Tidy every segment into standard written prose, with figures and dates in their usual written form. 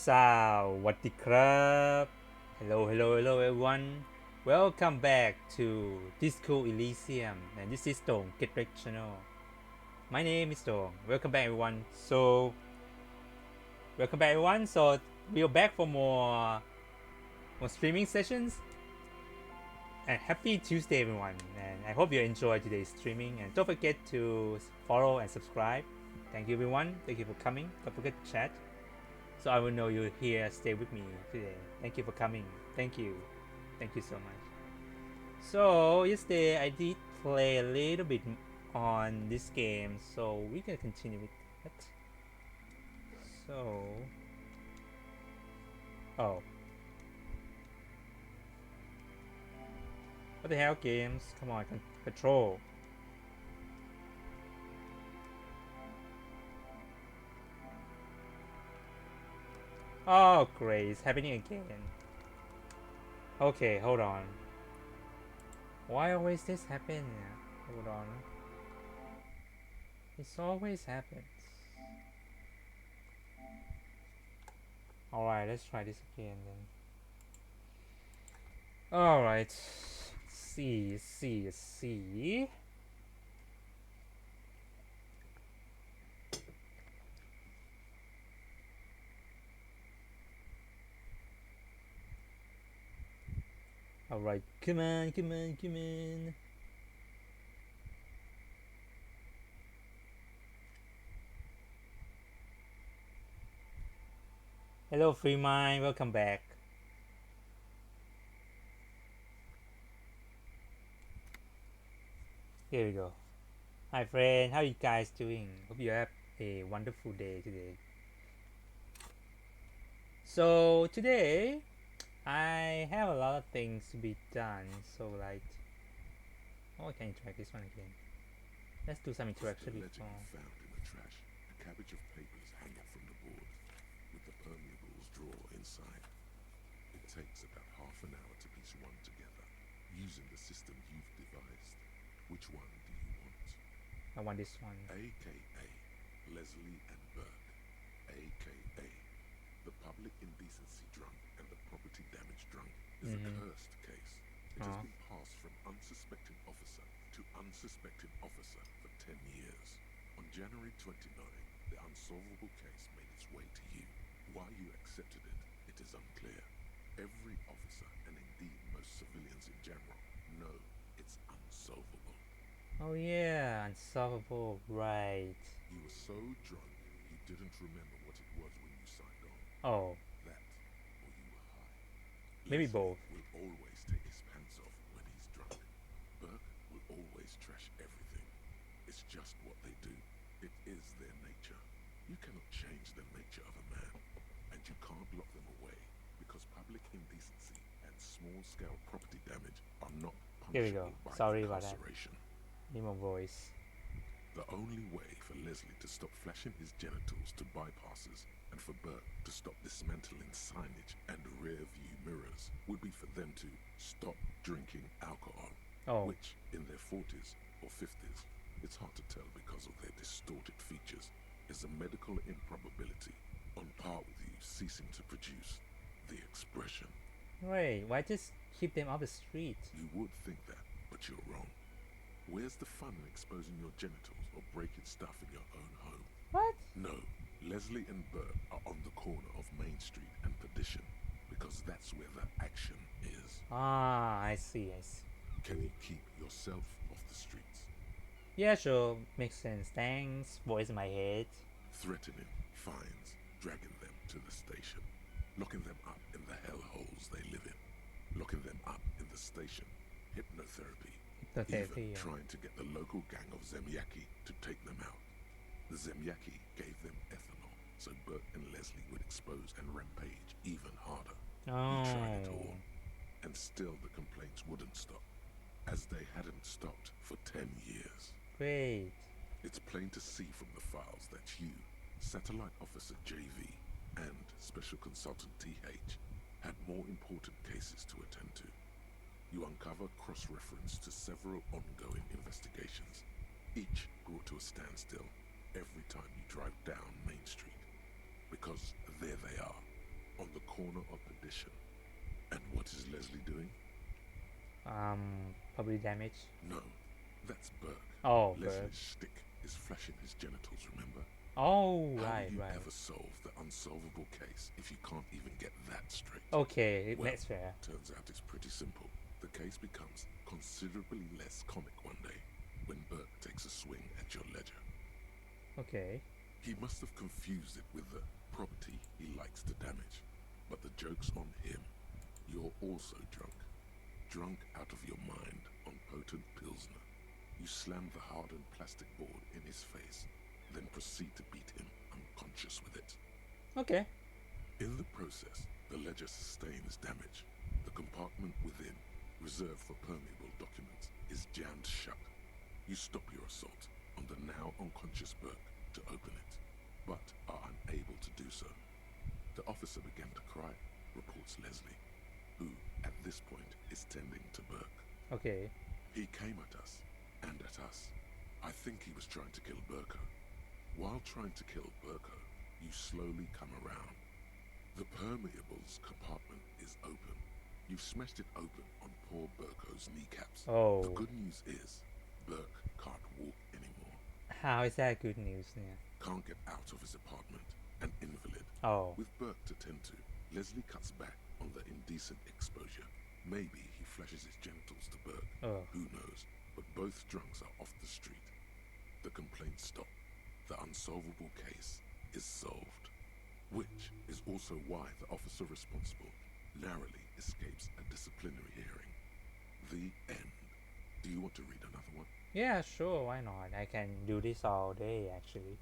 สวัสดีครับ hello everyone. Welcome back to Disco Elysium, and this is Dong Get Rich Channel. My name is Dong. Welcome back everyone. So we're back for more streaming sessions. And happy Tuesday everyone. And I hope you enjoy today's streaming. And don't forget to follow and subscribe. Thank you everyone. Thank you for coming. Don't forget to chat. So I will know you're here. Stay with me today. Thank you for coming. Thank you. Thank you so much. So yesterday I did play a little bit on this game, so we can continue with that. So, oh, what the hell, games? Come on, control. Oh, great, it's happening again. Okay, hold on. Why always this happen? Hold on. This always happens. Alright, let's try this again then. Alright. See. Alright, come on. Hello, Free Mind, welcome back. Here we go. Hi, friend, how you guys doing? Hope you have a wonderful day today. So, today, I have a lot of things to be done. So, like, oh, I can interact this one again. Let's do some interaction before. Found in the trash, a cabbage of papers hanging from the board, with the permeables drawer inside. It takes about half an hour to piece one together, using the system you've devised. Which one do you want? I want this one. AKA Leslie and Burke. AKA the public indecency drunk and the property damage drunk is a cursed case. It has been passed from unsuspecting officer to unsuspecting officer for 10 years. On January 29, the unsolvable case made its way to you. Why you accepted it, it is unclear. Every officer, and indeed most civilians in general, know it's unsolvable. Oh yeah, unsolvable, right. You were so drunk, you didn't remember what it was when you signed on. Oh, That, or you were high. maybe Leslie both. will always take his pants off when he's drunk. Burke will always trash everything. It's just what they do. It is their nature. You cannot change the nature of a man, and you can't lock them away because public indecency and small-scale property damage are not Here we go. punishable by Sorry about that. incarceration. Need more voice. The only way for Leslie to stop flashing his genitals to bypassers and for Burke to stop dismantling signage and rear-view mirrors would be for them to stop drinking alcohol, which in their 40s or 50s, it's hard to tell because of their distorted features, is a medical improbability on par with you ceasing to produce the expression. Wait, why just keep them off the street? You would think that, but you're wrong. Where's the fun in exposing your genitals or breaking stuff in your own home? What? No, Leslie and Burke are on the corner of Main Street and Perdition because that's where the action is. Ah, I see. Can you keep yourself off the streets? Yeah, sure. Makes sense. Thanks. Voice in my head. Threatening fines, dragging them to the station, locking them up in the hellholes they live in, locking them up in the station, hypnotherapy, even trying to get the local gang of Zemyaki to take them out. The Zemyaki gave them ethanol, so Burke and Leslie would expose and rampage even harder. Oh. He tried it all, and still the complaints wouldn't stop, as they hadn't stopped for 10 years. Great. It's plain to see from the files that you, Satellite Officer JV, and Special Consultant TH had more important cases to attend to. You uncover cross-reference to several ongoing investigations, each brought to a standstill every time you drive down Main Street. Because there they are, on the corner of Perdition. And what is Leslie doing? Probably damage. No, that's Burke. Oh, Leslie's Burke. shtick is flashing his genitals, remember? Oh, How right, will you right. ever solve the unsolvable case if you can't even get that straight? Okay, Well, that's fair. turns out it's pretty simple. The case becomes considerably less comic one day when Burke takes a swing at your ledger. Okay. He must have confused it with the property he likes to damage. But the joke's on him. You're also drunk. Drunk out of your mind on potent Pilsner. You slam the hardened plastic board in his face, then proceed to beat him unconscious with it. Okay. In the process, the ledger sustains damage. The compartment within, reserved for permeable documents, is jammed shut. You stop your assault on the now unconscious Burke to open it, but are unable to do so. The officer began to cry, reports Leslie, who, at this point, is tending to Burke. Okay. He came at us, and at us. I think he was trying to kill Burko. While trying to kill Burko, you slowly come around. The permeables compartment is open. You've smashed it open on poor Burko's kneecaps. Oh. The good news is, Burke can't walk anymore. How is that good news? Yeah. Can't get out of his apartment, an invalid. Oh. With Burke to tend to, Leslie cuts back on the indecent exposure. Maybe he flashes his genitals to Burke. Oh. Who knows? But both drunks are off the street. The complaint stopped. The unsolvable case is solved. Which is also why the officer responsible narrowly escapes a disciplinary hearing. The end. Do you want to read another one? Yeah, sure, why not? I can do this all day, actually.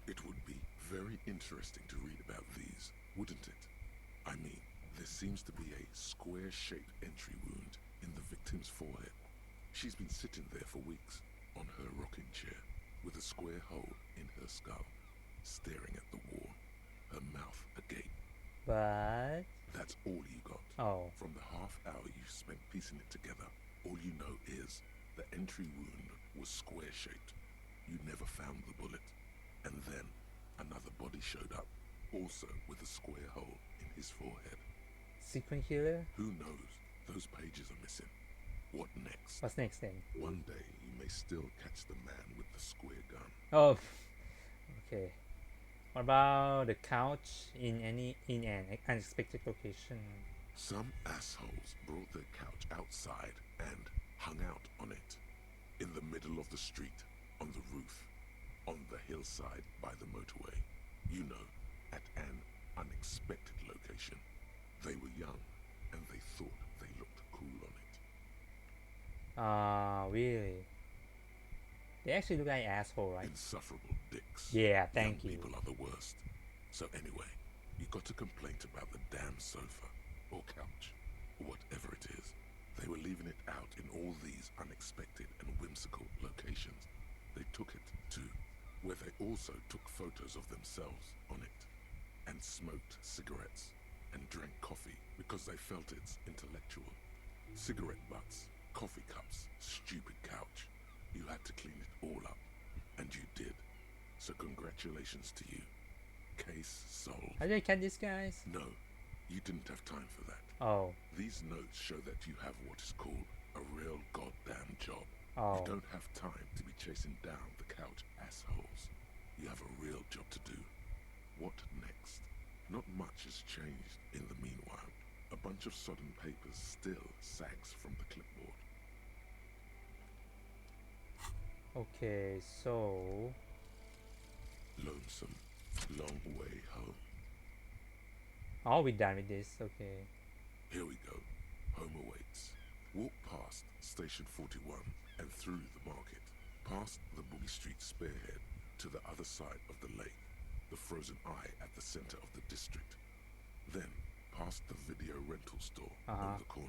It would be very interesting to read about these, wouldn't it? I mean, there seems to be a square-shaped entry wound in the victim's forehead. She's been sitting there for weeks, on her rocking chair, with a square hole in her skull, staring at the wall, her mouth agape. But... That's all you got. Oh. From the half hour you spent piecing it together, all you know is the entry wound was square-shaped. You never found the bullet. And then another body showed up, also with a square hole in his forehead. Sequin killer? Who knows? Those pages are missing. What next? What's next then? One day you may still catch the man with the square gun. Oh. Okay. What about the couch in an unexpected location? Some assholes brought their couch outside and hung out on it. In the middle of the street, on the roof, on the hillside by the motorway. You know, at an unexpected location. They were young, and they thought they looked cool on it. Really? They actually look like asshole, right? Insufferable dicks. Yeah, thank Young you. people are the worst. So anyway, you got a complaint about the damn sofa, or couch, or whatever it is. They were leaving it out in all these unexpected and whimsical locations. They took it to where they also took photos of themselves on it, and smoked cigarettes, and drank coffee because they felt it's intellectual. Cigarette butts, coffee cups, stupid couch. You had to clean it all up, and you did. So congratulations to you. Case solved. How did I catch these guys? No, you didn't have time for that. Oh. These notes show that you have what is called a real goddamn job. Oh. You don't have time to be chasing down the couch assholes. You have a real job to do. What next? Not much has changed in the meanwhile. A bunch of sodden papers still sags from the clipboard. Okay, so... Lonesome, long way home. I'll be done with this, okay. Here we go. Home awaits. Walk past Station 41 and through the market, past the Boogie Street spearhead to the other side of the lake, the frozen eye at the center of the district. Then past the video rental store on the corner.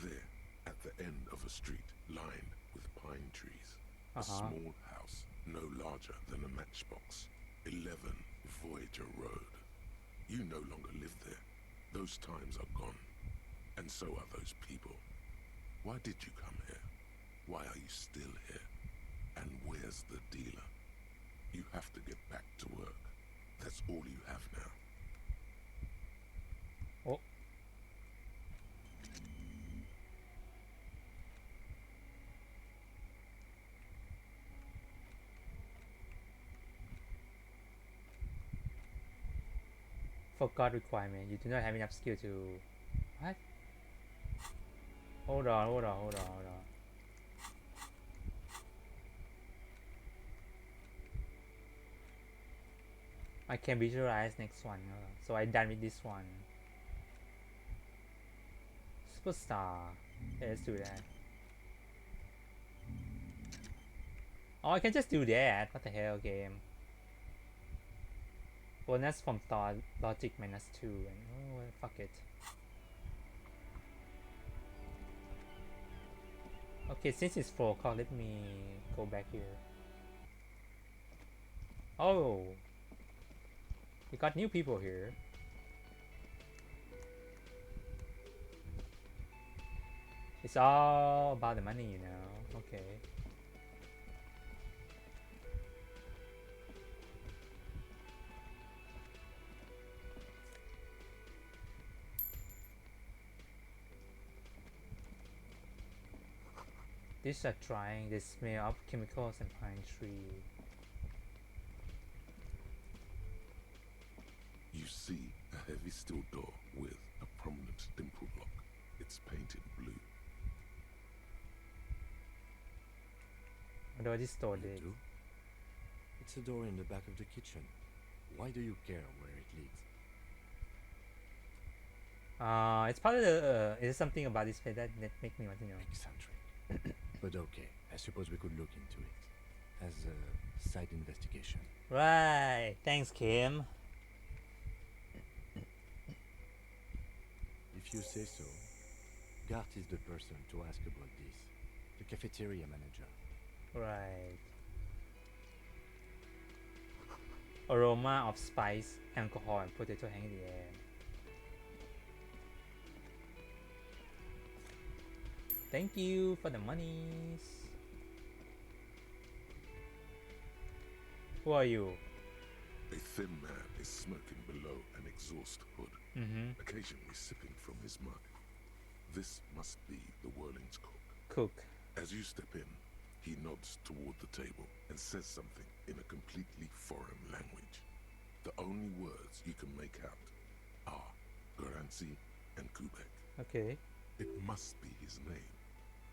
There, at the end of a street lined with pine trees, a small house no larger than a matchbox, 11 Voyager Road. You no longer live there. Those times are gone. And so are those people. Why did you come here? Why are you still here? And where's the dealer? You have to get back to work. That's all you have now. Forgot requirement. You do not have enough skill to. What? Hold on, hold on, hold on, hold on. I can visualize next one. So I done with this one. Superstar. Yeah, let's do that. Oh, I can just do that. What the hell, game? Bonus from thought logic -2 and oh fuck it. Okay, since it's 4 o'clock, let me go back here. Oh, we got new people here. It's all about the money, you know. Okay. These are drying. They smell of chemicals and pine tree. You see a heavy steel door with a prominent dimple lock. It's painted blue. What do this door You did? do? It's a door in the back of the kitchen. Why do you care where it leads? It's part of the. Is something about this place that make me want to know? Eccentric. But okay, I suppose we could look into it. As a side investigation. Right. Thanks, Kim. If you say so. Gart is the person to ask about this. The cafeteria manager. Right. Aroma of spice, alcohol, and potato hang in the air. Thank you for the monies. Who are you? A thin man is smoking below an exhaust hood, occasionally sipping from his mug. This must be the Whirling's cook. Cook. As you step in, he nods toward the table and says something in a completely foreign language. The only words you can make out are Garanzi and Kubek. Okay. It must be his name.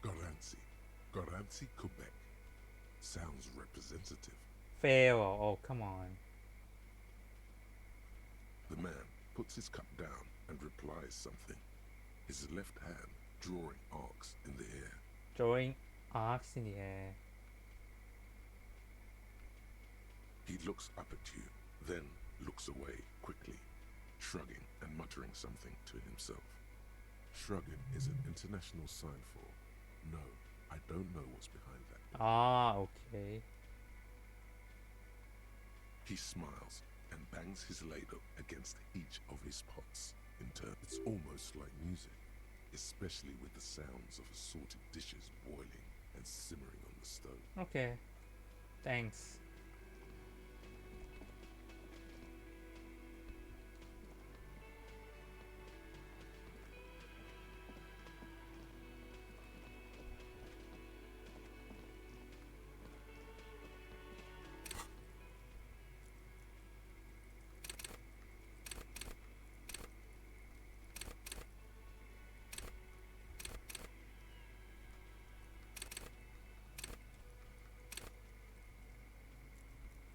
Garanzi. Garanzi Kubek. Sounds representative. Fail. Oh, come on. The man puts his cup down and replies something, his left hand drawing arcs in the air. Drawing arcs in the air. He looks up at you, then looks away quickly, shrugging and muttering something to himself. Shrugging is an international sign for, no, I don't know what's behind that. Ah, okay. He smiles and bangs his ladle against each of his pots in turn. It's almost like music, especially with the sounds of assorted dishes boiling and simmering on the stove. Okay. Thanks.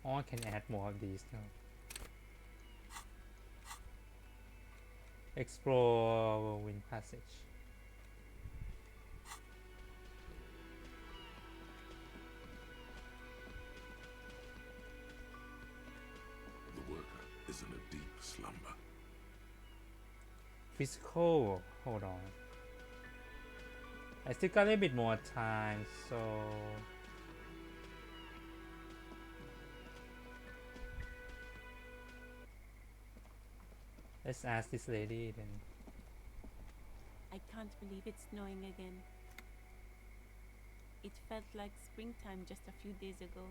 Oh, I can add more of these now. Explore wind passage. The worker is in a deep slumber. Physical. Hold on. I still got a little bit more time, so let's ask this lady then. I can't believe it's snowing again. It felt like springtime just a few days ago.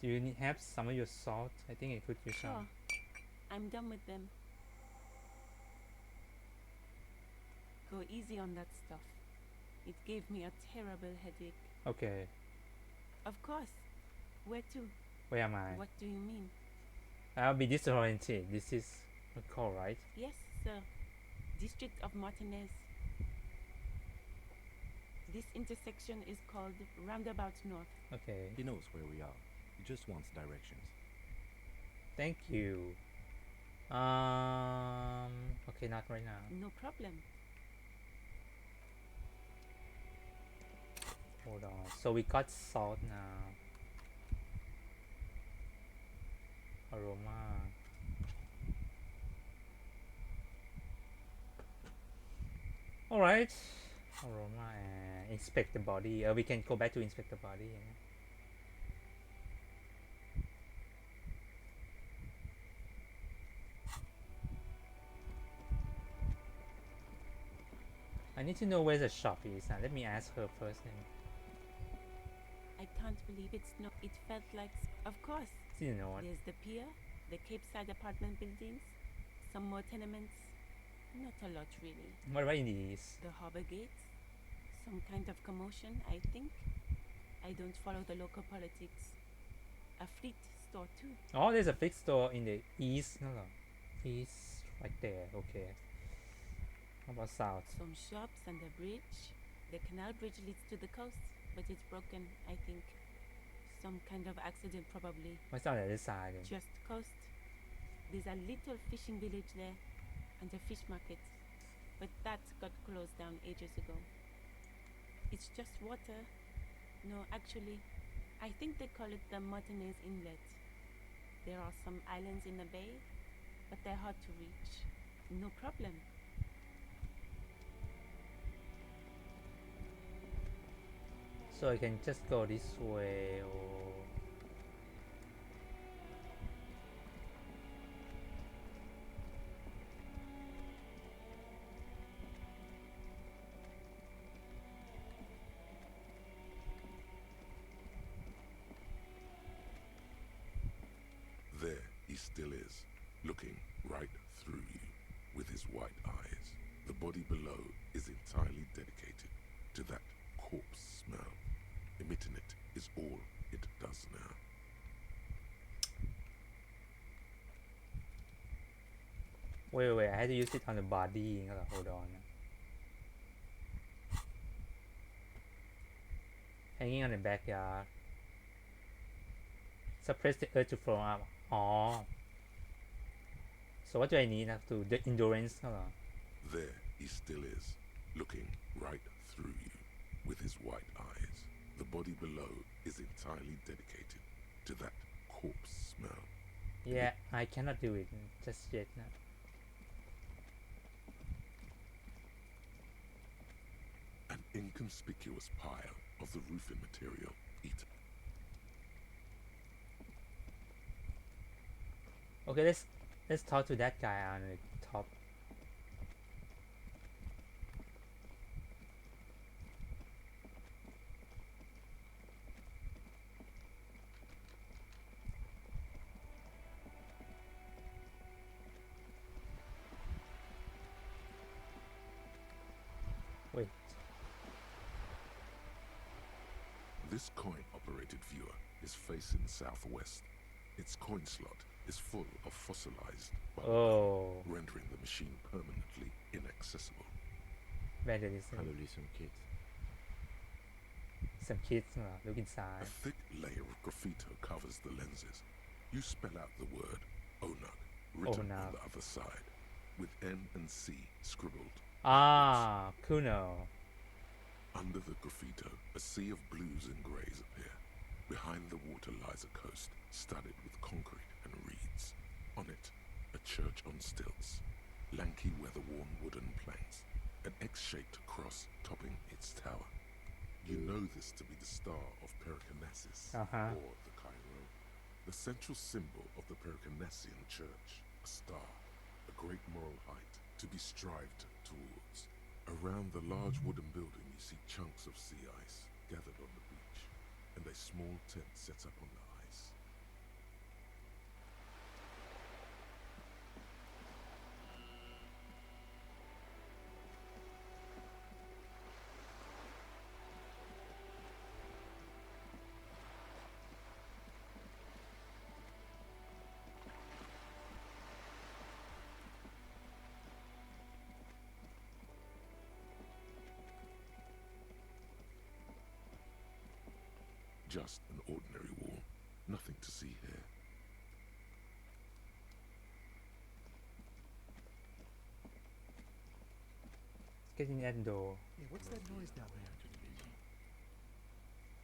Do you have some of your salt? I think I could use Sure, some. I'm done with them. Go easy on that stuff. It gave me a terrible headache. Okay. Of course. Where to? Where am I? What do you mean? I'll be disoriented. This is a call, right? Yes, sir. District of Martinez. This intersection is called Roundabout North. Okay. He knows where we are. He just wants directions. Thank you. Okay, not right now. No problem. Hold on. So we got salt now. Aroma. Alright. Aroma and inspect the body. We can go back to inspect the body. Yeah. I need to know where the shop is. Now let me ask her first. Then. I can't believe it's not. It felt like. Of course. You know what? There's the pier, the Cape Side apartment buildings, some more tenements. Not a lot, really. What about in the east? The harbor gates. Some kind of commotion, I think. I don't follow the local politics. A fleet store, too. Oh, there's a fixed store in the east. No, no. East, right there. Okay. How about south? Some shops and a bridge. The canal bridge leads to the coast, but it's broken, I think. Some kind of accident, probably. What's on the other side? Then? Just coast. There's a little fishing village there, and a fish market. But that got closed down ages ago. It's just water. No, actually, I think they call it the Martinez Inlet. There are some islands in the bay, but they're hard to reach. No problem. So I can just go this way or... There he still is, looking right through you with his white eyes. The body below is entirely dedicated to that corpse smell. Emitting it is all it does now. Wait, I had to use it on the body. Hold on. Hanging on the backyard. Suppress the urge to throw up. Oh. So what do I need to the endurance? There he still is, looking right through you with his white eyes. The body below is entirely dedicated to that corpse smell. Yeah, I cannot do it just yet. No. An inconspicuous pile of the roofing material eaten. Okay, let's talk to that guy on the top. Wait. This coin-operated viewer is facing southwest. Its coin slot is full of fossilized bubble gum, rendering the machine permanently inaccessible. Vandalism. Probably some kids. Some kids, look inside. A thick layer of graffito covers the lenses. You spell out the word Onug, written on the other side, with N and C scribbled. Ah, Kuno. Under the graffito, a sea of blues and greys appear. Behind the water lies a coast, studded with concrete and reeds. On it, a church on stilts, lanky weather-worn wooden planks, an X-shaped cross topping its tower. You know this to be the star of Periconesus, or the Cairo, the central symbol of the Periconessian church, a star, a great moral height to be strived towards. Around the large wooden building you see chunks of sea ice gathered on the beach, and a small tent set up on the ice. Just an ordinary wall. Nothing to see here. Let's get in that door. Hey, what's that noise down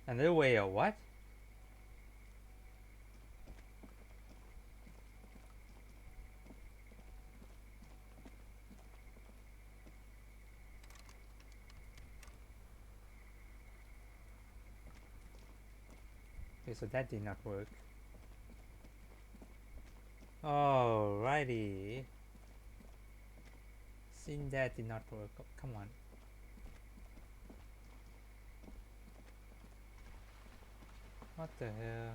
there? Another way or what? Okay, so that did not work. Alrighty. Since that did not work, oh, come on. What the hell?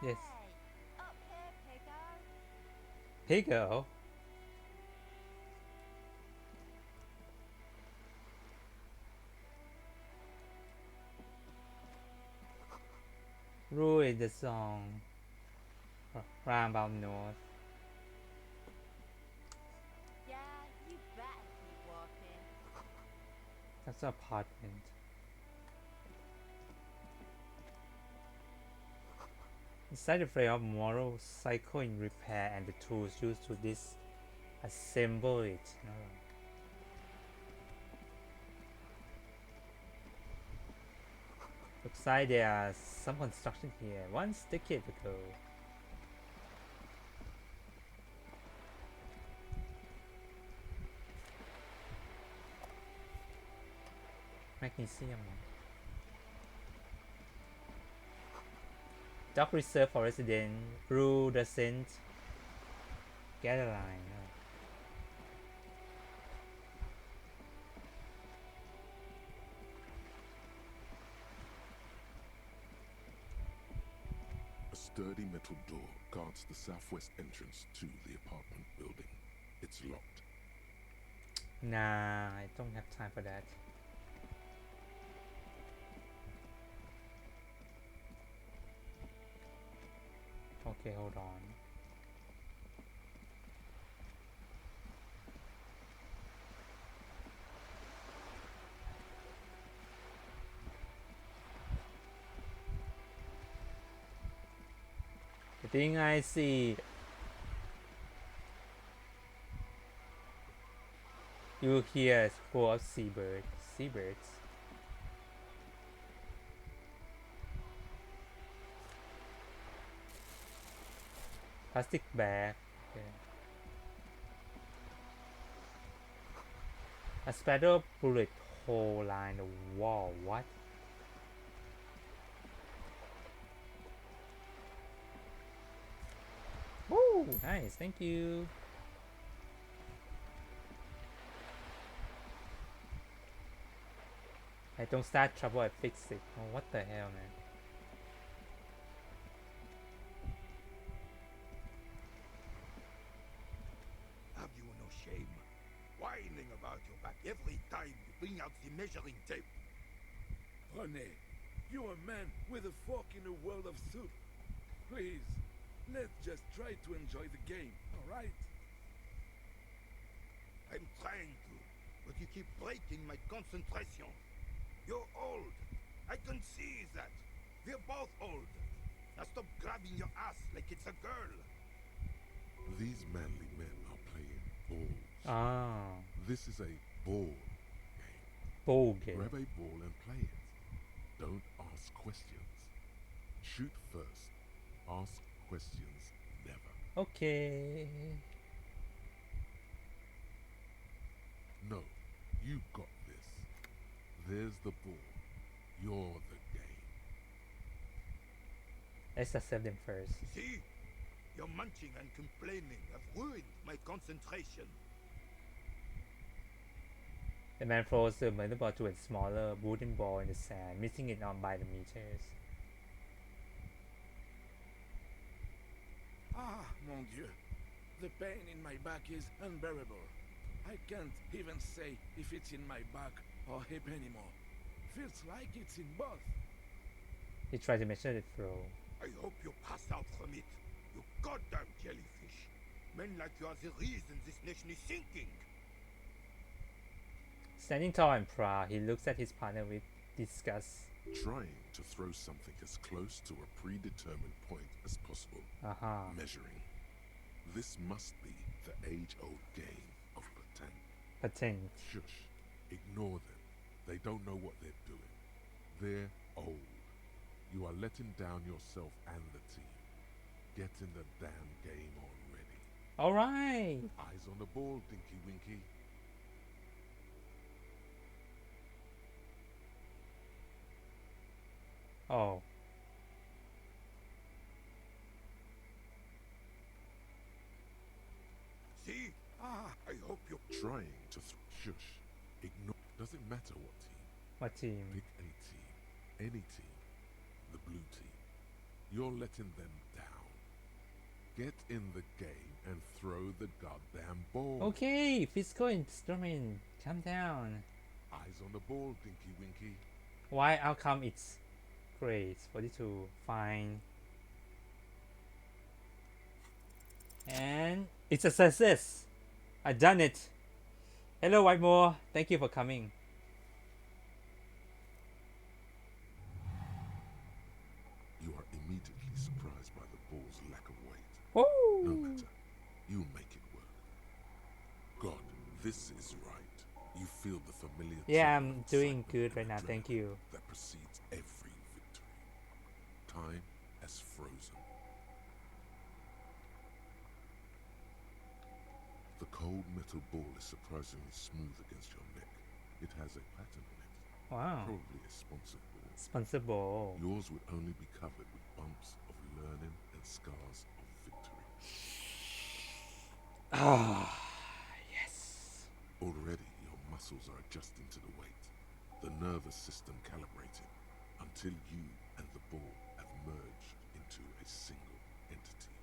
Yes. Hey, up here, Pigo. Pigo? Ruin the song. Roundabout North. Yeah, you better keep walking. That's an apartment. Inside the frame of moral cycle in repair and the tools used to disassemble it. Oh. Looks like there's some construction here once decade ago. Magnesium. Dock reserved for resident. Brew doesn't get a line. Oh. A sturdy metal door guards the southwest entrance to the apartment building. It's locked. Nah, I don't have time for that. Okay, hold on. The thing I see, you hear is full of seabirds. Plastic bag. Okay. A spatter bullet hole line the wall. What? Woo! Nice, thank you. I don't start trouble, I fix it. Oh, what the hell, man? Have you no shame? Whining about your back every time you bring out the measuring tape. René, you're a man with a fork in a world of soup. Please, let's just try to enjoy the game, alright? I'm trying to, but you keep breaking my concentration. You're old. I can see that. We're both old. Now stop grabbing your ass like it's a girl. These manly men are playing balls. Ah, This is a ball game. ball game. Grab a ball and play it. Don't ask questions. Shoot first. Ask questions never. Okay. No, you got this. There's the ball. You're the game. Let's accept them first. See? Your munching and complaining have ruined my concentration. The man throws the murder ball to a smaller wooden ball in the sand, missing it on by the meters. Ah, mon Dieu. The pain in my back is unbearable. I can't even say if it's in my back or hip anymore. Feels like it's in both. He tried to measure the flow. I hope you pass out from it, you goddamn jellyfish. Men like you are the reason this nation is sinking. Standing tall and proud, he looks at his partner with disgust. Trying to throw something as close to a predetermined point as possible. Measuring. This must be the age-old game of pretend. Pretend. Shush. Ignore them. They don't know what they're doing. They're old. You are letting down yourself and the team. Get in the damn game already. Alright. Eyes on the ball, Dinky Winky. Oh. See? I hope you... Trying to shush. Ignore. Doesn't matter what team. What team? Pick a team. Any team. The blue team. You're letting them down. Get in the game and throw the goddamn ball. Okay, physical instrument. Calm down. Eyes on the ball, Dinky Winky. Why outcome it's great. 42. Fine. And it's a success. I done it. Hello, Whitemore. Thank you for coming. You are immediately surprised by the ball's lack of weight. Woo! No matter. You make it work. God, this is right. You feel the familiar Yeah, tingle I'm of doing excitement good and right now. Thank adrenaline you. that precedes every victory. Time has frozen. The cold metal ball is surprisingly smooth against your neck. It has a pattern on it. Wow. Probably a sponsored ball. Responsible. Yours would only be covered with bumps of learning and scars of victory. Yes. Already, your muscles are adjusting to the weight, the nervous system calibrating, until you and the ball have merged into a single entity.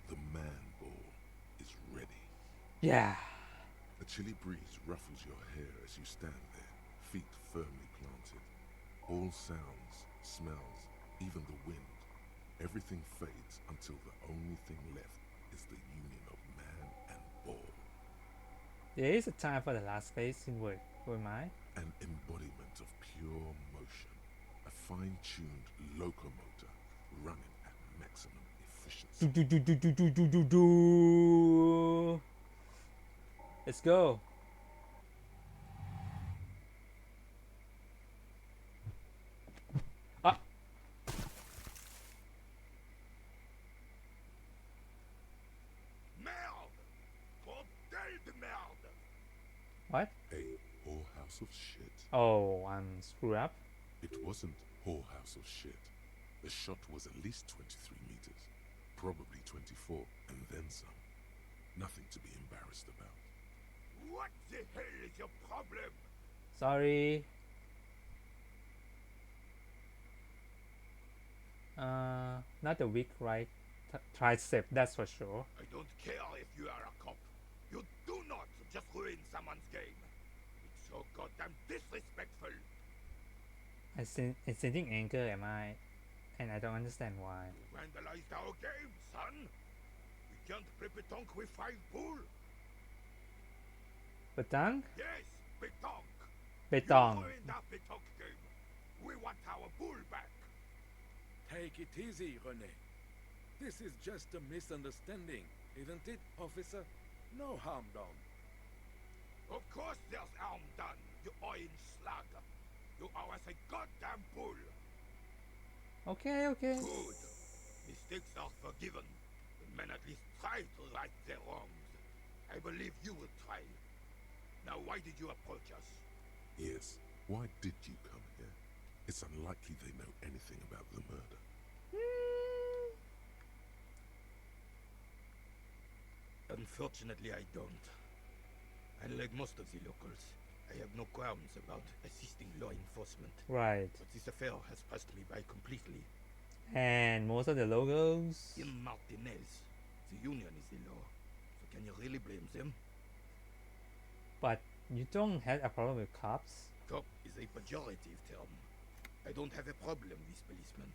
The man ball is ready. Yeah. A chilly breeze ruffles your hair as you stand there, feet firmly planted. All sounds, smells, even the wind, everything fades until the only thing left is the union of man and ball. There is a time for the last phase in word. Who am I? An embodiment of pure motion, a fine-tuned locomotor running at maximum efficiency. Do. Let's go. Ah. Merde! Bordel de merde! What? A whorehouse of shit. Oh, I'm screwed up. It wasn't whorehouse of shit. The shot was at least 23 meters, probably 24, and then some. Nothing to be embarrassed about. What the hell is your problem? Sorry. Not a weak right tricep, that's for sure. I don't care if you are a cop. You do not just ruin someone's game. It's so goddamn disrespectful. I'm sending anger, am I? And I don't understand why. You vandalized our game, son. We can't play pétanque with 5 bull. Petang? Yes, pétanque. Petong. You ruined our pétanque game. We want our bull back. Take it easy, René. This is just a misunderstanding, isn't it, officer? No harm done. Of course there's harm done, you orange slug. You owe us a goddamn bull. Okay, okay. Good. Mistakes are forgiven. The men at least try to right their wrongs. I believe you will try. Now why did you approach us? Yes, why did you come here? It's unlikely they know anything about the murder. Unfortunately, I don't. Unlike most of the locals, I have no qualms about assisting law enforcement. Right. But this affair has passed me by completely. And most of the logos. In Martinez, the union is the law. So can you really blame them? But you don't have a problem with cops? Cop is a pejorative term. I don't have a problem with policemen.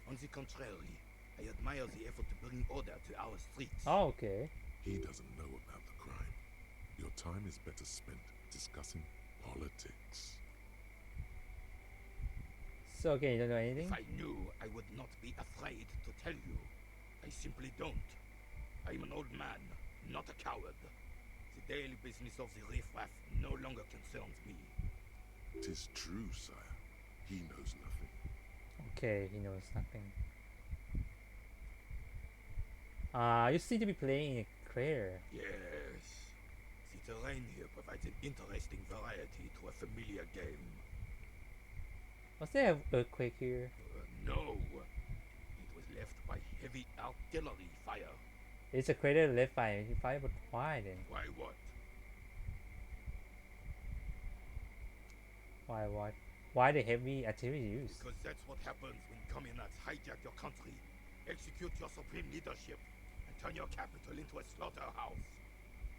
On the contrary, I admire the effort to bring order to our streets. Oh, okay. He doesn't know about the crime. Your time is better spent discussing politics. So, okay, you don't know anything? If I knew, I would not be afraid to tell you. I simply don't. I'm an old man, not a coward. The daily business of the riffraff no longer concerns me. 'Tis true, sire. He knows nothing. Okay, he knows nothing. You seem to be playing a crater. Yes. The terrain here provides an interesting variety to a familiar game. Was there an earthquake here? No. It was left by heavy artillery fire. It's a crater left by fire, but why then? Why what? Why what? Why the heavy artillery used? Because that's what happens when communards hijack your country, execute your supreme leadership, and turn your capital into a slaughterhouse.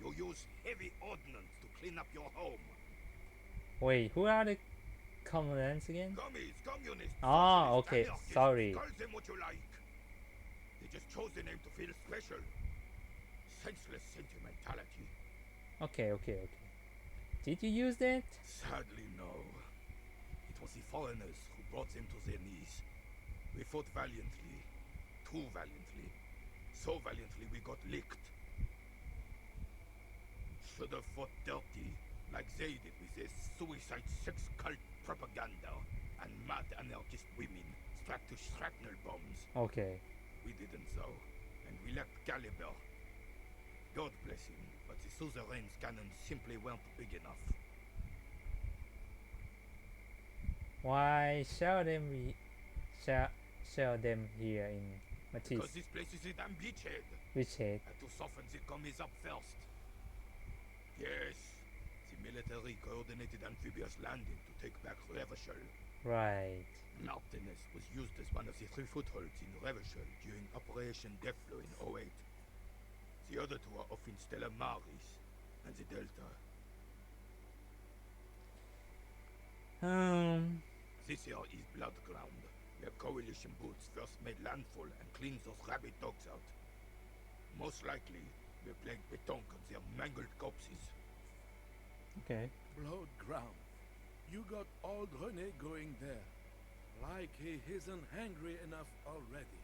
You use heavy ordnance to clean up your home. Wait, who are the commoners again? Commies, communists, Ah, socialists, okay, anarchists, sorry. call them what you like. They just chose the name to feel special. Senseless sentimentality. Okay, okay, okay. Did you use that? Sadly, no. It was the foreigners who brought them to their knees. We fought valiantly. Too valiantly. So valiantly we got licked. Should have fought dirty, like they did with their suicide sex cult propaganda and mad anarchist women strapped to shrapnel bombs. Okay. We didn't so, and we lacked caliber. God bless him, but the suzerain's cannons simply weren't big enough. Why shall them we shall them here in Because Matisse? this place is a damn beachhead. Which head? And to soften the commies up first. Yes, the military coordinated amphibious landing to take back Revachol. Right. Martinez was used as one of the 3 footholds in Revachol during Operation Deathflow in 08. The other 2 are off in Stella Maris and the Delta. This here is Blood Ground, where coalition boats first made landfall and cleaned those rabid dogs out. Most likely, they played pétanque on their mangled corpses. Okay. Blood ground. You got old René going there. Like he isn't hungry enough already.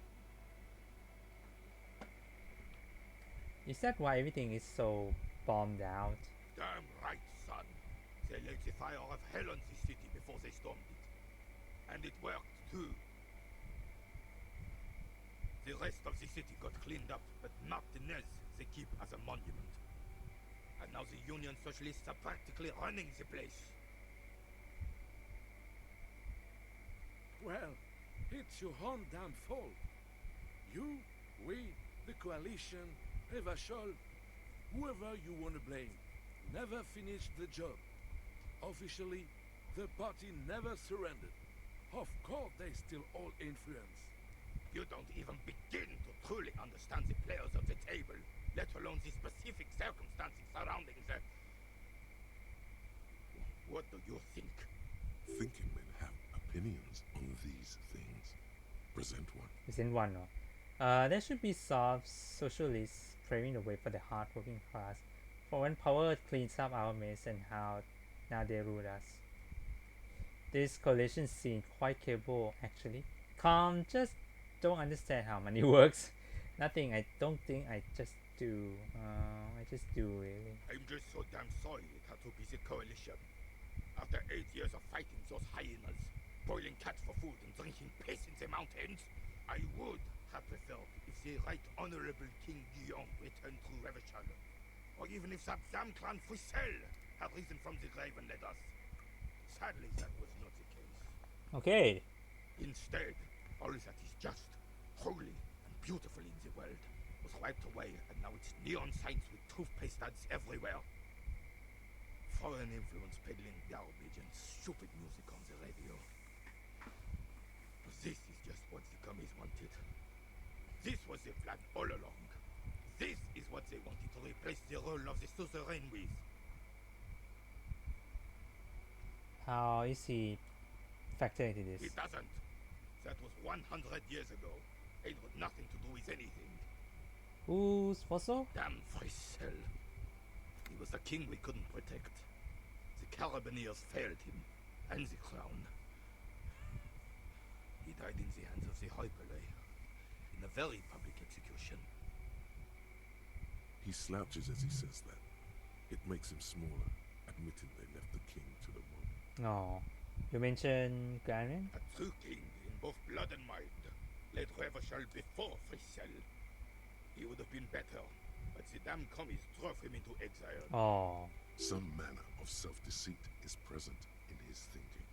Is that why everything is so bombed out? Damn right, son. They laid the fire of hell on the city before they stormed it. And it worked, too. The rest of the city got cleaned up, but Martinez they keep as a monument. And now the Union Socialists are practically running the place. Well, it's your own damn fault. You, we, the coalition, Revachol, whoever you want to blame, never finished the job. Officially, the party never surrendered. Of course, they still all influence. You don't even begin to truly understand the players of the table, let alone the specific circumstances surrounding the... What do you think? Thinking men have opinions on these things. Present one. Is in one, no? There should be soft socialists paving the way for the hard-working class. For when power cleans up our mess and how now they rule us. This coalition seems quite capable, actually. Calm, just don't understand how money works. Nothing, I don't think I just do. I just do, really. I'm just so damn sorry it had to be the coalition. After 8 years of fighting those hyenas, boiling cats for food and drinking piss in the mountains, I would have preferred if the Right Honorable King Guillaume returned to Revachol, or even if that damn clan Foussel had risen from the grave and led us. Sadly, that was not the case. Okay. Instead, all that is just, holy, and beautiful in the world was wiped away, and now it's neon signs with toothpaste ads everywhere. Foreign influence peddling garbage and stupid music on the radio. This is just what the commies wanted. This was the plan all along. This is what they wanted to replace the role of the suzerain with. How is he factor into this. He doesn't. That was 100 years ago. Ain't got nothing to do with anything. Who's Fosso? Damn Fricel. He was the king we couldn't protect. The Carabineers failed him, and the crown. He died in the hands of the Hyperlay, in a very public execution. He slouches as he says that. It makes him smaller, admitting they left the king to the mob. Oh, you mentioned Grannon? A true king in both blood and mind, led Revachol before Fricel. He would have been better, but the damn commies drove him into exile. Oh, Some manner of self-deceit is present in his thinking.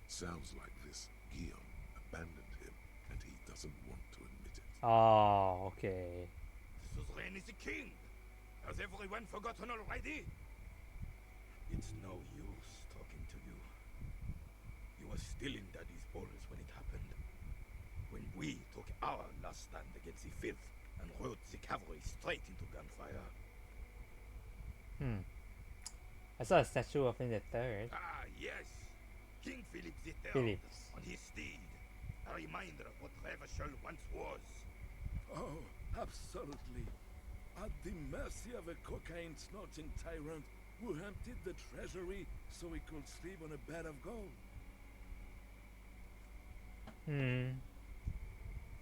Sounds like this Guillaume abandoned him, and he doesn't want to admit it. oh, okay. The suzerain is the king. Has everyone forgotten already? It's no use talking to you. You were still in Daddy's balls when it happened. When we took our last stand against the filth and rode the cavalry straight into gunfire. I saw a statue of him the third. Ah, yes. King Philip III Philip. on his steed. A reminder of what Revachol once was. Oh, absolutely. At the mercy of a cocaine-snorting tyrant who emptied the treasury so he could sleep on a bed of gold.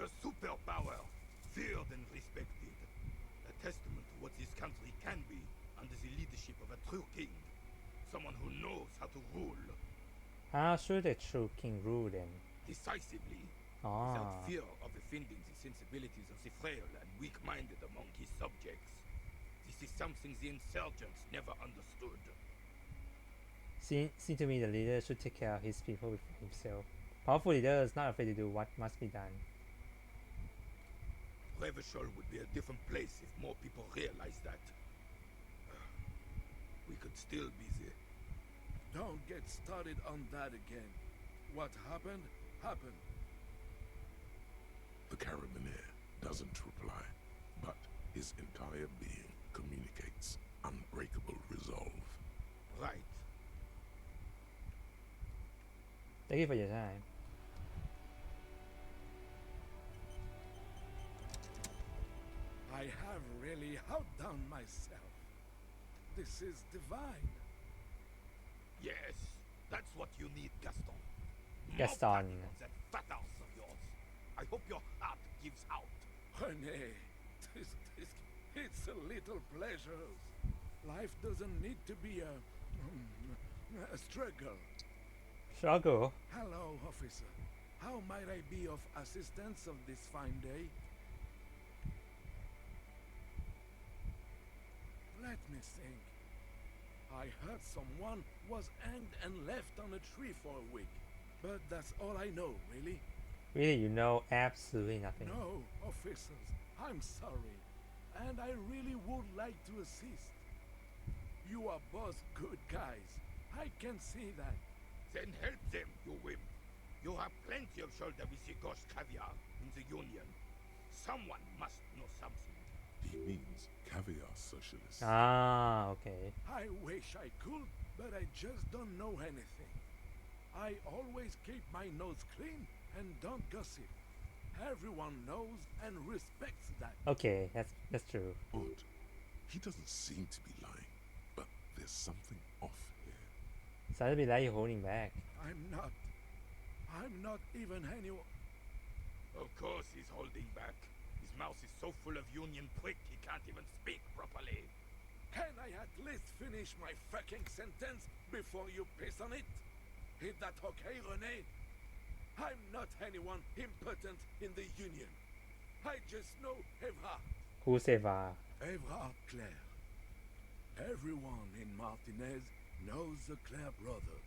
A superpower, feared and respected. A testament to what this country can be under the leadership of a true king. Someone who knows how to rule How should a true king rule then? decisively, Ah, without fear of offending the sensibilities of the frail and weak-minded among his subjects. This is something the insurgents never understood. seem to me the leader should take care of his people before himself. Powerful leader is not afraid to do what must be done. Revachol would be a different place if more people realized that. We could still be there. Don't get started on that again. What happened, happened. The Carabineer doesn't reply, but his entire being communicates unbreakable resolve. Right. Thank you for your time. I have really outdone myself. This is divine. Yes, that's what you need, Gaston. Gaston. More practical than fat ass of yours. I hope your heart gives out. René, it's a little pleasure. Life doesn't need to be a struggle. Struggle? Hello, officer. How might I be of assistance of this fine day? Let me think. I heard someone was hanged and left on a tree for a week. But that's all I know, really. Really, you know absolutely nothing. No, officers, I'm sorry. And I really would like to assist. You are both good guys. I can see that. Then help them, you wimp. You have plenty of shoulder with the ghost caviar in the Union. Someone must know something. He means caviar socialists. Ah, okay. I wish I could, but I just don't know anything. I always keep my nose clean and don't gossip. Everyone knows and respects that. Okay, that's true. Odd. He doesn't seem to be lying, but there's something off here. Sounds to be like you're holding back. I'm not even anyone. Of course he's holding back. His mouth is so full of Union prick he can't even speak properly. Can I at least finish my fucking sentence before you piss on it? Is that okay, René? I'm not anyone important in the Union. I just know Evrard. Who's Eva? Evrard Claire. Everyone in Martinez knows the Claire brothers.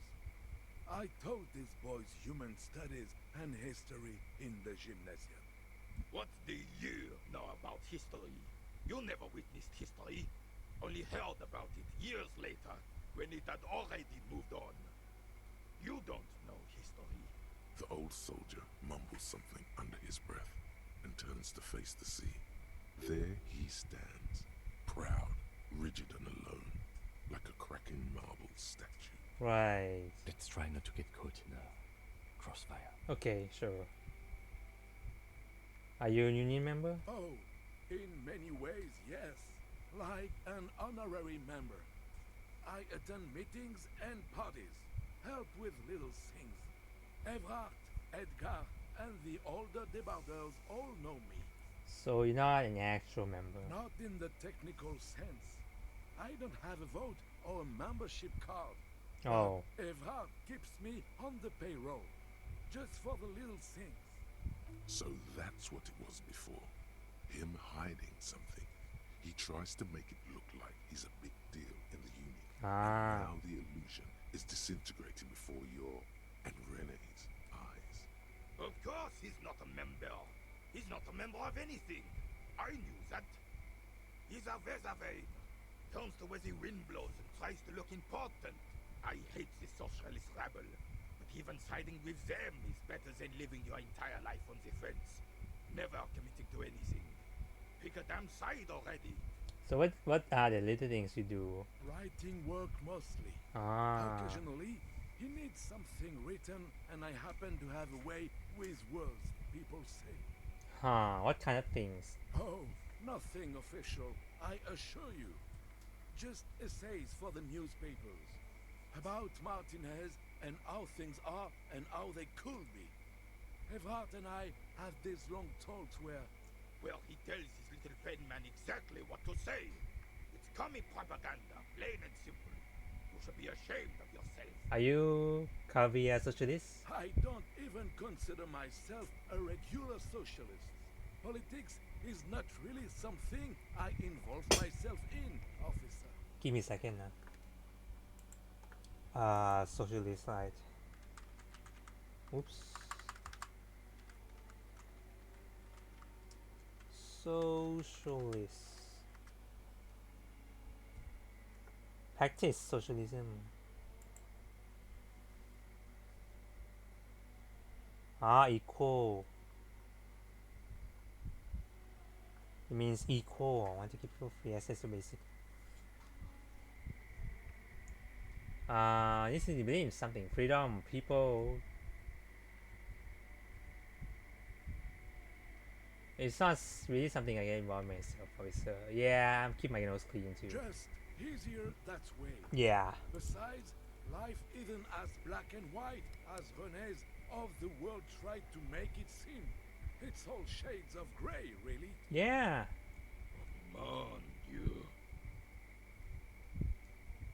I taught these boys human studies and history in the gymnasium. What do you know about history? You never witnessed history. Only heard about it years later, when it had already moved on. You don't know history. The old soldier mumbles something under his breath and turns to face the sea. There he stands, proud, rigid and alone, like a cracking marble statue. Right. Let's try not to get caught in a crossfire. Okay, sure. Are you a union member? Oh, in many ways, yes. Like an honorary member. I attend meetings and parties, help with little things. Evrard, Edgar, and the older debarders all know me. So you're not an actual member. Not in the technical sense. I don't have a vote or a membership card. Oh. But Evrard keeps me on the payroll, just for the little things. So that's what it was before. Him hiding something. He tries to make it look like he's a big deal in the Union. Ah. Now the illusion is disintegrating before your and Renee's eyes. Of course he's not a member. He's not a member of anything. I knew that. He's a Vezavane. Turns the way the wind blows and tries to look important. I hate the socialist rabble. But even siding with them is better than living your entire life on the fence. Never committing to anything. Pick a damn side already. So what are the little things you do? Writing work mostly. Ah. Occasionally, he needs something written, and I happen to have a way with words, people say. Huh. What kind of things? Oh, nothing official, I assure you. Just essays for the newspapers. About Martinez and how things are and how they could be. Evrard and I have these long talks where... Well, he tells his little pen man exactly what to say. It's commie propaganda, plain and simple. You should be ashamed of yourself. Are you caviar socialist? I don't even consider myself a regular socialist. Politics is not really something I involve myself in, officer. Give me a second now. Socialist side. Oops. Socialist. Practice socialism. Equal. It means equal. I want to give people free access to basic. This is believe in something. Freedom, people. It's not really something I get involved myself, officer. Yeah, I'm keep my nose clean too. Just easier that way. Yeah. Besides, life isn't as black and white as René's of the world tried to make it seem. It's all shades of gray, really. Yeah. Mon Dieu.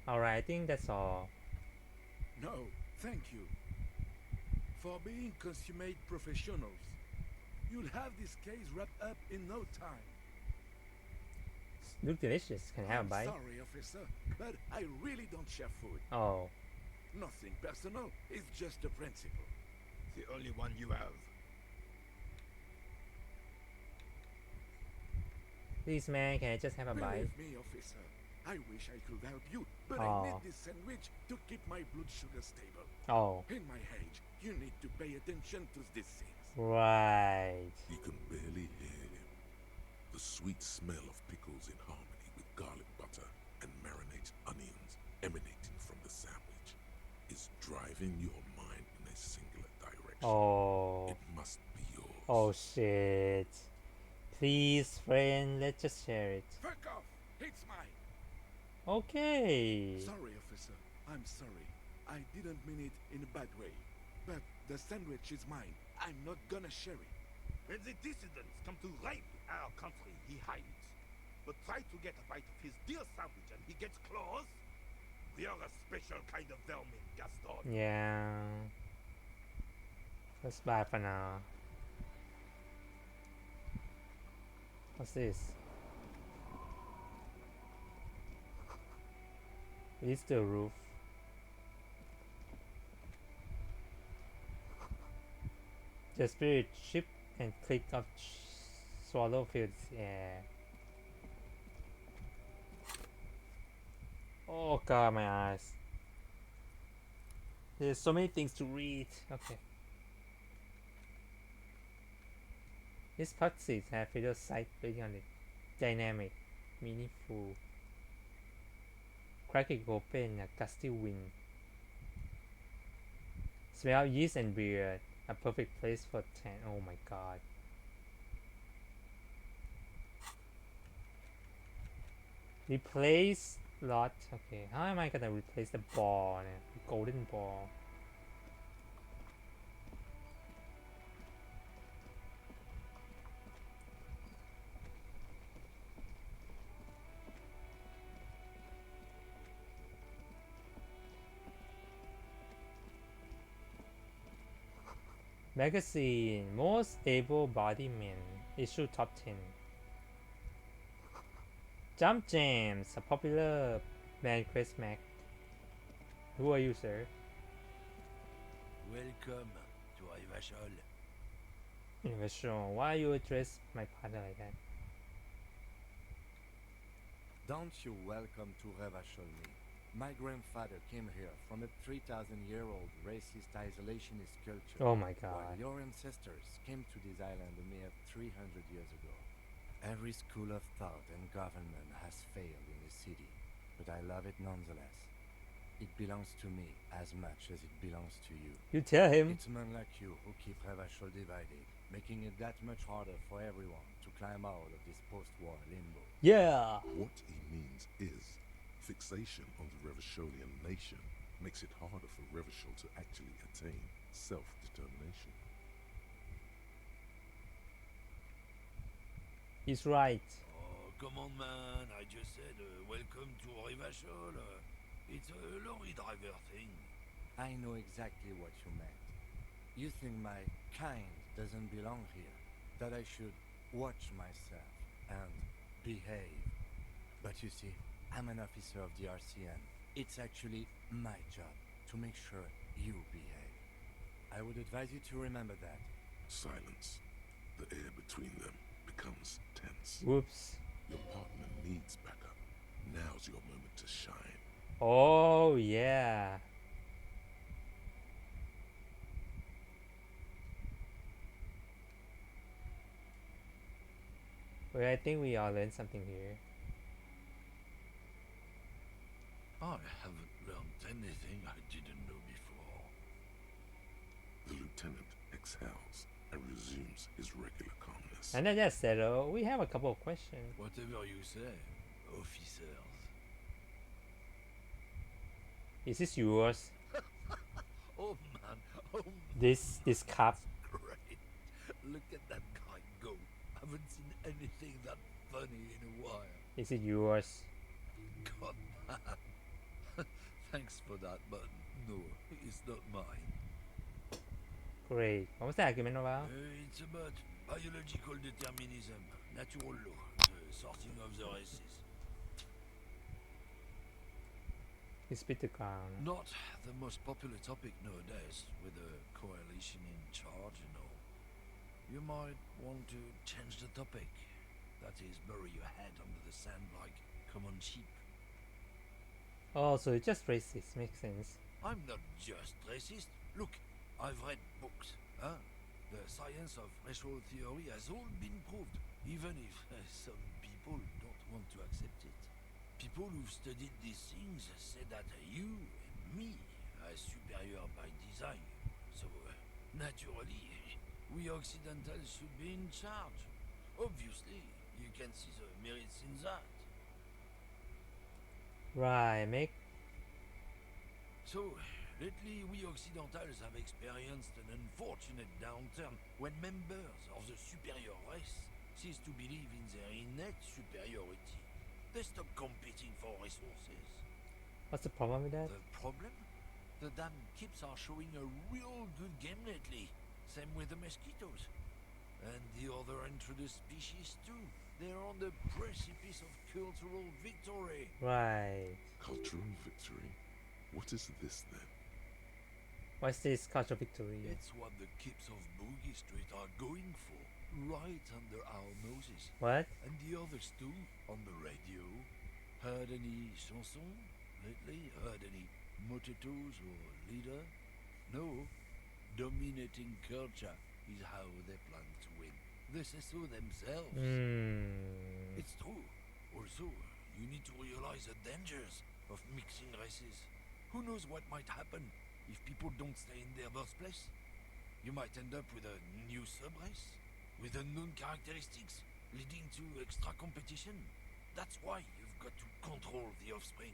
Alright, I think that's all. No, thank you. For being consummate professionals, you'll have this case wrapped up in no time. Look delicious. Can I have a I'm bite? sorry, officer, but I really don't share food. Oh. Nothing personal, it's just a principle. The only one you have. Please, man, can I just have a bite? Believe me, officer, I wish I could help you, but Oh. I need this sandwich to keep my blood sugar stable. Oh. In my age, you need to pay attention to these things. Right. You can barely hear him. The sweet smell of pickles in harmony with garlic butter and marinated onions emanating from the sandwich is driving your mind in a singular direction. Oh. It must be yours. Oh shit. Please, friend, let's just share it. Fuck off! It's mine! Okay. Sorry, officer. I'm sorry. I didn't mean it in a bad way. But the sandwich is mine. I'm not gonna share it. When the dissidents come to rape our country, he hides. But try to get a bite of his dear sandwich and he gets claws. We are a special kind of vermin, Gaston. Yeah. That's bye for now. What's this? Is the roof? The spirit ship and click of swallow fields. Yeah. Oh god, my eyes. There's so many things to read. Okay. These cutscenes have video sight rating on it. Dynamic, meaningful, cracking open, a gusty wind, Smell of yeast and beer. A perfect place for 10. Oh my god. Replace lot. Okay, how am I gonna replace the ball? The golden ball. Magazine. Most able-bodied men. Issue top 10. Jump Jams. A popular band Chris Mack. Who are you, sir? Welcome to Rivachol. Never sure. Why you address my partner like that? Don't you welcome to Revachol me. My grandfather came here from a 3,000-year-old racist isolationist culture. Oh my While god. your ancestors came to this island a mere 300 years ago. Every school of thought and government has failed in the city, but I love it nonetheless. It belongs to me as much as it belongs to you. You tell him. It's men like you who keep Revachol divided, making it that much harder for everyone to climb out of this post-war limbo. Yeah. What he means is fixation on the Revacholian nation makes it harder for Revachol to actually attain self-determination. He's right. Oh, come on, man. I just said, welcome to Rivachol. It's a lorry driver thing. I know exactly what you meant. You think my kind doesn't belong here, that I should watch myself and behave. But you see, I'm an officer of the RCN. It's actually my job to make sure you behave. I would advise you to remember that. Silence. The air between them becomes tense. Whoops. Your partner needs backup. Now's your moment to shine. Oh yeah. Well, I think we all learned something here. I haven't learned anything I didn't know before. The lieutenant exhales and resumes his regular calmness. And then that's settled. We have a couple of questions. Whatever you say, officers. Is this yours? Oh man, oh man. This cup? Great. Look at that guy go. Haven't seen anything that funny in a while. Is it yours? God, man. Thanks for that, but no, it's not mine. Great. What was the argument about? It's about biological determinism, natural law, the sorting of the races. He spit the ground. Not the most popular topic nowadays, with the coalition in charge and all. You might want to change the topic. That is, bury your head under the sand like common sheep. Oh, so it's just racist. Makes sense. I'm not just racist. Look, I've read books. Huh? The science of racial theory has all been proved, even if some people don't want to accept it. People who've studied these things say that you and me are superior by design. So, naturally, we Occidentals should be in charge. Obviously, you can see the merits in that. Right. Make. So, lately we Occidentals have experienced an unfortunate downturn when members of the superior race cease to believe in their innate superiority. They stop competing for resources. What's the problem with that? The problem? The damn kips are showing a real good game lately. Same with the mosquitoes. And the other introduced species too. They're on the precipice of cultural victory. Right. Cultural victory? What is this then? What's this cultural victory? It's what the kips of Boogie Street are going for. Right under our noses. What? And the others too, on the radio. Heard any chansons lately? Heard any motetos or leader? No. Dominating culture is how they plan to win. They say so themselves. It's true. Also, you need to realize the dangers of mixing races. Who knows what might happen? if people don't stay in their birthplace. You might end up with a new subrace, with unknown characteristics, leading to extra competition. That's why you've got to control the offspring.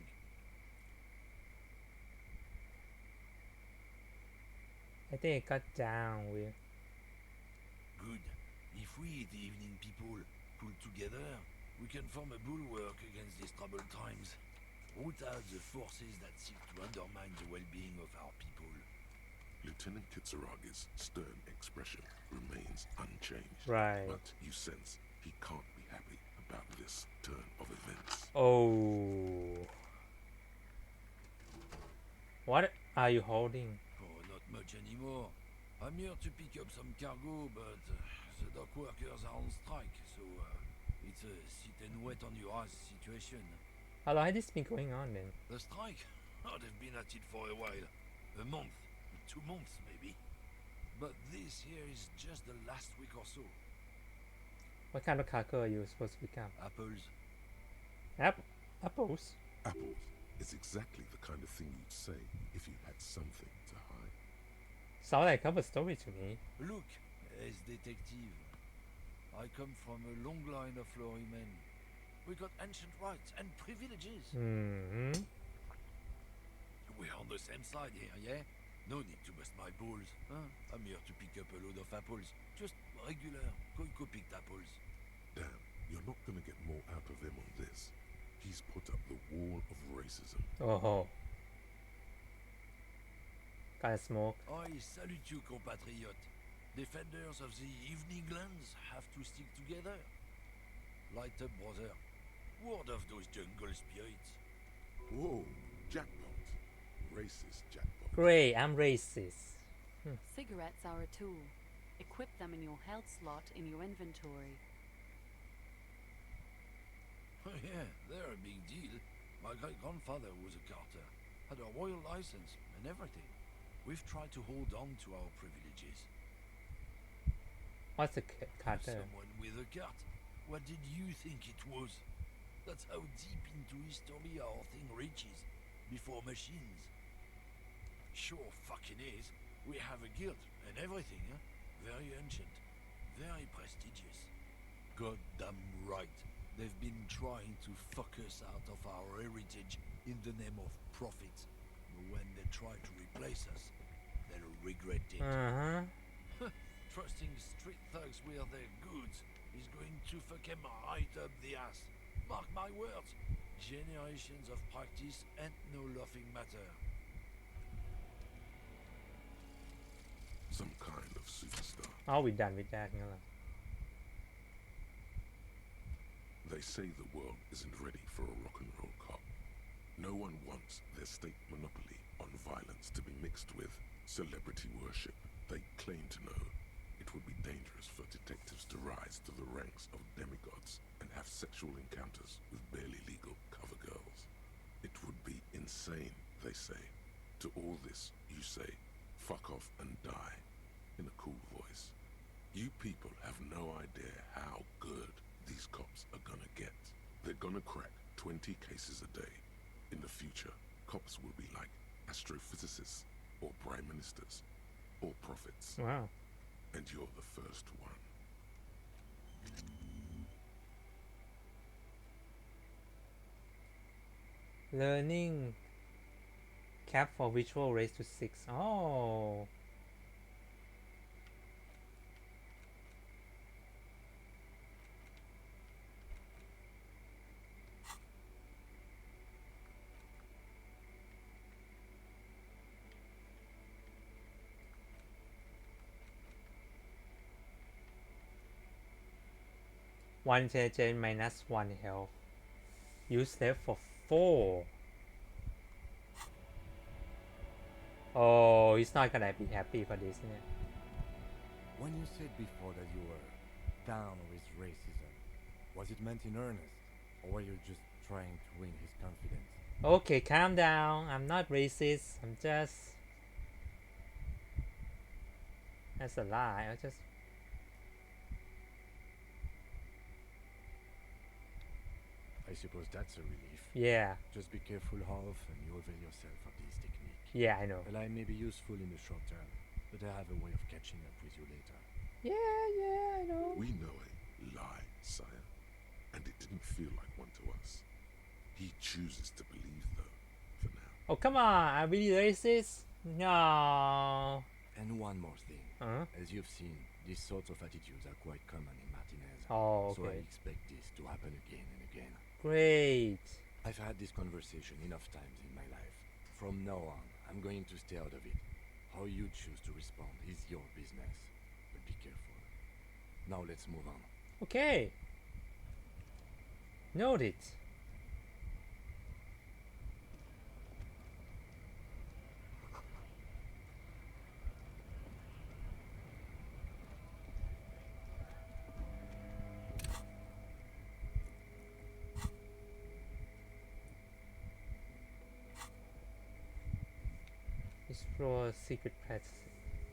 I think it got down with. Good. If we, the evening people, pull together, we can form a bulwark against these troubled times. Root out the forces that seek to undermine the well-being of our people. Lieutenant Kitsuragi's stern expression remains unchanged. Right. But you sense he can't be happy about this turn of events. Oh. What are you holding? Oh, not much anymore. I'm here to pick up some cargo, but the dock workers are on strike, so it's a sit and wait on your ass situation. How long has this been going on then? The strike? Oh, they've been at it for a while. A month, 2 months maybe. But this here is just the last week or so. What kind of cargo are you supposed to become? Apples. Apples? Apples is exactly the kind of thing you'd say if you had something to hide. Sound like a cover story to me. Look, as detective, I come from a long line of lorrymen. We got ancient rights and privileges. Mm-hmm. We're on the same side here, yeah? No need to bust my balls. Huh? I'm here to pick up a load of apples. Just regular, Koiko-picked apples. Damn, you're not gonna get more out of him on this. He's put up the wall of racism. Oh. Kind of smoke. I salute you, compatriot. Defenders of the evening lands have to stick together. Light up, brother. Ward off those jungle spirits. Whoa, jackpot. Racist jackpot. Great, I'm racist. Cigarettes are a tool. Equip them in your health slot in your inventory. Oh yeah, they're a big deal. My great-grandfather was a carter. Had a royal license and everything. We've tried to hold on to our privileges. What's a carter? Someone with a cart. What did you think it was? That's how deep into history our thing reaches. Before machines. Sure fucking is. We have a guild and everything, huh? Very ancient. Very prestigious. Goddamn right. They've been trying to fuck us out of our heritage in the name of profit. But when they try to replace us, they'll regret it. Uh-huh. Trusting street thugs with their goods is going to fuck them right up the ass. Mark my words. Generations of practice and no laughing matter. Some kind of superstar. Are we done with that? No. They say the world isn't ready for a rock and roll cop. No one wants their state monopoly on violence to be mixed with celebrity worship. They claim to know it would be dangerous for detectives to rise to the ranks of demigods and have sexual encounters with barely legal cover girls. It would be insane, they say. To all this, you say, fuck off and die, in a cool voice. You people have no idea how good these cops are gonna get. They're gonna crack 20 cases a day. In the future, cops will be like astrophysicists, or prime ministers, or prophets. Wow. And you're the first one. Learning cap for visual raise to 6. Oh. One intelligence minus 1 health. Use left for 4. Oh, he's not gonna be happy for this. Yeah. When you said before that you were down with racism, was it meant in earnest? Or were you just trying to win his confidence? Okay, calm down. I'm not racist. I'm just... That's a lie. I just... I I suppose that's a relief. Yeah. Just be careful how often you avail yourself of this technique. Yeah, I know. A lie may be useful in the short term, but I have a way of catching up with you later. Yeah, I know. We know a lie, sire, and it didn't feel like one to us. He chooses to believe, though, for now. Oh, come on. I'm really racist? No. And one more thing. Huh? As you've seen, these sorts of attitudes are quite common in Martinez. Oh, So I okay. expect this to happen again and again. Great. I've had this conversation enough times in my life. From now on, I'm going to stay out of it. How you choose to respond is your business. But be careful. Now let's move on. Okay. Noted. Explore secret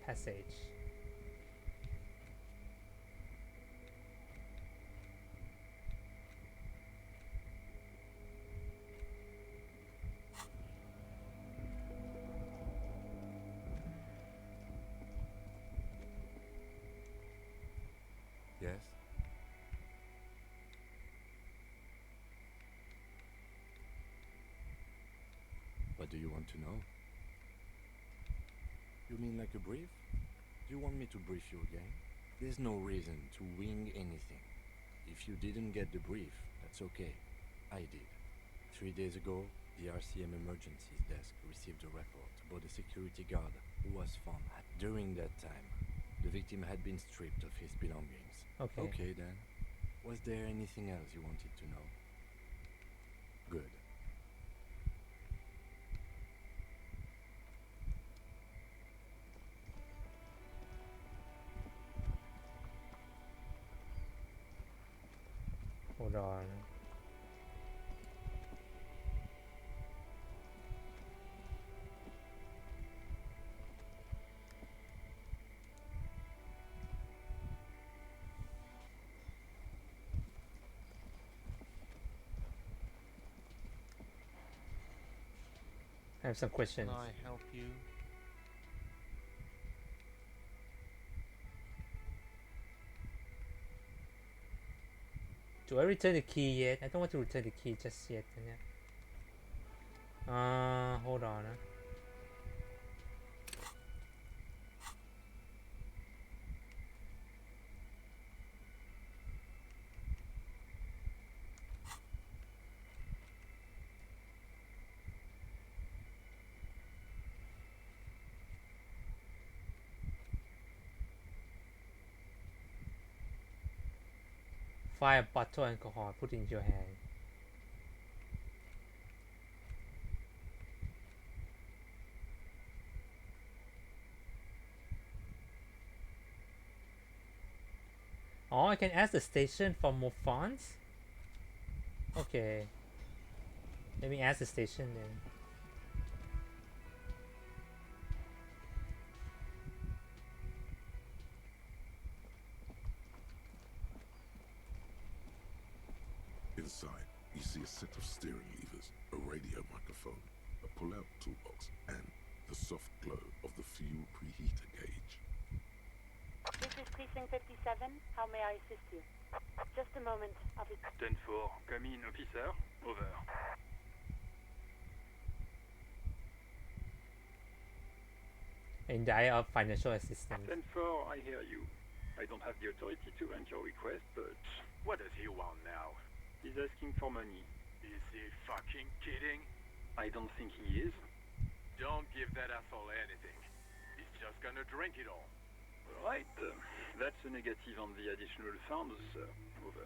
passage. Yes? What do you want to know? You mean like a brief? Do you want me to brief you again? There's no reason to wing anything. If you didn't get the brief, that's okay. I did. 3 days ago, the RCM emergencies desk received a report about a security guard who was found. During that time, the victim had been stripped of his belongings. Okay. Okay then. Was there anything else you wanted to know? Good. Hold on. I have some questions. Can I help you? Do I return the key yet? I don't want to return the key just yet. Hold on. Find a bottle of alcohol, put it in your hand. Oh, I can ask the station for more funds? Okay. Let me ask the station then. Inside, you see a set of steering levers, a radio microphone, a pull-out toolbox, and the soft glow of the fuel preheater gauge. This is Precinct 57. How may I assist you? Just a moment. I'll be... 10-4, come in, officer. Over. In dire of financial assistance. 10-4, I hear you. I don't have the authority to grant your request, but... What does he want now? He's asking for money. Is he fucking kidding? I don't think he is. Don't give that asshole anything. He's just gonna drink it all. Right. That's a negative on the additional funds, sir. Over.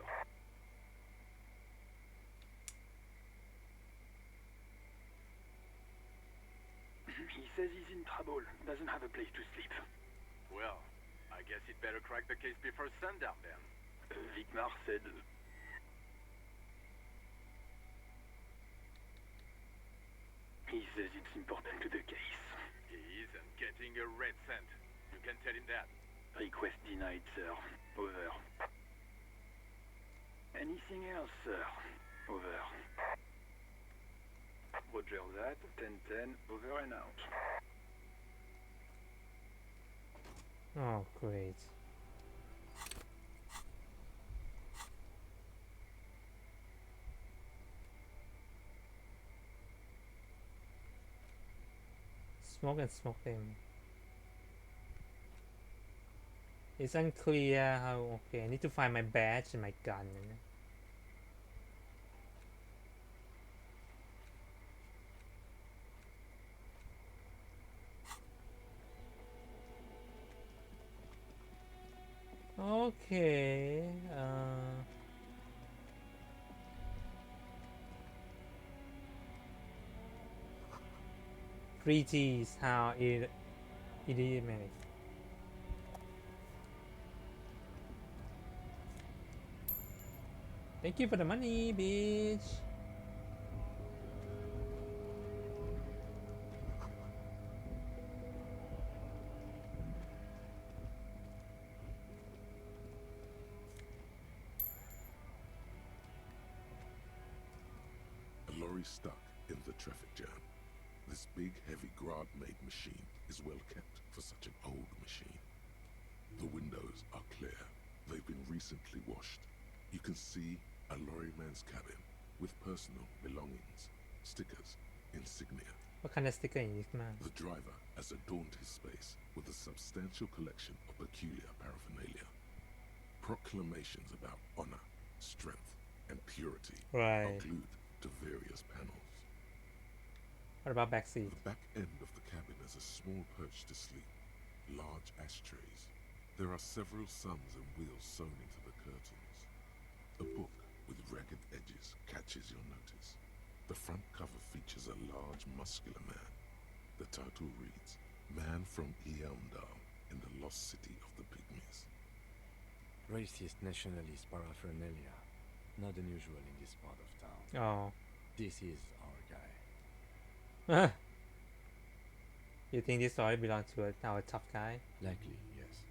He says he's in trouble. Doesn't have a place to sleep. Well, I guess he'd better crack the case before sundown then. Vicmar said... He says it's important to the case. He isn't getting a red cent. You can tell him that. Request denied, sir. Over. Anything else, sir? Over. Roger that. 10-10. Over and out. Oh, great. Smoke and smoke them. It's unclear how. Okay, I need to find my badge and my gun. Okay. 3Gs, how idiomatic. Thank you for the money, bitch. A lorry stuck in the traffic jam. This big, heavy Grad-made machine is well kept for such an old machine. The windows are clear. They've been recently washed. You can see a lorryman's cabin with personal belongings, stickers, insignia. What kind of sticker in this man? The driver has adorned his space with a substantial collection of peculiar paraphernalia. Proclamations about honor, strength, and purity are glued to various panels. What about backseat? The back end of the cabin has a small perch to sleep, large ashtrays. There are several suns and wheels sewn into the curtains. A book with ragged edges catches your notice. The front cover features a large, muscular man. The title reads, Man from Eamdal in the Lost City of the Pygmies. Racist nationalist paraphernalia. Not unusual in this part of town. Oh. This is our guy. You think this story belongs to our tough guy? Likely, yes.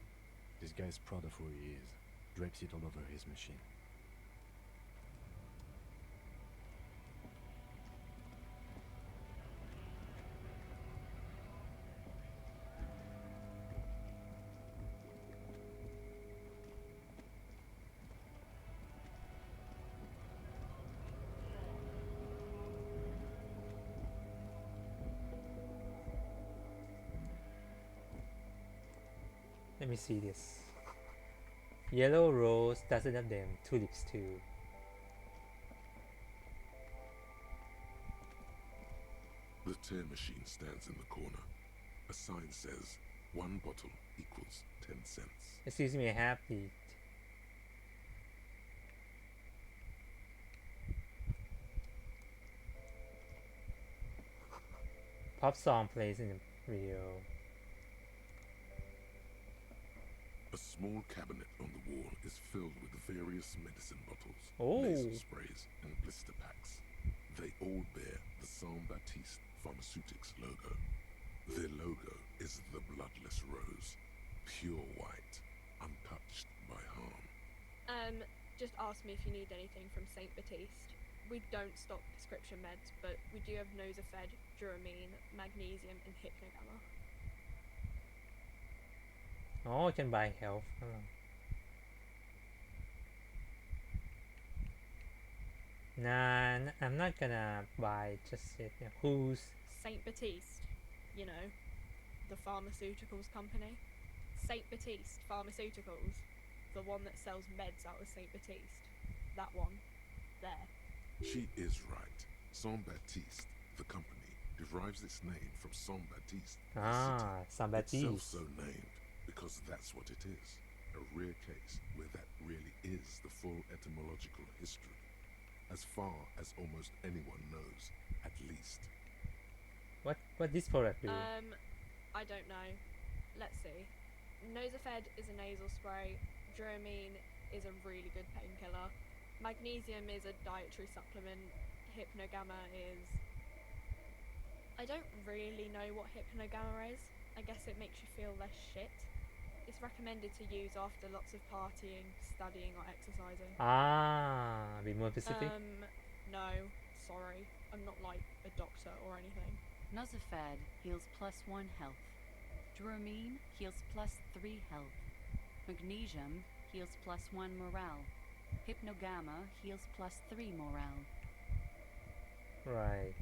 This guy's proud of who he is. Drapes it all over his machine. Let me see this. Yellow rose, dozen of them, tulips too. The tear machine stands in the corner. A sign says, 1 bottle equals 10 cents. Excuse me, a happy. Pop song plays in the video. A small cabinet on the wall is filled with various medicine bottles, Oh. nasal sprays, and blister packs. They all bear the Saint Baptiste Pharmaceutics logo. Their logo is the bloodless rose, pure white, untouched by harm. Just ask me if you need anything from Saint Baptiste. We don't stock prescription meds, but we do have Nosafed, Duramine, Magnesium, and Hypnogamma. Oh, I can buy health. Nah, I'm not gonna buy just it. Who's Saint Baptiste, you know, the pharmaceuticals company. Saint Baptiste Pharmaceuticals, the one that sells meds out of Saint Baptiste. That one, there. She is right. Saint Baptiste, the company, derives its name from Saint Baptiste. Saint Baptiste. Itself so named because that's what it is. A rare case where that really is the full etymological history. As far as almost anyone knows, at least. What this product do? I don't know. Let's see. Nosafed is a nasal spray. Duramine is a really good painkiller. Magnesium is a dietary supplement. Hypnogamma is... I don't really know what Hypnogamma is. I guess it makes you feel less shit. It's recommended to use after lots of partying, studying or exercising. Be more specific. No, sorry. I'm not like a doctor or anything. Nozafed heals +1 health. Dramine heals +3 health. Magnesium heals +1 morale. Hypnogamma heals +3 morale. Right.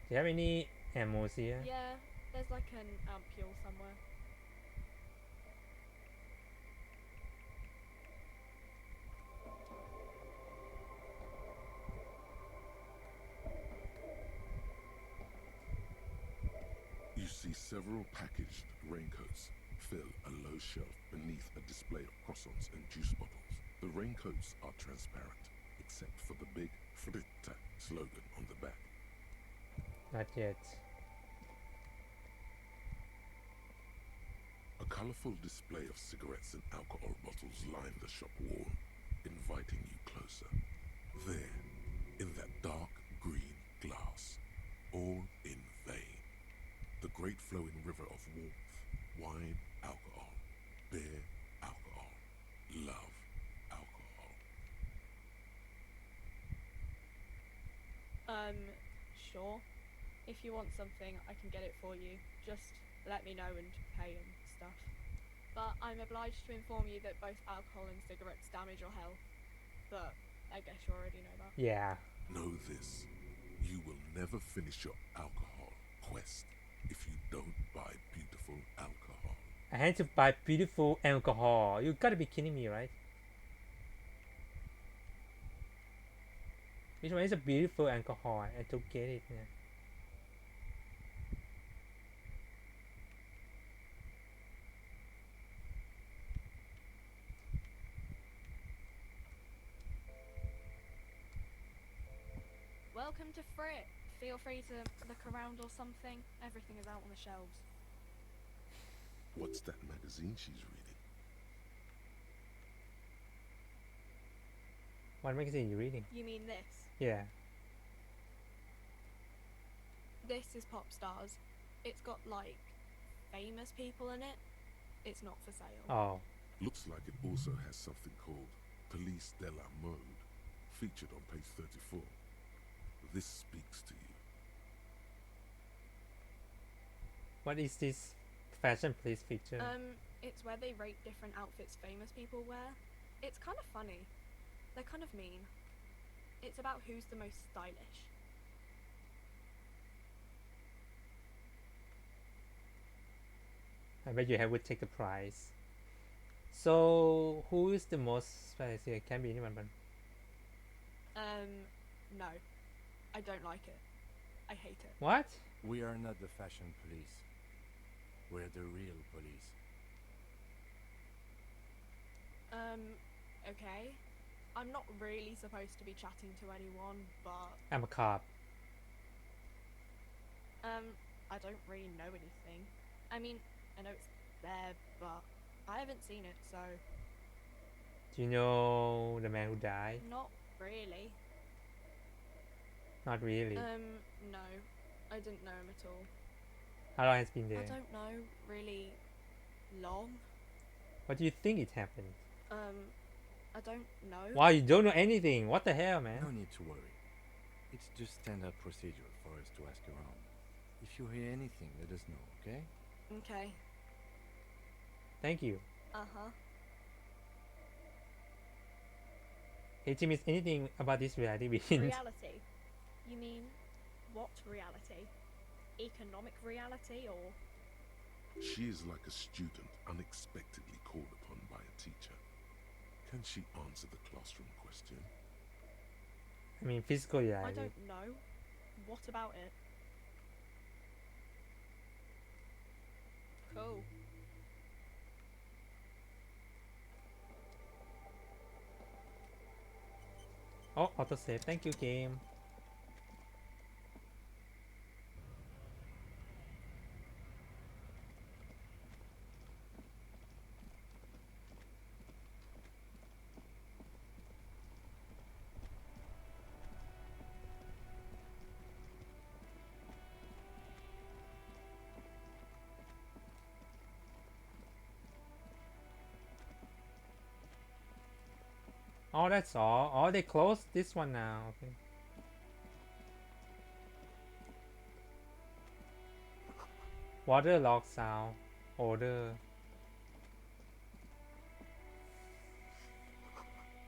Do you have any ammos here? Yeah, there's like an ampule somewhere. You see several packaged raincoats fill a low shelf beneath a display of croissants and juice bottles. The raincoats are transparent, except for the big Fritta slogan on the back. Not yet. A colorful display of cigarettes and alcohol bottles line the shop wall, inviting you closer. There, in that dark green glass, all in vain. The great flowing river of warmth, wine, alcohol, beer, alcohol, love, alcohol. Sure. If you want something, I can get it for you. Just let me know and pay and stuff. But I'm obliged to inform you that both alcohol and cigarettes damage your health. But I guess you already know that. Yeah. Know this, you will never finish your alcohol quest if you don't buy beautiful alcohol. I had to buy beautiful alcohol. You gotta be kidding me, right? Which one is a beautiful alcohol? I don't get it. Yeah. Welcome to Frit. Feel free to look around or something. Everything is out on the shelves. What's that magazine she's reading? What magazine are you reading? You mean this? Yeah. This is Pop Stars. It's got like famous people in it. It's not for sale. Oh. Looks like it also has something called Police de la Mode, featured on page 34. This speaks to you. What is this fashion police feature? It's where they rate different outfits famous people wear. It's kind of funny. They're kind of mean. It's about who's the most stylish. I bet you would take the prize. So, who is the most spicy? It can't be anyone, but No. I don't like it. I hate it. what? We are not the fashion police. We're the real police. Okay. I'm not really supposed to be chatting to anyone, but I'm a cop. I don't really know anything. I mean, I know it's there, but I haven't seen it, so Do you know the man who died? not really. Not really. No. I didn't know him at all. How long has been there? I don't know really long. What do you think it happened? I don't know. Wow, you don't know anything. What the hell, man? No need to worry. It's just standard procedure for us to ask around. If you hear anything, let us know, okay? Okay. Thank you. Uh-huh. Hey, Tim, is anything about this reality we hint? Reality? You mean what reality? Economic reality or? She is like a student unexpectedly called upon by a teacher. Can she answer the classroom question? I mean, physical I reality. don't know. What about it? Cool. Oh, autosave. Thank you, game. Oh, that's all. Oh, they closed this one now. Okay. Waterlock sound. Order.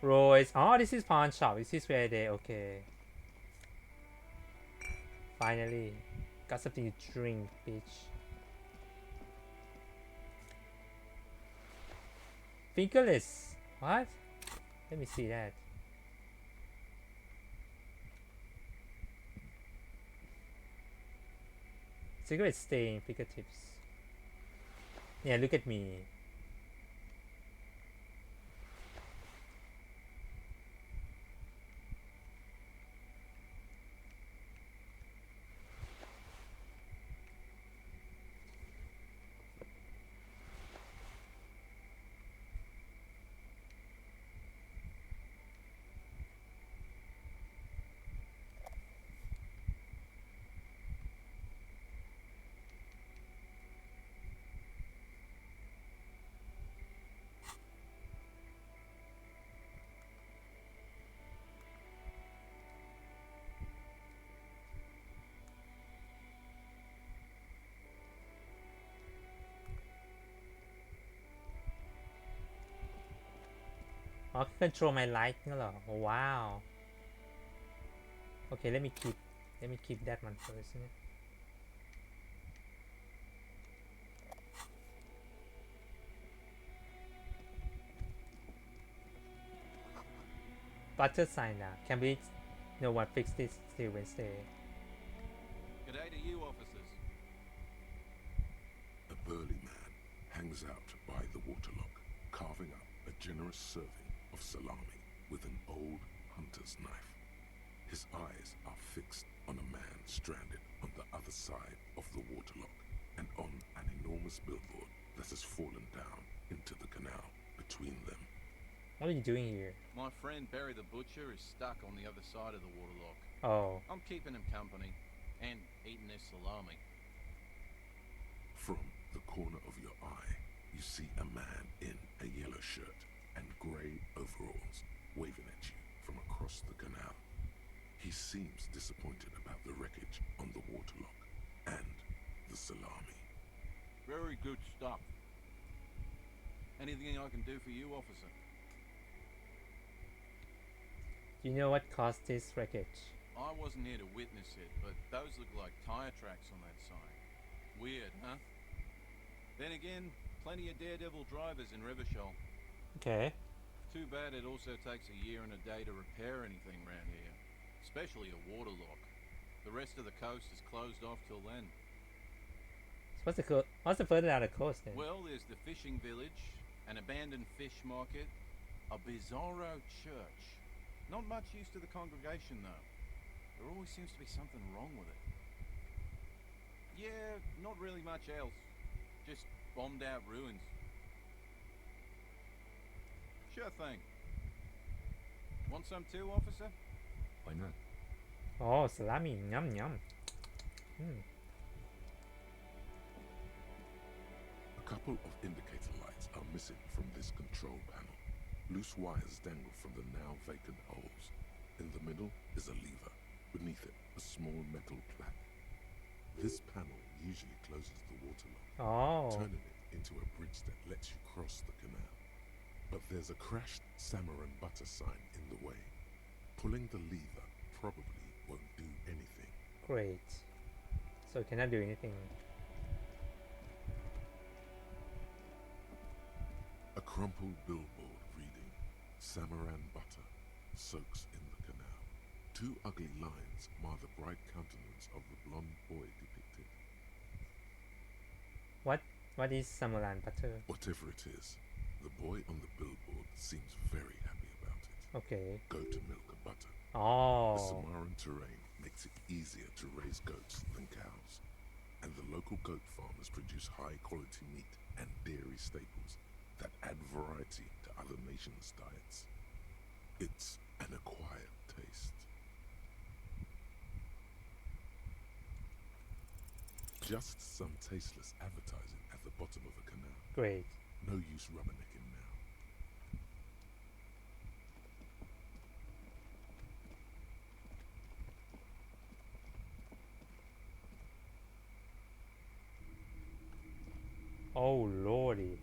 Royce. Oh, this is pawn shop. This is where they. Okay. Finally. Got something to drink, bitch. Fingerless. What? Let me see that. Cigarette stain, fingertips. Yeah, look at me. Oh, control my light นั่นเหรอ oh, wow. Okay, let me keep that one first. Butter sign now. Can we no one fix this till Wednesday? G'day to you, officers. A burly man hangs out by the waterlock, carving up a generous serving of salami with an old hunter's knife. His eyes are fixed on a man stranded on the other side of the waterlock and on an enormous billboard that has fallen down into the canal between them. What are you doing here? My friend Barry the Butcher is stuck on the other side of the waterlock. Oh. I'm keeping him company and eating this salami. From the corner of your eye, you see a man in a yellow shirt and grey overalls waving at you from across the canal. He seems disappointed about the wreckage on the waterlock and the salami. Very good stuff. Anything I can do for you, officer? Do you know what caused this wreckage? I wasn't here to witness it, but those look like tire tracks on that sign. Weird, huh? Then again, plenty of daredevil drivers in Rivashol. Okay. Too bad it also takes a year and a day to repair anything around here. Especially a waterlock. The rest of the coast is closed off till then. So what's the further down the coast then? Well, there's the fishing village, an abandoned fish market, a bizarro church. Not much use to the congregation though. There always seems to be something wrong with it. Yeah, not really much else. Just bombed out ruins. Sure thing. Want some too, officer? Why not? Oh, salami. Yum, yum. A couple of indicator lights are missing from this control panel. Loose wires dangle from the now vacant holes. In the middle is a lever. Beneath it, a small metal plaque. This panel usually closes the waterlock, turning it into a bridge that lets you cross the canal. But there's a crashed Samar and Butter sign in the way. Pulling the lever probably won't do anything. Great. So it cannot do anything. A crumpled billboard reading, Samaran Butter soaks in the canal. Two ugly lines mar the bright countenance of the blonde boy depicted. What is Samaran butter? Whatever it is, the boy on the billboard seems very happy about it. Okay. Go to milk a butter. Oh. The Samaran terrain makes it easier to raise goats than cows. And the local goat farmers produce high quality meat and dairy staples that add variety to other nations' diets. It's an acquired taste. Just some tasteless advertising at the bottom of a canal. Great. No use rubbernecking now. Oh lordy.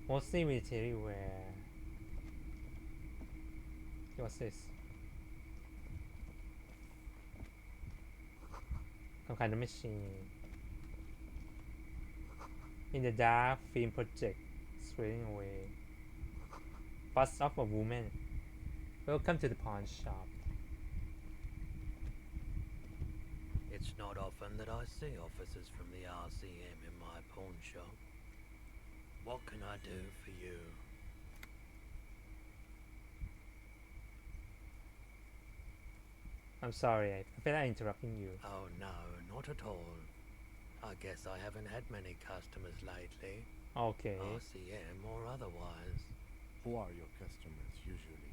Mostly military wear. What's this? Some kind of machine. In the dark, film project swaying away. Bust of a woman. Welcome to the pawn shop. It's not often that I see officers from the RCM in my pawn shop. What can I do for you? I'm sorry, I feel like interrupting you. Oh no, not at all. I guess I haven't had many customers lately. Okay. RCM or otherwise. Who are your customers usually?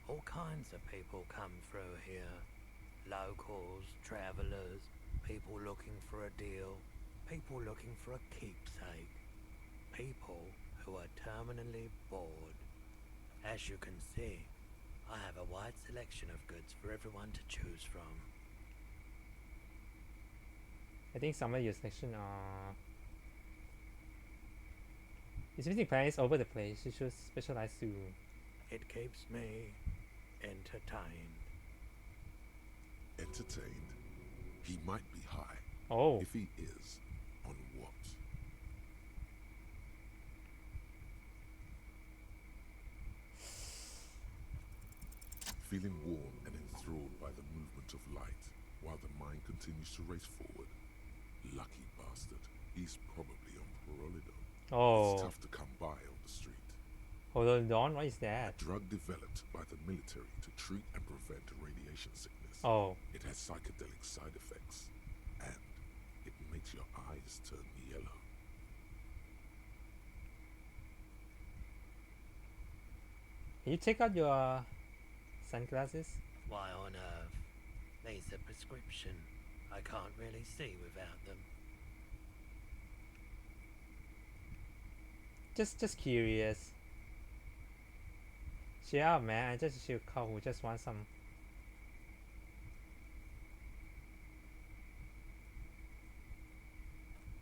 All kinds of people come through here. Locals, travellers, people looking for a deal, people looking for a keepsake, people who are terminally bored. As you can see, I have a wide selection of goods for everyone to choose from. I think some of your selection are... It's visiting planets over the place. You should specialize too. It keeps me entertained. Entertained? He might be high. Oh. If he is, on what? Feeling warm and enthralled by the movement of light, while the mind continues to race forward. Lucky bastard. He's probably on Parolidon. Oh. It's tough to come by on the street. Hold on, what is that? A drug developed by the military to treat and prevent radiation sickness. Oh. It has psychedelic side effects, and it makes your eyes turn yellow. Can you take out your sunglasses? Why on earth? These are prescription. I can't really see without them. Just curious. Chill out, man. I just a cow who just wants some.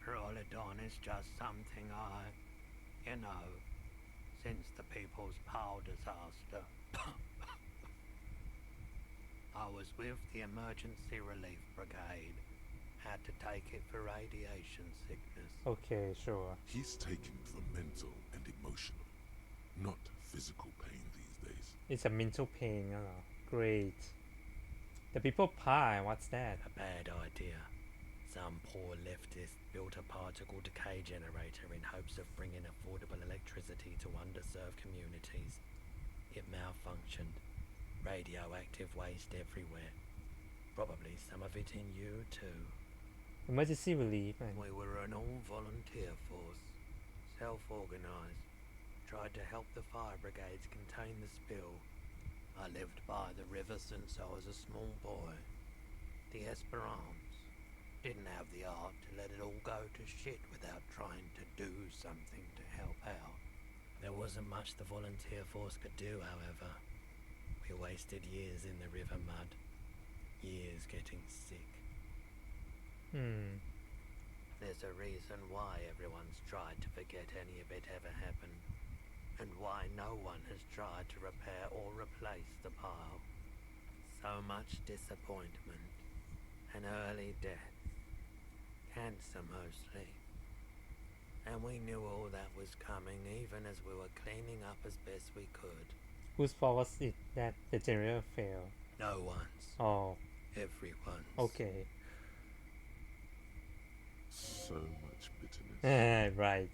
Parolidon is just something since the People's Power disaster. I was with the Emergency Relief Brigade. Had to take it for radiation sickness. Okay, sure. He's taking for mental and emotional, not physical pain these days. It's a mental pain, Great. The people pie, what's that? A bad idea. Some poor leftist built a particle decay generator in hopes of bringing affordable electricity to underserved communities. It malfunctioned. Radioactive waste everywhere. Probably some of it in you too. Emergency relief. We were an all-volunteer force. Self-organised. Tried to help the fire brigades contain the spill. I lived by the river since I was a small boy. The Esperance. Didn't have the art to let it all go to shit without trying to do something to help out. There wasn't much the volunteer force could do, however. We wasted years in the river mud. Years getting sick. There's a reason why everyone's tried to forget any of it ever happened, and why no one has tried to repair or replace the pile. So much disappointment, an early death, cancer mostly. And we knew all that was coming even as we were cleaning up as best we could. Whose fault was it that the generator failed? No one's. Oh. Everyone's. Okay. So much bitterness. Right.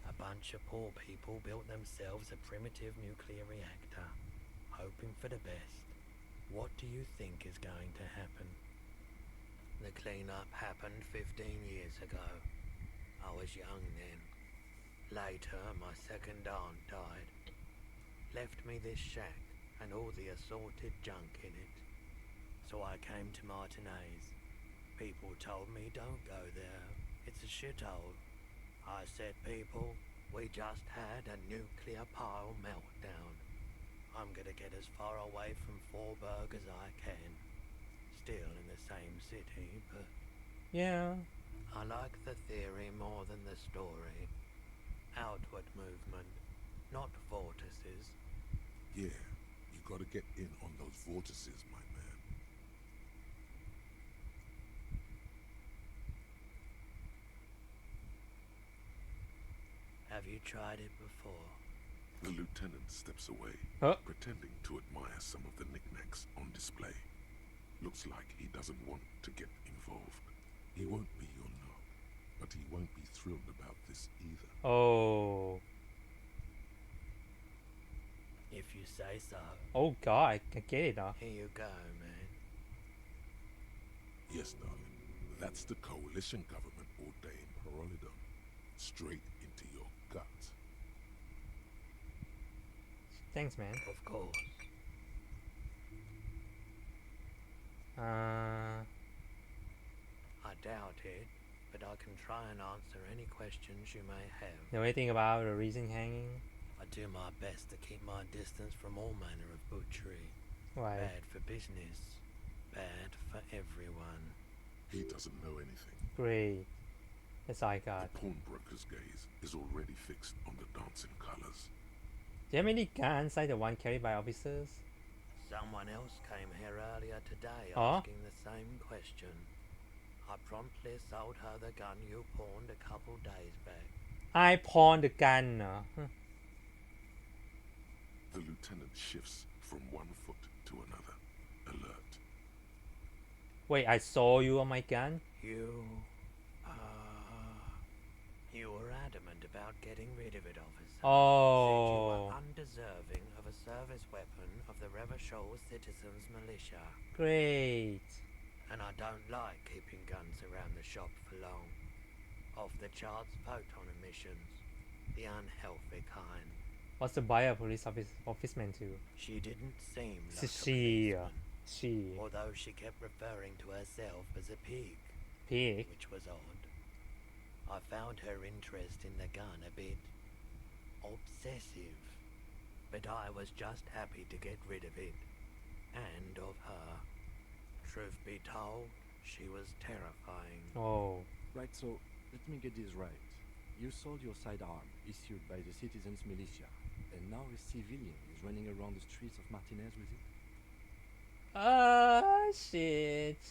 A bunch of poor people built themselves a primitive nuclear reactor, hoping for the best. What do you think is going to happen? The clean-up happened 15 years ago. I was young then. Later, my second aunt died. Left me this shack and all the assorted junk in it. So I came to Martinez. People told me don't go there. It's a shithole. I said, people, we just had a nuclear pile meltdown. I'm gonna get as far away from Forburg as I can. Still in the same city, but Yeah. I like the theory more than the story. Outward movement, not vortices. Yeah, you gotta get in on those vortices, my man. Have you tried it before? The lieutenant steps away, pretending to admire some of the knickknacks on display. Looks like he doesn't want to get involved. He won't be your knob, but he won't be thrilled about this either. Oh. If you say so. Oh God, I get it now. Here you go, man. Yes, darling. That's the coalition government ordained Parolidon. Straight into your gut. Thanks, man. Of course. I doubt it, but I can try and answer any questions you may have. Know anything about the reason hanging? I do my best to keep my distance from all manner of butchery. Why? Bad for business, bad for everyone. He doesn't know anything. Great. That's all I got. The pawnbroker's gaze is already fixed on the dancing colors. Do you have any guns like the one carried by officers? Someone else came here earlier today Oh? asking the same question. I promptly sold her the gun you pawned a couple days back. I pawned the gun. The lieutenant shifts from one foot to another, alert. Wait, I saw you on my gun? You were adamant about getting rid of it, officer. Oh. Said you were undeserving of a service weapon of the Revachol Citizens Militia. Great. And I don't like keeping guns around the shop for long. Off-the-charts photon emissions. The unhealthy kind. What's the buyer police officeman to? She didn't seem like She. although she kept referring to herself as a pig. Pig? Which was odd. I found her interest in the gun a bit obsessive. But I was just happy to get rid of it. And of her. Truth be told, she was terrifying. Oh. Right, so let me get this right. You sold your sidearm, issued by the Citizens Militia, and now a civilian is running around the streets of Martinez with it? Shit.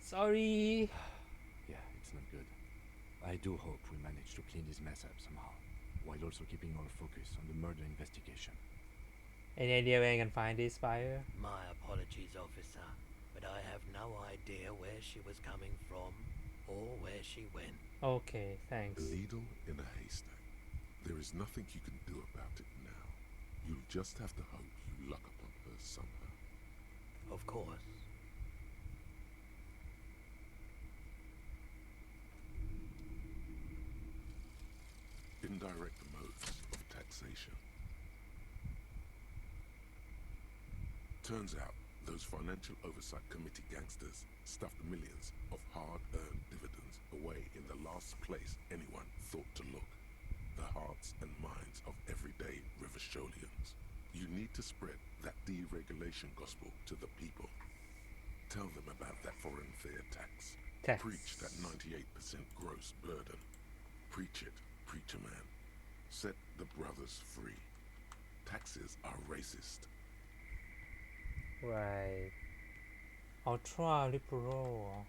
Sorry. Yeah, it's not good. I do hope we manage to clean this mess up somehow, while also keeping our focus on the murder investigation. Any idea where I can find this buyer? My apologies, officer, but I have no idea where she was coming from or where she went. Okay, thanks. A needle in a haystack. There is nothing you can do about it now. You'll just have to hope you luck upon her somehow. Of course. Indirect modes of taxation. Turns out, those Financial Oversight Committee gangsters stuffed millions of hard-earned dividends away in the last place anyone thought to look. The hearts and minds of everyday Revacholians. You need to spread that deregulation gospel to the people. Tell them about that foreign fair tax. Preach that 98% gross burden. Preach it, preacher man. Set the brothers free. Taxes are racist. Right. Ultra liberal.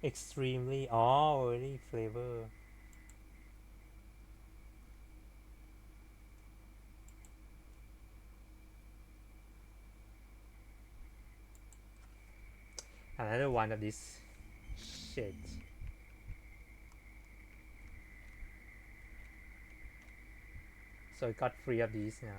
Extremely. Oh, really flavor. Another one of this shit. So I got 3 of these now.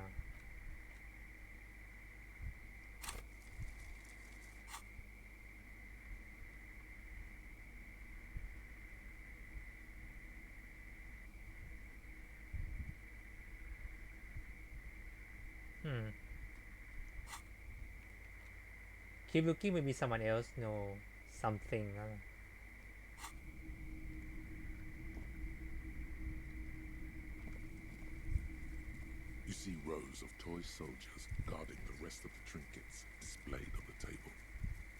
Keep looking, maybe someone else know something. see rows of toy soldiers guarding the rest of the trinkets displayed on the table.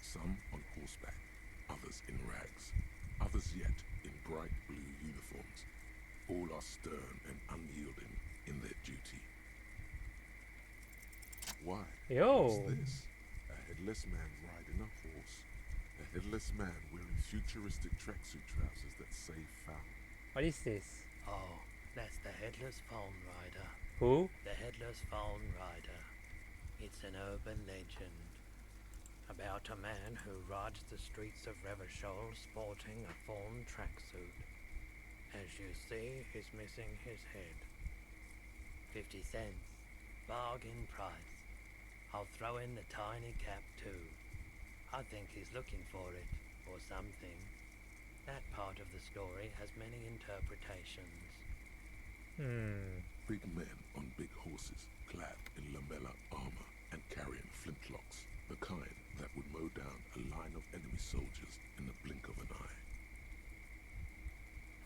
Some on horseback, others in rags, others yet in bright blue uniforms. All are stern and unyielding in their duty. Why? Yo. What's this? A headless man riding a horse? A headless man wearing futuristic tracksuit trousers that say foul. What is this? Oh, that's the Headless Phone Rider. Who? The Headless Phone Rider. It's an urban legend about a man who rides the streets of Revachol sporting a fawn tracksuit. As you see, he's missing his head. 50 cents. Bargain price. I'll throw in the tiny cap too. I think he's looking for it, or something. That part of the story has many interpretations. Big men on big horses, clad in lamella armor and carrying flintlocks, the kind that would mow down a line of enemy soldiers in the blink of an eye.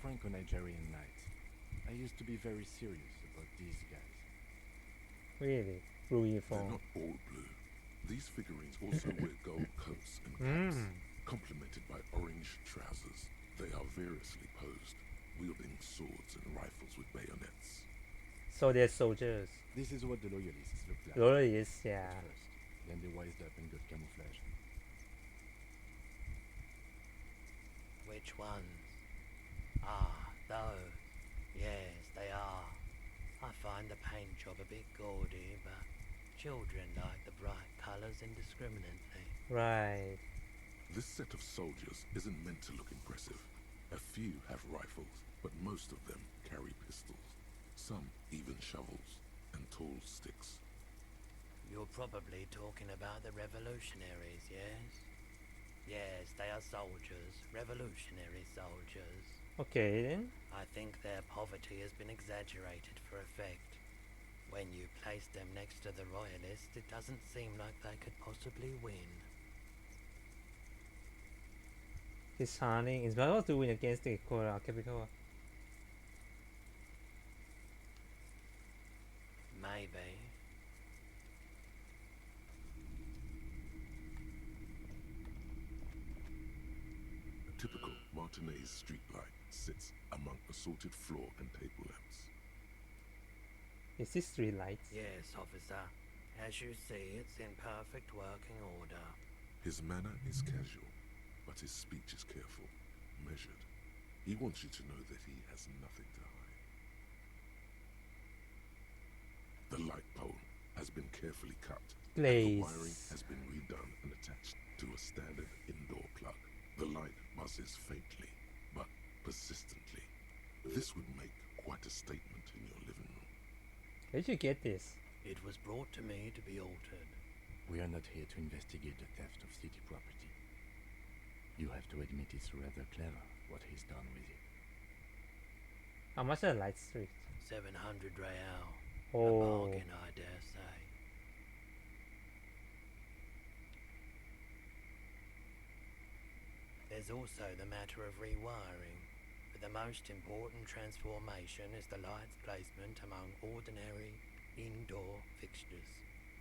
Franco-Nigerian knights. I used to be very serious about these guys. Really? Blue They're uniform. not all blue. These figurines also wear gold coats and caps, complemented by orange trousers. They are variously posed, wielding swords and rifles with bayonets. So they're soldiers. This is what the loyalists looked like. Loyalists, yeah. At first. Then they wised up and got camouflage. Which ones? Ah, those. Yes, they are. I find the paint job a bit gaudy, but children like the bright colours indiscriminately. Right. This set of soldiers isn't meant to look impressive. A few have rifles, but most of them carry pistols. Some even shovels and tall sticks. You're probably talking about the revolutionaries, yes? Yes, they are soldiers. Revolutionary soldiers. Okay then. I think their poverty has been exaggerated for effect. When you place them next to the royalists, it doesn't seem like they could possibly win. His hunting is well to win against the capital. Maybe. A typical Martinez streetlight sits among assorted floor and table lamps. Is this street lights? Yes, officer. As you see, it's in perfect working order. His manner is casual, but his speech is careful, measured. He wants you to know that he has nothing to hide. The light pole has been carefully cut. And the wiring has been redone and attached to a standard indoor plug. The light buzzes faintly, but persistently. This would make quite a statement in your living room. Where did you get this? It was brought to me to be altered. We are not here to investigate the theft of city property. You have to admit it's rather clever what he's done with it. How much are the light street? 700 real. Oh. A bargain, I dare say. There's also the matter of rewiring, but the most important transformation is the light's placement among ordinary indoor fixtures,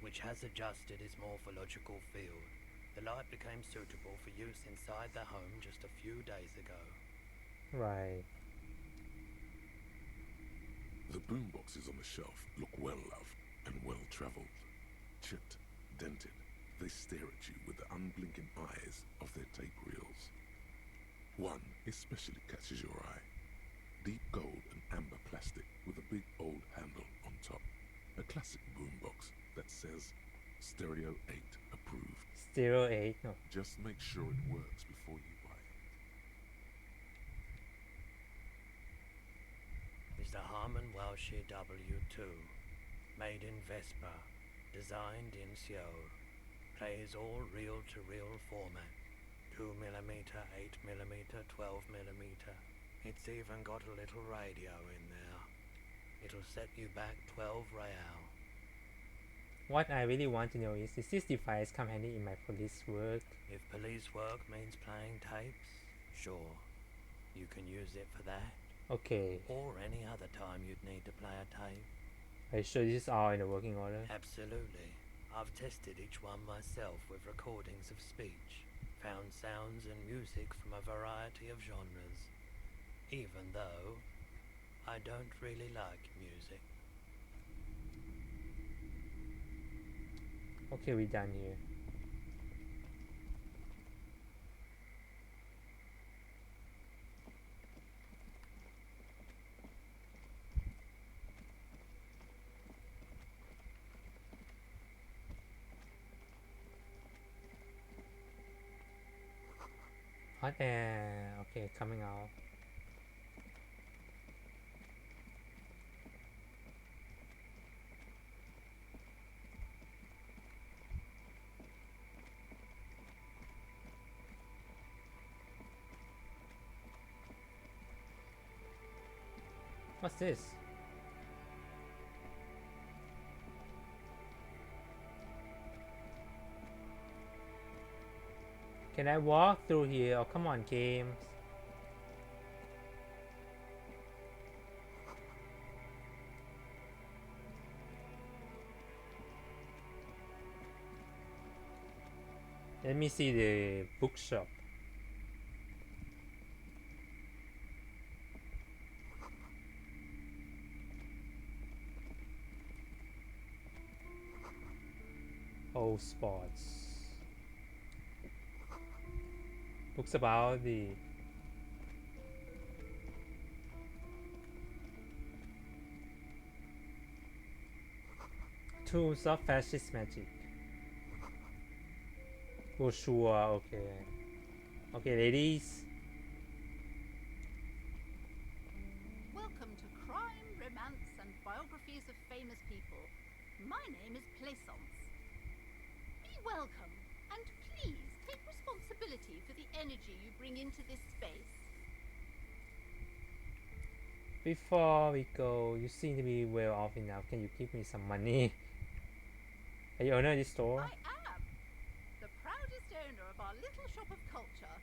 which has adjusted its morphological field. The light became suitable for use inside the home just a few days ago. Right. The boomboxes on the shelf look well loved and well traveled. Chipped, dented, they stare at you with the unblinking eyes of their tape reels. One especially catches your eye. Deep gold and amber plastic with a big old handle on top. A classic boombox that says Stereo 8 approved. Stereo 8? No. Just make sure it works before you buy it. It's the Harman Welshie W2, made in Vespa, designed in Seoul, plays all reel-to-reel format, 2mm, 8mm, 12mm. It's even got a little radio in there. It'll set you back 12 real. What I really want to know is this device come handy in my police work? If police work means playing tapes, sure, you can use it for that. Okay. Or any other time you'd need to play a tape. Are you sure this is all in the working order? Absolutely. I've tested each one myself with recordings of speech, found sounds and music from a variety of genres, even though I don't really like music. Okay, we're done here. Hot air. Okay, coming out. What's this? Can I walk through here? Oh, come on, games. Let me see the bookshop. Old spots. Books about the tools of fascist magic. Brochure, okay. Okay, ladies. Welcome to Crime, Romance, and Biographies of Famous People. My name is Plaisance. Be welcome, and please take responsibility for the energy you bring into this space. Before we go, you seem to be well off enough. Can you give me some money? Are you owner of this store? I am the proudest owner of our little shop of culture.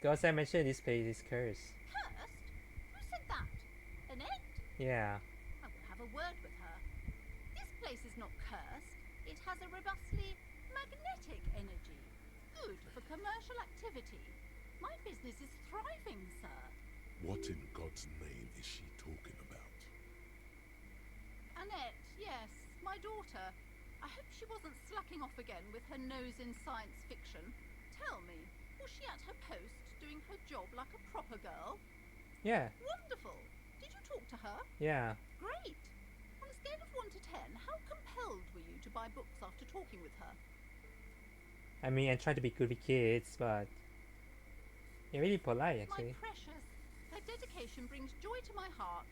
Because I mentioned this place is cursed. Cursed? Who said that? Annette? Yeah. I will have a word with her. This place is not cursed. It has a robustly magnetic energy. Good for commercial activity. My business is thriving, sir. What in God's name is she talking about? Annette, yes, my daughter. I hope she wasn't slacking off again with her nose in science fiction. Tell me, was she at her post doing her job like a proper girl? Yeah. Wonderful. Did you talk to her? Yeah. Great. On a scale of 1 to 10, how compelled were you to buy books after talking with her? I mean, I try to be good with kids, but you're really polite, actually. My precious, their dedication brings joy to my heart.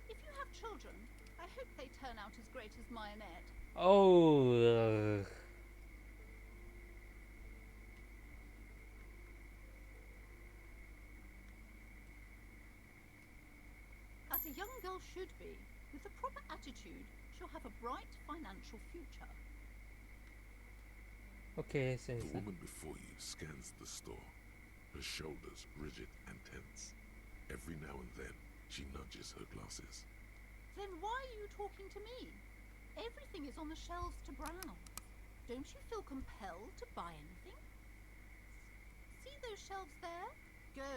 If you have children, I hope they turn out as great as my Annette. Oh. As a young girl should be, with the proper attitude, she'll have a bright financial future. Okay, since The woman before you scans the store, her shoulders rigid and tense. Every now and then, she nudges her glasses. Then why are you talking to me? Everything is on the shelves to browse. Don't you feel compelled to buy anything? See those shelves there? Go,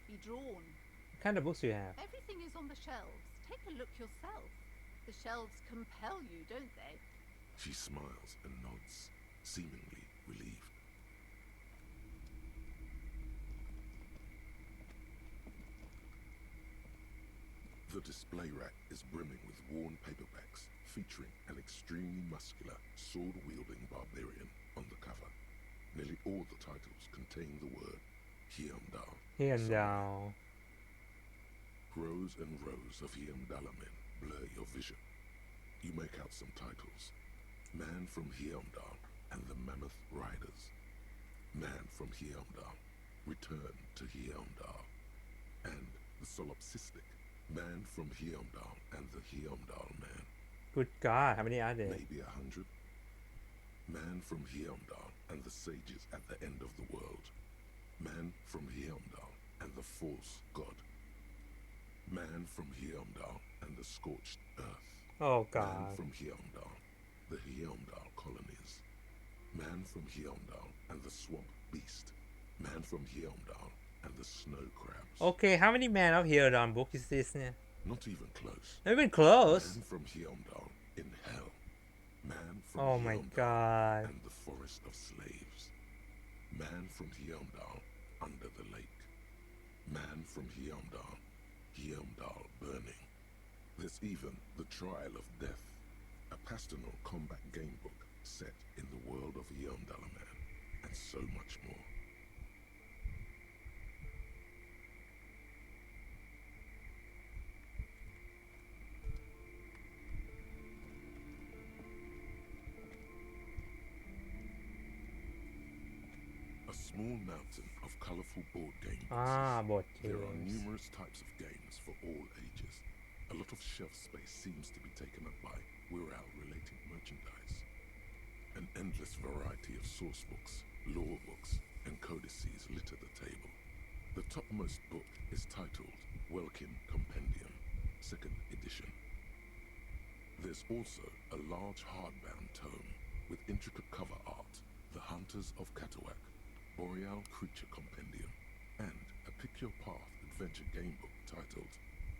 be drawn. What kind of books do you have? Everything is on the shelves. Take a look yourself. The shelves compel you, don't they? She smiles and nods, seemingly relieved. The display rack is brimming with worn paperbacks featuring an extremely muscular, sword-wielding barbarian on the cover. Nearly all the titles contain the word Hyamdall. Hyamdall. Rows and rows of Hyamdalla men blur your vision. You make out some titles. Man from Hyamdall and the Mammoth Riders. Man from Hyamdall, Return to Hyamdall. And the Solipsistic, Man from Hyamdall and the Hyamdall Man. Good God, how many are there? Maybe 100. Man from Hyamdall and the Sages at the End of the World. Man from Hyamdall and the False God. Man Man from Heimdall and the scorched earth. Oh Man god. from Heimdall, the Heimdall colonies. Man from Heimdall and the swamp beast. Man from Heimdall and the snow crabs. Okay, how many Man of Herodon book is this now? Not even close. Not even close. Man from Heimdall in hell. Man from Oh my Heimdall god. and the forest of slaves. Man from Heimdall under the lake. Man from Heimdall, Heimdall burning. There's even the Trial of Death, a pastoral combat game book set in the world of Heimdall Man, and so much more. A small mountain of colorful board game boxes. Board There are games. numerous types of games for all ages. A lot of shelf space seems to be taken up by Wirral-related merchandise. An endless variety of source books, lore books, and codices litter the table. The topmost book is titled Welkin Compendium, 2nd edition. There's also a large hardbound tome with intricate cover art, The Hunters of Katawak, Boreal Creature Compendium, and a Pick Your Path adventure game book titled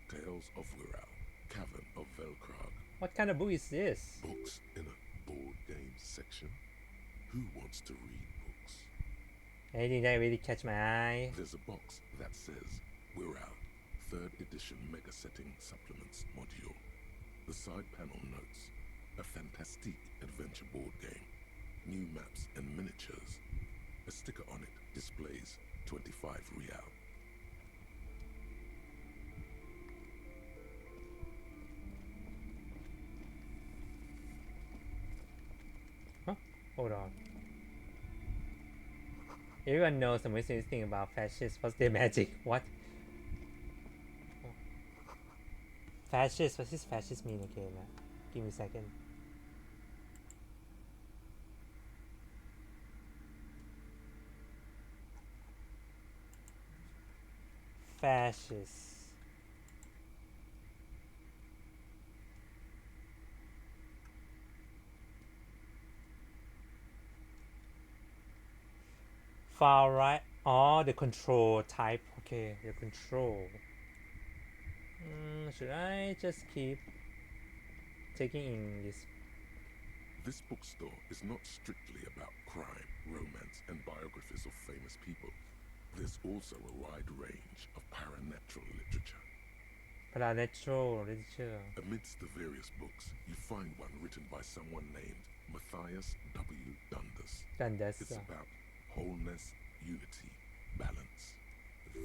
Tales of Wirral, Cavern of Velkrag. What kind of book is this? Books in a board game section? Who wants to read books? Anything that really catch my eye? There's a box that says Wirral, 3rd edition Mega Setting Supplements module. The side panel notes a fantastic adventure board game, new maps and miniatures. A sticker on it displays 25 real. Huh? Hold on. Everyone knows the most interesting thing about fascists. What's their magic? What? Fascist? What does fascist mean? Okay, man. Give me a second. Fascist. Far right. Oh, the control type. Okay, the control. Should I just keep taking in this? This bookstore is not strictly about crime, romance, and biographies of famous people. There's also a wide range of paranatural literature. Paranatural literature. Amidst the various books, you find one written by someone named Matthias W. Dundas. It's about wholeness, unity, balance.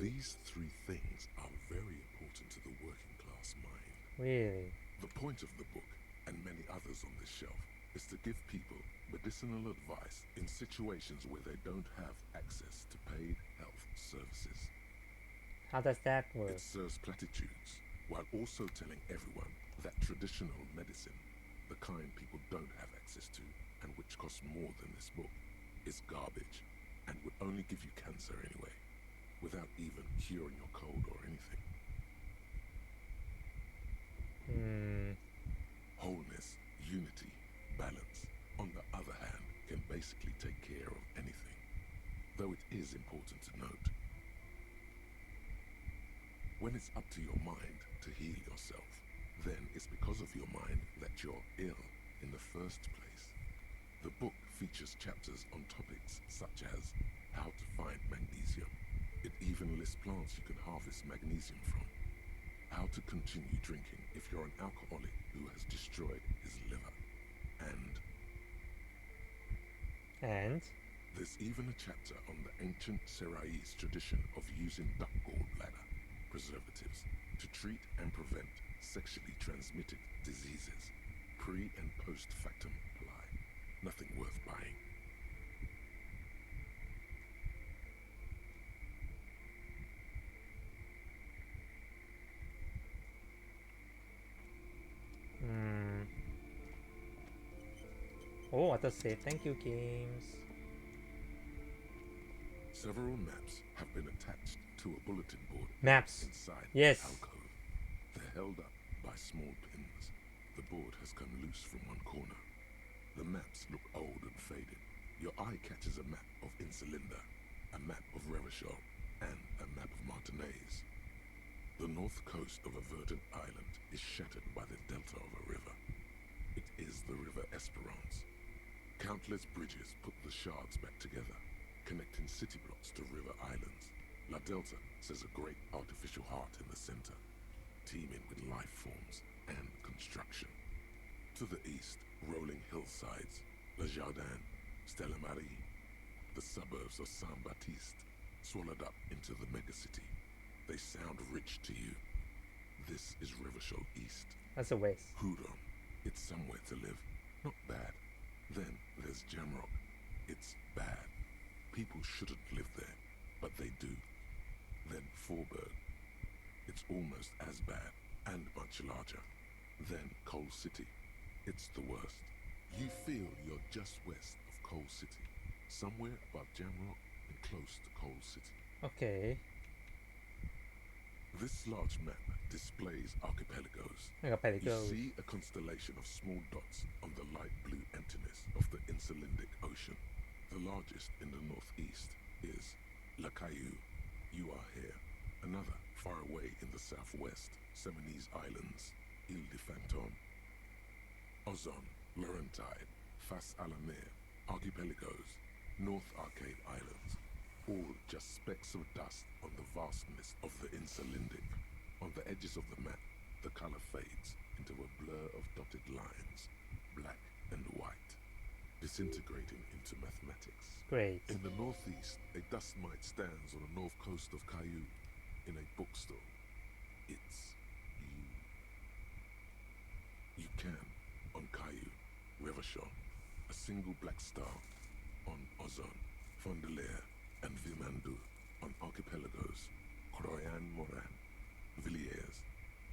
These three things are very important to the working class mind. Really? The point of the book, and many others on this shelf, is to give people medicinal advice in situations where they don't have access to paid health services. How does that work? It serves platitudes, while also telling everyone that traditional medicine, the kind people don't have access to, and which costs more than this book, is garbage, and would only give you cancer anyway, without even curing your cold or anything. Wholeness, unity, balance, on the other hand, can basically take care of anything, though it is important to note. When it's up to your mind to heal yourself, then it's because of your mind that you're ill in the first place. The book features chapters on topics such as how to find magnesium. It even lists plants you can harvest magnesium from. How to continue drinking if you're an alcoholic who has destroyed his liver. And? There's even a chapter on the ancient Seraïs tradition of using duck gallbladder preservatives to treat and prevent sexually transmitted diseases, pre- and post-factum apply. Nothing worth buying. Oh, autosave. Thank you, games. Several maps have been attached to a bulletin board Maps. inside Yes. the alcove. small pins, the board has come loose from one corner. The maps look old and faded. Your eye catches a map of Insulinda, a map of Revachol, and a map of Martinez. The north coast of a verdant island is shattered by the delta of a river. It is the River Esperance. Countless bridges put the shards back together, connecting city blocks to river islands. La Delta says a great artificial heart in the center, teeming with life forms and construction. To the east, rolling hillsides, Le Jardin, Stella Marie, the suburbs of Saint-Baptiste, swallowed up into the megacity. They sound rich to you. This is Revachol East. That's a waste. Houdon, it's somewhere to live. Not bad. Then there's Jamrock. It's bad. People shouldn't live there, but they do. Then Forburg. It's almost as bad and much larger. Then Coal City. It's the worst. You feel you're just west of Coal City, somewhere above Jamrock and close to Coal City. Okay. This large map displays archipelagos. Archipelagos. You see a constellation of small dots on the light blue emptiness of the Insulindic Ocean. The largest in the northeast is La Caillou. You are here. Another far away in the southwest, Seminese Islands, Ile de Fantôme. Ozon, Laurentide, Fas à la Mer, Archipelagos, North Arcade Islands. All just specks of dust on the vastness of the Insulindic. On the edges of the map, the color fades into a blur of dotted lines, black and white, disintegrating into mathematics. Great. In the northeast, a dust mite stands on the north coast of Caillou in a bookstore. It's you. You can, on Caillou, Revachol, a single black star, on Ozon, Fondelier, and Vilmandoux, on Archipelagos, Croyan Moran, Villiers,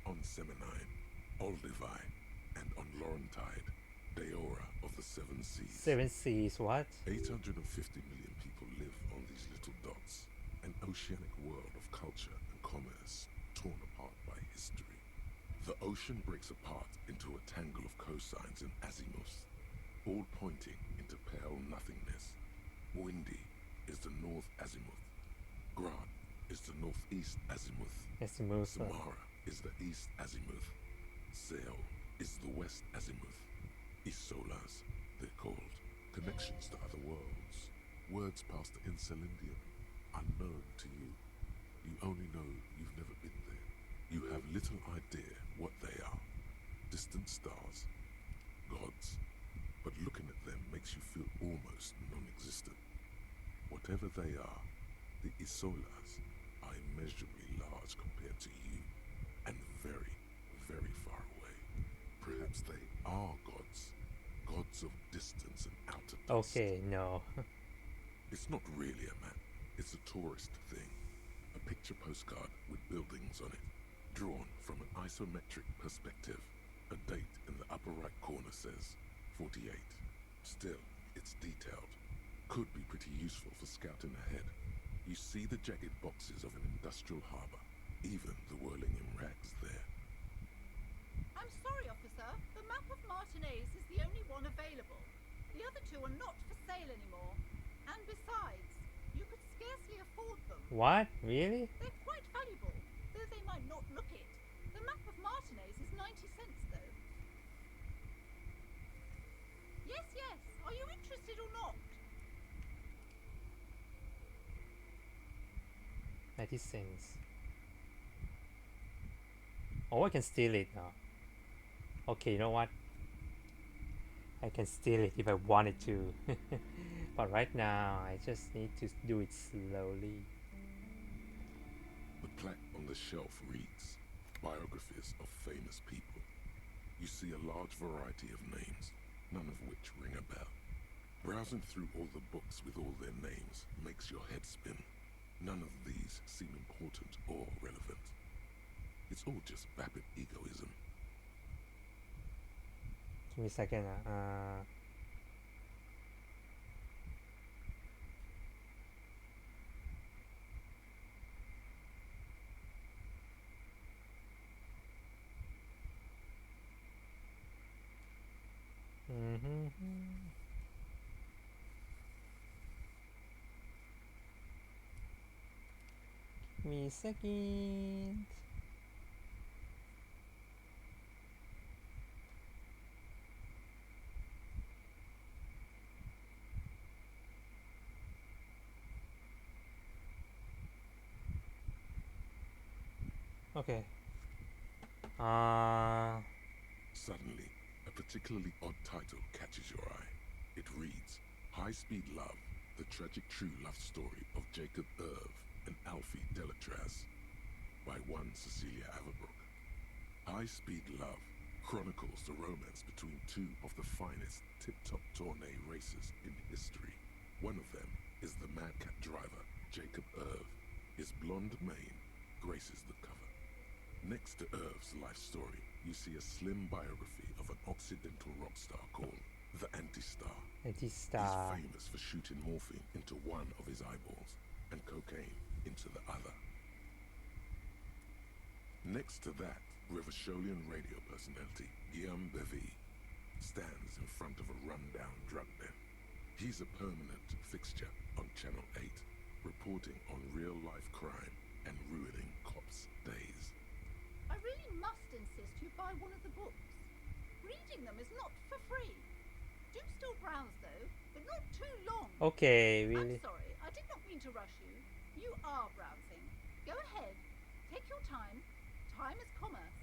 on Seminine, Olduvai, and on Laurentide, Deora of the Seven Seas. Seven Seas, what? 850 million people live on these little dots, an oceanic world of culture and commerce torn apart by history. The ocean breaks apart into a tangle of cosines and azimuths, all pointing into pale nothingness. Windy is the north azimuth. Grad is the northeast azimuth. Azimuth. Samara is the east azimuth. Sail is the west azimuth. Isolas, they're called. Connections to other worlds. Words past the Insulindian, unknown to you. You only know you've never been there. You have little idea what they are. Distant stars, gods, but looking at them makes you feel almost non-existent. Whatever they are, the Isolas are immeasurably large compared to you, and very, very far away. Perhaps they are gods, gods of distance and outer dust. Okay, no. It's not really a map, it's a tourist thing. A picture postcard with buildings on it, drawn from an isometric perspective. A date in the upper right corner says 48. Still, it's detailed. Could be pretty useful for scouting ahead. You see the jagged boxes of an industrial harbor, even the whirling in rags there. I'm sorry, officer. The map of Martinez is the only one available. The other two are not for sale anymore. And besides, you could scarcely afford them. What? Really? They're quite valuable, though they might not look it. The map of Martinez is 90 cents, though. Yes, yes. Are you interested or not? 90 cents. Oh, I can steal it now. Okay, you know what? I can steal it if I wanted to. But right now, I just need to do it slowly. The plaque on the shelf reads, Biographies of Famous People. You see a large variety of names, none of which ring a bell. Browsing through all the books with all their names makes your head spin. None of these seem important or relevant. It's all just vapid egoism. Give me a second. Give me a second. Okay. Suddenly, a particularly odd title catches your eye. It reads, High Speed Love, the tragic true love story of Jacob Irv and Alfie Delatraz, by one Cecilia Averbrook. High Speed Love chronicles the romance between two of the finest tip-top tourney racers in history. One of them is the madcap driver, Jacob Irv. His blonde mane graces the cover. Next to Irv's life story, you see a slim biography of an Occidental rock star called the Anti-Star. Anti-Star. He's famous for shooting morphine into one of his eyeballs and cocaine into the other. Next to that, Rivasholian radio personality Guillaume Bevy stands in front of a rundown drug den. He's a permanent fixture on Channel 8, reporting on real-life crime and ruining cops' days. I really must insist you buy one of the books. Reading them is not for free. Do still browse though, but not too long. Okay, really. I'm sorry, I did not mean to rush you. You are browsing. Go ahead. Take your time. Time is commerce.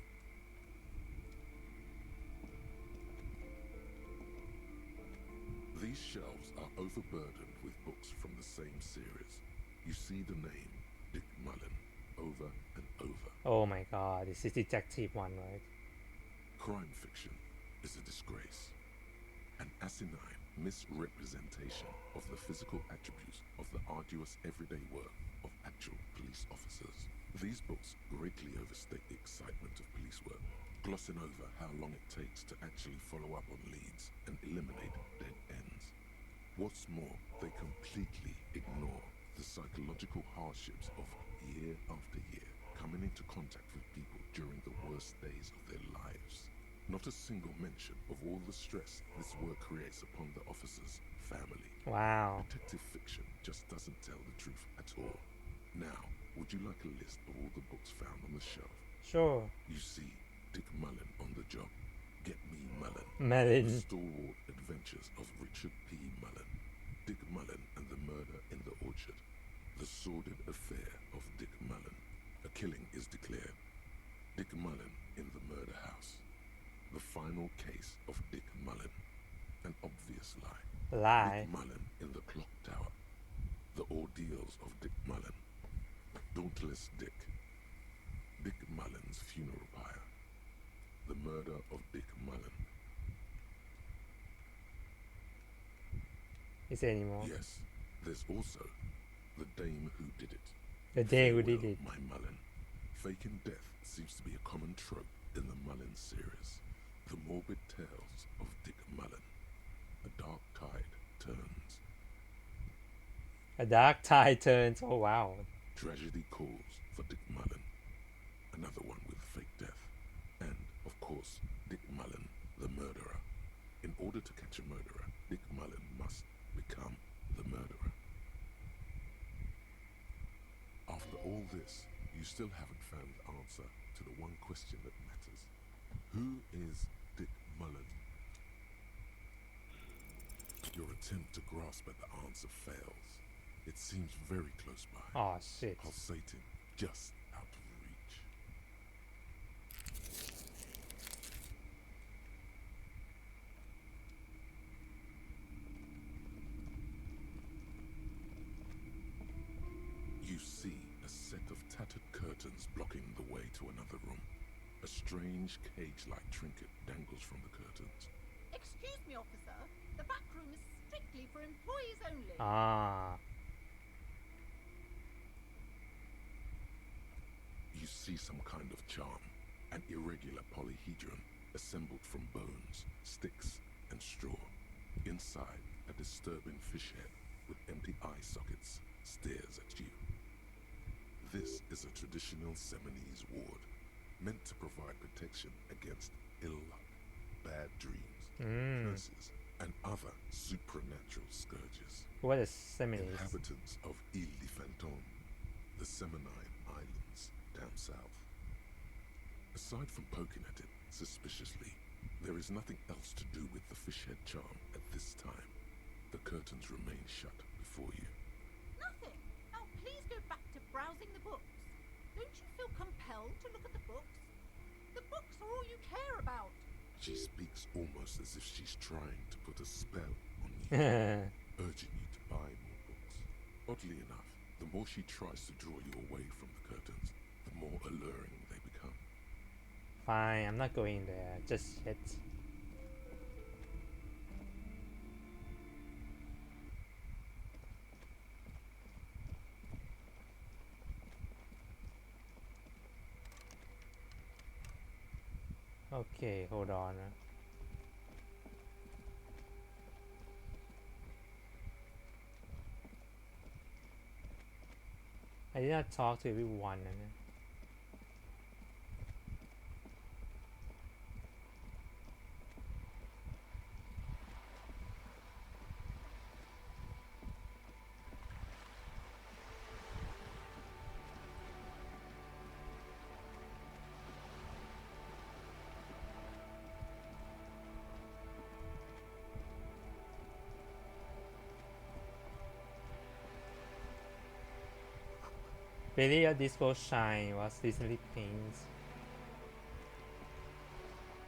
These shelves are overburdened with books from the same series. You see the name Dick Mullen over and over. Oh my god, this is detective one, right? Crime fiction is a disgrace. An asinine misrepresentation of the physical attributes of the arduous everyday work of actual police officers. These books greatly overstate the excitement of police work, glossing over how long it takes to actually follow up on leads and eliminate dead ends. What's more, they completely ignore the psychological hardships of year after year coming into contact with people during the worst days of their lives. Not a single mention of all the stress this work creates upon the officer's family. Wow. Detective fiction just doesn't tell the truth at all. Now, would you like a list of all the books found on the shelf? Sure. You see Dick Mullen on the job. Get Me Mullen. Mullen. The stalwart adventures of Richard P. Mullen. Dick Mullen and the murder in the orchard. The sordid affair of Dick Mullen. A killing is declared. Dick Mullen in the murder house. The final case of Dick Mullen. An obvious lie. Lie. Dick Mullen in the clock tower. The ordeals of Dick Mullen. Dauntless Dick. Dick Mullen's funeral pyre. The murder of Dick Mullen. Is there any more? Yes, there's also The Dame Who Did It. The Dame Who Did Farewell, It. My Mullen. Faking death seems to be a common trope in the Mullen series. The morbid tales of Dick Mullen. A dark tide turns. A dark tide turns. Oh wow. Tragedy calls for Dick Mullen. Another one with fake death. And, of course, Dick Mullen, the murderer. In order to catch a murderer, Dick Mullen must become the murderer. After all this, you still haven't found the answer to the one question that matters. Who is Dick Mullen? Your attempt to grasp at the answer fails. It seems very close by. Oh shit. Pulsating, just out of reach. You see a set of tattered curtains blocking the way to another room. A strange cage-like trinket dangles from the curtains. Excuse me, officer. The back room is strictly for employees only. Ah. You see some kind of charm, an irregular polyhedron assembled from bones, sticks, and straw. Inside, a disturbing fish head with empty eye sockets stares at you. This is a traditional Seminese ward, meant to provide protection against ill luck, bad dreams, curses, and other supernatural scourges. What are similes? Inhabitants of Ile-Fantôme, the Seminine Islands down south. Aside from poking at it suspiciously, there is nothing else to do with the fishhead charm at this time. The curtains remain shut before you. Nothing. Now please go back to browsing the books. Don't you feel compelled to look at the books? The books are all you care about. She speaks almost as if she's trying to put a spell on you, urging you to buy more books. Oddly enough, the more she tries to draw you away from the curtains, the more alluring they become. Fine, I'm not going there just yet. Okay, hold on. I did not talk to everyone. Really, this will shine was recently painted.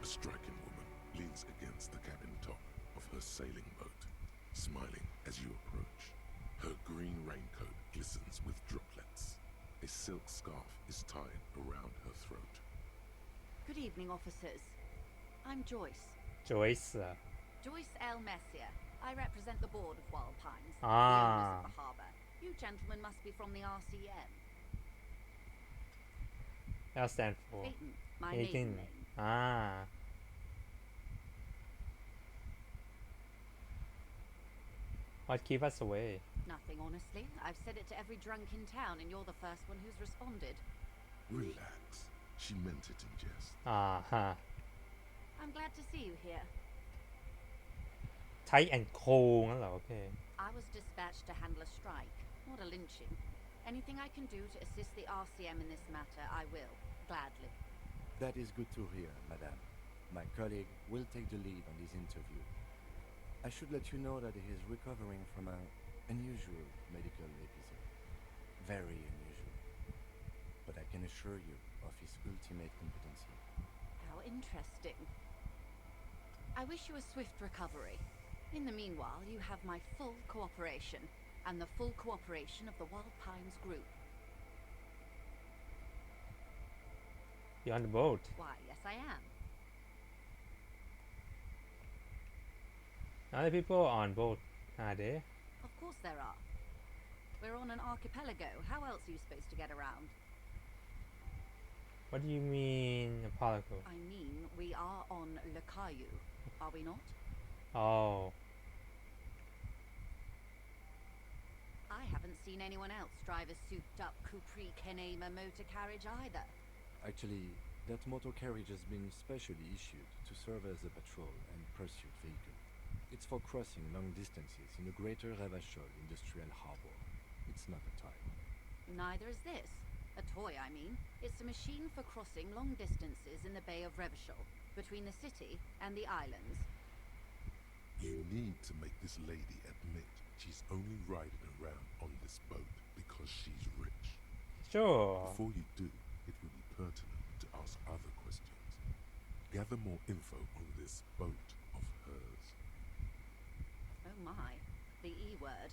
A striking woman leans against the cabin top of her sailing boat, smiling as you approach. Her green raincoat glistens with droplets. A silk scarf is tied around her throat. Good evening, officers. I'm Joyce. Joyce. Joyce L. Messier. I represent the board of Wild Pines, the Ah. owners of the harbour. You gentlemen must be from the RCM. That stands for Peyton, my maiden name. Ah. What keep us away? Nothing, honestly. I've said it to every drunk in town, and you're the first one who's responded. Relax. She meant it in jest. Uh-huh. I'm glad to see you here. Tight and cold งั้นเหรอ Okay. I was dispatched to handle a strike, not a lynching. Anything I can do to assist the RCM in this matter, I will, gladly. That is good to hear, madame. My colleague will take the lead on this interview. I should let you know that he is recovering from an unusual medical episode. Very unusual. But I can assure you of his ultimate competency. How interesting. I wish you a swift recovery. In the meanwhile, you have my full cooperation, and the full cooperation of the Wild Pines group. You're on the boat. Why, yes I am. Other people are on boat, are they? Of course there are. We're on an archipelago. How else are you supposed to get around? What do you mean, Apollo? I mean, we are on Le Caillou, are we not? Oh. I haven't seen anyone else drive a souped-up Capri Kenema motor carriage either. Actually, that motor carriage has been specially issued to serve as a patrol and pursuit vehicle. It's for crossing long distances in the greater Revachol industrial harbor. It's not a toy. Neither is this. A toy, I mean. It's a machine for crossing long distances in the Bay of Revachol, between the city and the islands. You need to make this lady admit she's only riding around on this boat because she's rich. Sure. Before you do, it would be pertinent to ask other questions. Gather more info on this boat of hers. Oh my, the E word.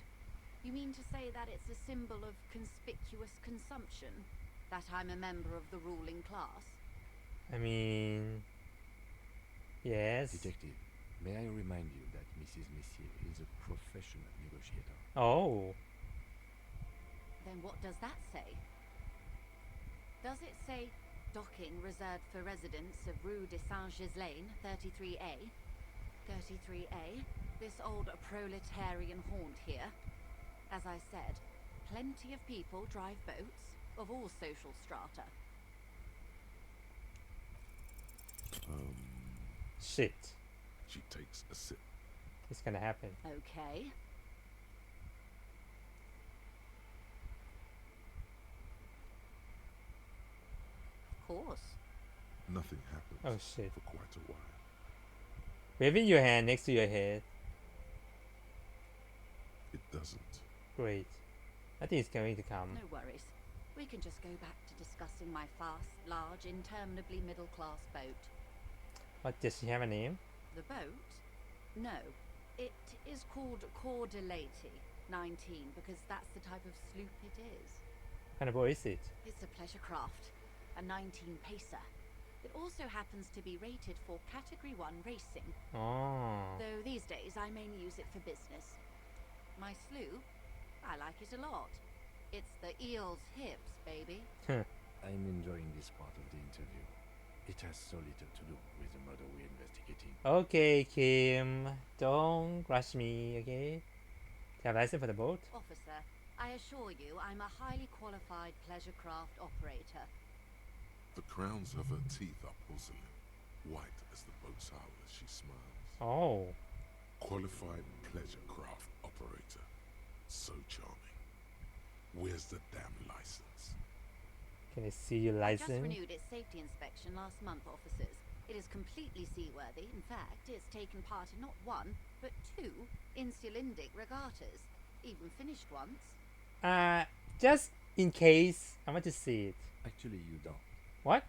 You mean to say that it's a symbol of conspicuous consumption? That I'm a member of the ruling class? I mean... Yes. Detective, may I remind you that Mrs. Messier is a professional negotiator. Oh. Then what does that say? Does it say docking reserved for residents of Rue de Saint-Ghislain, 33A? 33A? This old proletarian haunt here? As I said, plenty of people drive boats, of all social strata. Shit. She takes a sip. it's gonna happen. Okay. Of course. Nothing happens Oh shit. for quite a while. Waving your hand next to your head. It doesn't. Great. I think it's going to come. No worries. We can just go back to discussing my fast, large, interminably middle-class boat. What, does she have a name? The boat? No. It is called Cordelati 19 because that's the type of sloop it is. What kind of boat is it? It's a pleasure craft, a 19 pacer. It also happens to be rated for Category 1 racing. Oh. Though these days I mainly use it for business. My sloop, I like it a lot. It's the eel's hips, baby. I'm enjoying this part of the interview. It has so little to do with the murder we're investigating. Okay, Kim. Don't rush me, okay? Do you have a license for the boat? Officer, I assure you I'm a highly qualified pleasure craft operator. The crowns of her teeth are porcelain, white as the boat's hull as she smiles. Oh. Qualified pleasure craft operator. So charming. Where's the damn license? Can I see your I just license? renewed its safety inspection last month, officers. It is completely seaworthy. In fact, it's taken part in not one, but two insulindic regattas. Even finished once. Just in case, I want to see it. Actually, you don't. What?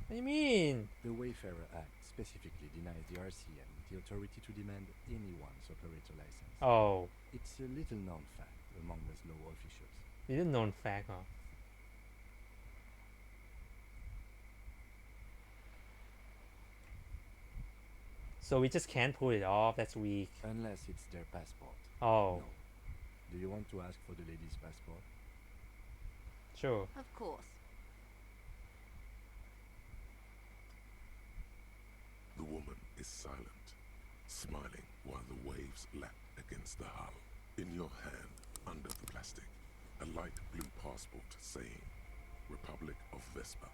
What do you mean? The Wayfarer Act specifically denies the RCM the authority to demand anyone's operator license. Oh. It's a little known fact among us law officials. Little known fact, huh? So we just can't pull it off, that's weak. Unless it's their passport. Oh. No. Do you want to ask for the lady's passport? Sure. Of course. The woman is silent, smiling while the waves lap against the hull. In your hand, under the plastic, a light blue passport saying Republic of Vespa.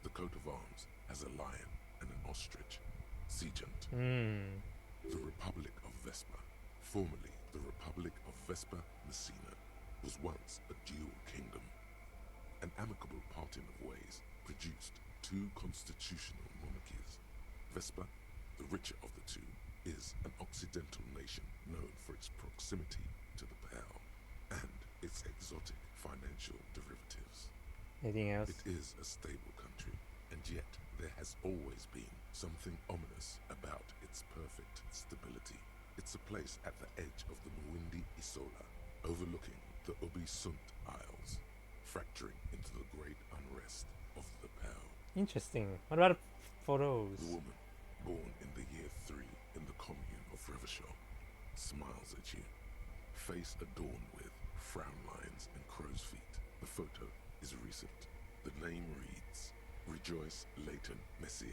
The coat of arms has a lion and an ostrich. Seagent. The Republic of Vespa, formerly the Republic of Vespa Messina, was once a dual kingdom. An amicable parting of ways produced two constitutional monarchies. Vespa, the richer of the two, is an occidental nation known for its proximity to the Pearl and its exotic financial derivatives. Anything else? It is a stable country, and yet there has always been something ominous about its perfect stability. It's a place at the edge of the Mwindi Isola, overlooking the Obi-Sunt Isles, fracturing into the great unrest of the Pearl. Interesting. What about photos? The woman, born in the year 3 in the commune of Revachol, smiles at you, face adorned with frown lines and crow's feet. The photo is recent. The name reads Rejoice Leighton Messier.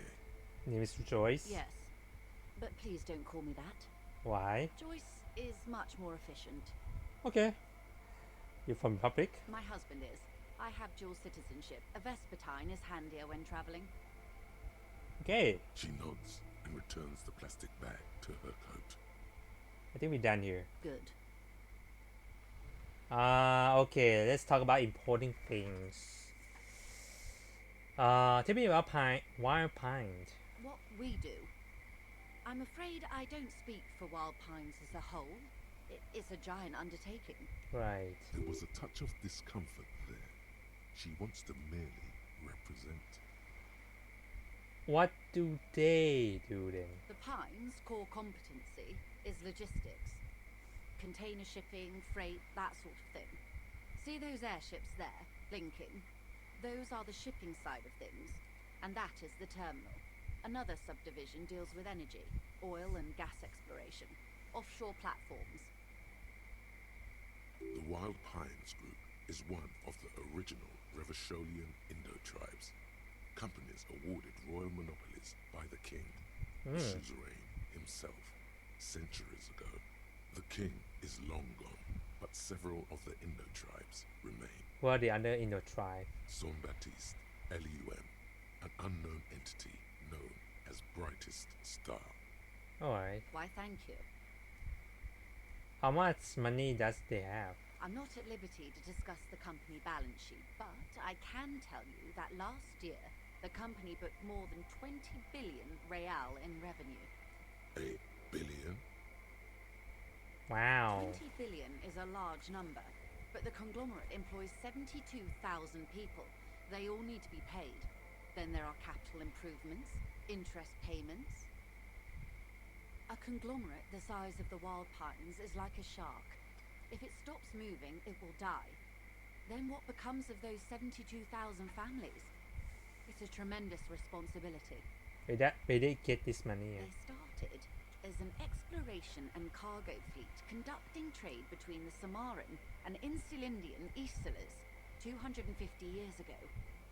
Name is Joyce? Yes. But please don't call me that. Why? Joyce is much more efficient. Okay. You're from Republic? My husband is. I have dual citizenship. A Vespertine is handier when travelling. Okay. She nods and returns the plastic bag to her coat. I think we're done here. Good. Okay, let's talk about importing things. Tell me about wild pine. What we do. I'm afraid I don't speak for Wild Pines as a whole. It's a giant undertaking. Right. There was a touch of discomfort there. She wants to merely represent. What do they do then? The Pines' core competency is logistics. Container shipping, freight, that sort of thing. See those airships there, blinking? Those are the shipping side of things, and that is the terminal. Another subdivision deals with energy, oil and gas exploration, offshore platforms. The Wild Pines Group is one of the original Revacholian Indo-tribes. Companies awarded royal monopolies by the king, the suzerain himself, centuries ago. The king is long gone, but several of the Indo-tribes remain. Who are the other Indo tribe? Son Baptiste, Elysium, an unknown entity known as Brightest Star. Alright. Why, thank you. How much money does they have? I'm not at liberty to discuss the company balance sheet, but I can tell you that last year the company booked more than 20 billion real in revenue. A billion? Wow. 20 billion is a large number, but the conglomerate employs 72,000 people. They all need to be paid. Then there are capital improvements, interest payments. A conglomerate the size of the Wild Pines is like a shark. If it stops moving, it will die. Then what becomes of those 72,000 families? It's a tremendous responsibility. Where they get this money? They started as an exploration and cargo fleet conducting trade between the Samoan and Insulindian Isolas 250 years ago,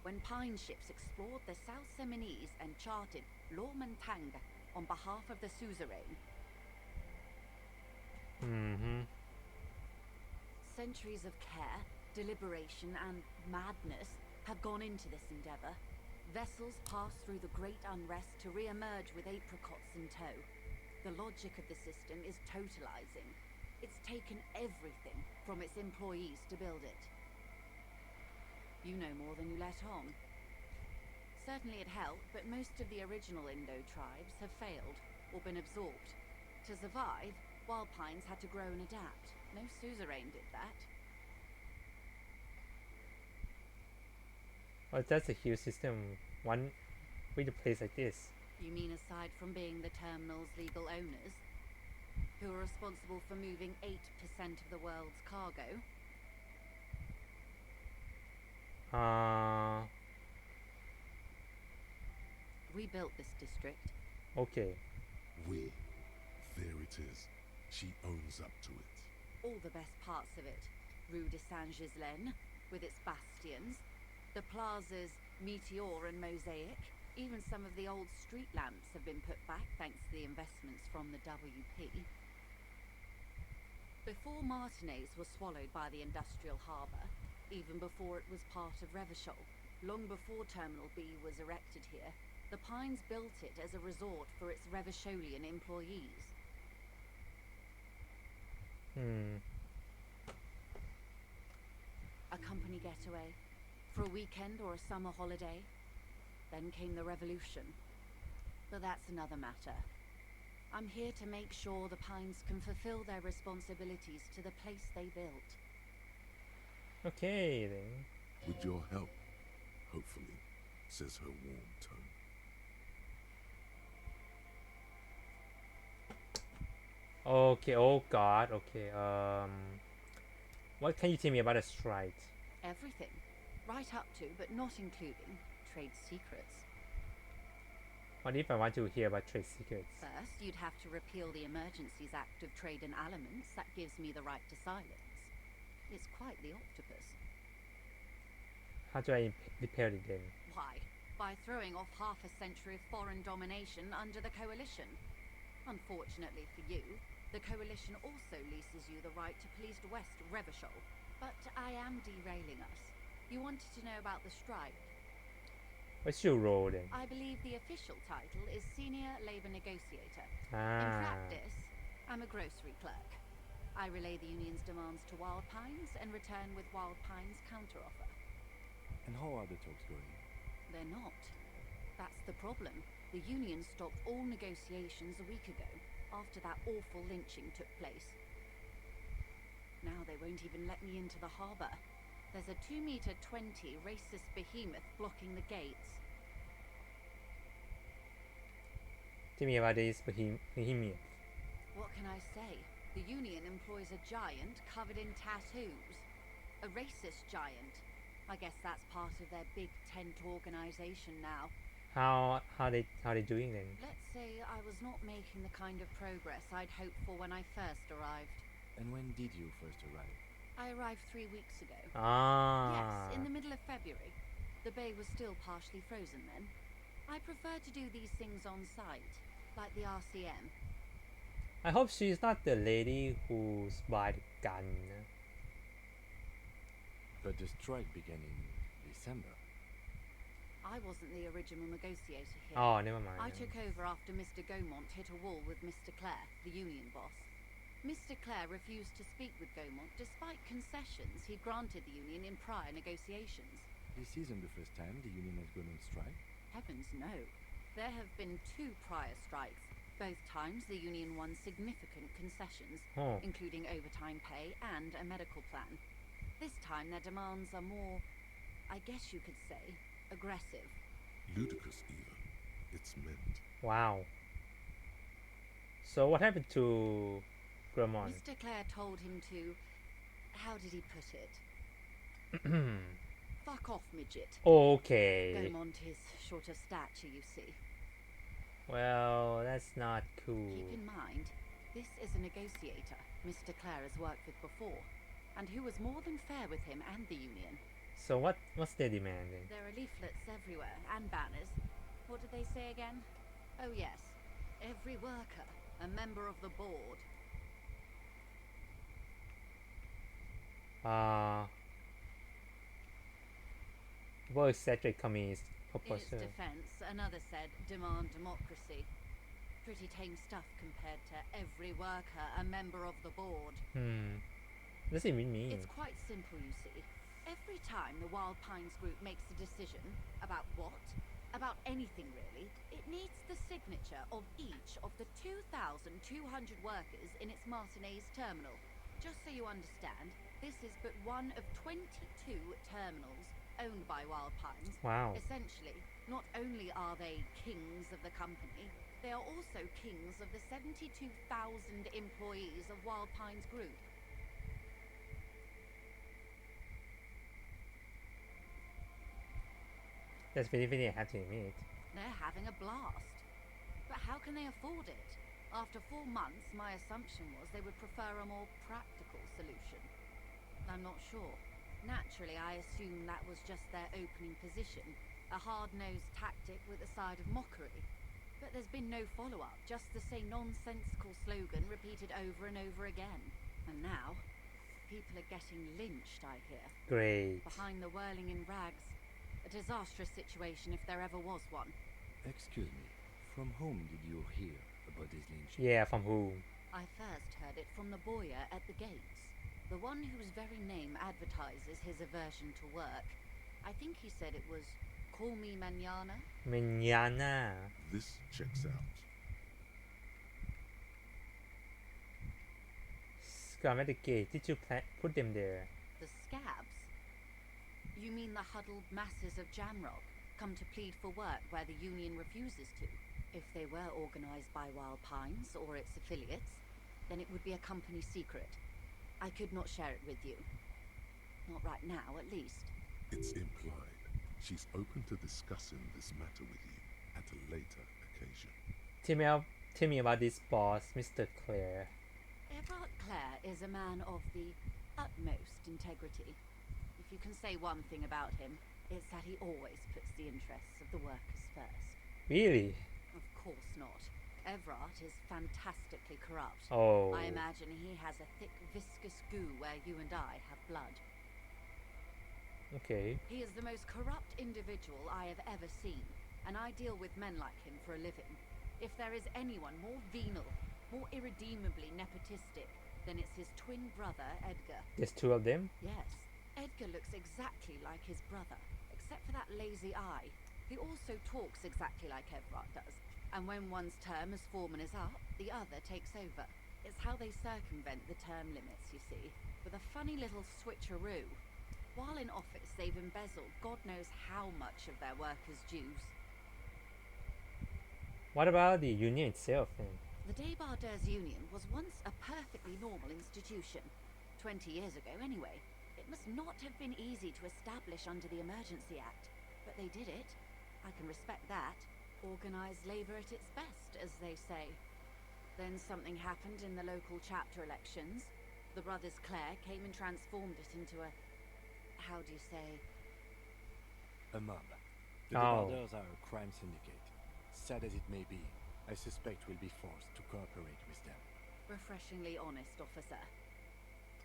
when pine ships explored the South Seminese and charted Lomantang on behalf of the suzerain. Centuries of care, deliberation, and madness have gone into this endeavor. Vessels pass through the great unrest to re-emerge with apricots in tow. The logic of the system is totalizing. It's taken everything from its employees to build it. You know more than you let on. Certainly it helped, but most of the original Indo tribes have failed or been absorbed. To survive, Wild Pines had to grow and adapt. No suzerain did that. Well, that's a huge system. One with a place like this. You mean aside from being the terminal's legal owners, who are responsible for moving 8% of the world's cargo? We built this district. Okay. We. There it is. She owns up to it. All the best parts of it. Rue de Saint-Ghislain, with its bastions, the plaza's meteor and mosaic. Even some of the old street lamps have been put back thanks to the investments from the WP. Before Martinez was swallowed by the industrial harbour, even before it was part of Revachol, long before Terminal B was erected here, the Pines built it as a resort for its Revacholian employees. A company getaway, for a weekend or a summer holiday. Then came the revolution. But that's another matter. I'm here to make sure the Pines can fulfill their responsibilities to the place they built. Okay, then. With your help, hopefully, says her warm tone. Okay, oh god, okay, what can you tell me about a strike? Everything. Right up to, but not including, trade secrets. What if I want to hear about trade secrets? First, you'd have to repeal the Emergencies Act of Trade in Aliments. That gives me the right to silence. It's quite the octopus. How do I repair it then? Why? By throwing off half a century of foreign domination under the Coalition. Unfortunately for you, the Coalition also leases you the right to police West Revachol. But I am derailing us. You wanted to know about the strike. What's your role then? I believe the official title is Senior Labour Negotiator. In Ah. practice, I'm a grocery clerk. I relay the union's demands to Wild Pines and return with Wild Pines' counteroffer. And how are the talks going? They're not. That's the problem. The union stopped all negotiations a week ago, after that awful lynching took place. Now they won't even let me into the harbour. There's a 2-meter 20 racist behemoth blocking the gates. Tell me about this behemoth. What can I say? The union employs a giant covered in tattoos. A racist giant. I guess that's part of their big tent organisation now. How they doing then? Let's say I was not making the kind of progress I'd hoped for when I first arrived. And when did you first arrive? I arrived 3 weeks ago. Ah. Yes, in the middle of February. The bay was still partially frozen then. I prefer to do these things on site, like the RCM. I hope she's not the lady who's by the gun. But the strike began in December. I wasn't the original negotiator here. Oh, never mind. I took over after Mr. Gaumont hit a wall with Mr. Clare, the union boss. Mr. Clare refused to speak with Gaumont despite concessions he granted the union in prior negotiations. This isn't the first time the union has gone on strike. Heavens no. There have been 2 prior strikes. Both times the union won significant concessions, including overtime pay and a medical plan. This time their demands are more, I guess you could say, aggressive. Ludicrous even. It's meant. Wow. So what happened to Gramont? Mr. Clare told him to... How did he put it? Fuck off, midget. Okay. Gaumont is short of stature, you see. Well, that's not cool. Keep in mind, this is a negotiator Mr. Clare has worked with before, and who was more than fair with him and the union. So what's they demanding? There are leaflets everywhere, and banners. What did they say again? Oh yes, every worker, a member of the board. Well, exaggerate communist In its proposal. defense, another said, demand democracy. Pretty tame stuff compared to every worker, a member of the board. What does it even mean? It's quite simple, you see. Every time the Wild Pines group makes a decision about what? About anything really, it needs the signature of each of the 2,200 workers in its Martinez terminal. Just so you understand, this is but one of 22 terminals owned by Wild Pines. Wow. Essentially, not only are they kings of the company, they are also kings of the 72,000 employees of Wild Pines Group. That's really I have to admit. They're having a blast. But how can they afford it? After 4 months, my assumption was they would prefer a more practical solution. I'm not sure. Naturally, I assumed that was just their opening position, a hard-nosed tactic with a side of mockery. But there's been no follow-up, just the same nonsensical slogan repeated over and over again. And now, people are getting lynched, I hear. Great. Behind the whirling in rags. A disastrous situation if there ever was one. Excuse me, from whom did you hear about this lynching? Yeah, from whom? I first heard it from the boyer at the gates. The one whose very name advertises his aversion to work. I think he said it was, call me mañana. Mañana. This checks out. Scum at the gate. Did you put them there? The scabs? You mean the huddled masses of Jamrock, come to plead for work where the union refuses to? If they were organised by Wild Pines or its affiliates, then it would be a company secret. I could not share it with you. Not right now, at least. It's implied. She's open to discussing this matter with you at a later occasion. Tell me about this boss, Mr. Clare. Everard Clare is a man of the utmost integrity. If you can say one thing about him, it's that he always puts the interests of the workers first. Really? Of course not. Everard is fantastically corrupt. Oh. I imagine he has a thick, viscous goo where you and I have blood. Okay. He is the most corrupt individual I have ever seen, and I deal with men like him for a living. If there is anyone more venal, more irredeemably nepotistic, then it's his twin brother, Edgar. There's 2 of them? Yes. Edgar looks exactly like his brother, except for that lazy eye. He also talks exactly like Everard does. And when one's term as foreman is up, the other takes over. It's how they circumvent the term limits, you see, with a funny little switcheroo. While in office, they've embezzled God knows how much of their workers' dues. What about the union itself then? The Débardeurs Union was once a perfectly normal institution. 20 years ago, anyway. It must not have been easy to establish under the Emergency Act, but they did it. I can respect that. Organised labour at its best, as they say. Then something happened in the local chapter elections. The brothers Clare came and transformed it into a... how do you say? A mob. The Débardeurs are a crime syndicate. Sad as it may be, I suspect we'll be forced to cooperate with them. Refreshingly honest, officer.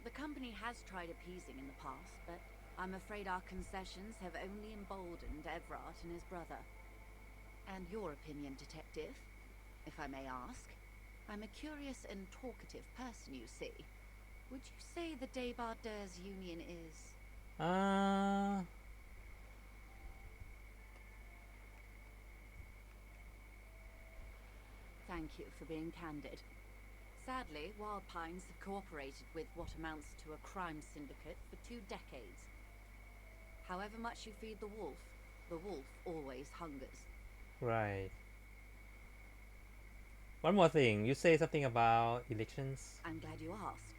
The company has tried appeasing in the past, but I'm afraid our concessions have only emboldened Everard and his brother. And your opinion, detective, if I may ask? I'm a curious and talkative person, you see. Would you say the Debardeurs Union is... Thank you for being candid. Sadly, Wild Pines have cooperated with what amounts to a crime syndicate for 2 decades. However much you feed the wolf always hungers. Right. One more thing. You say something about elections? I'm glad you asked.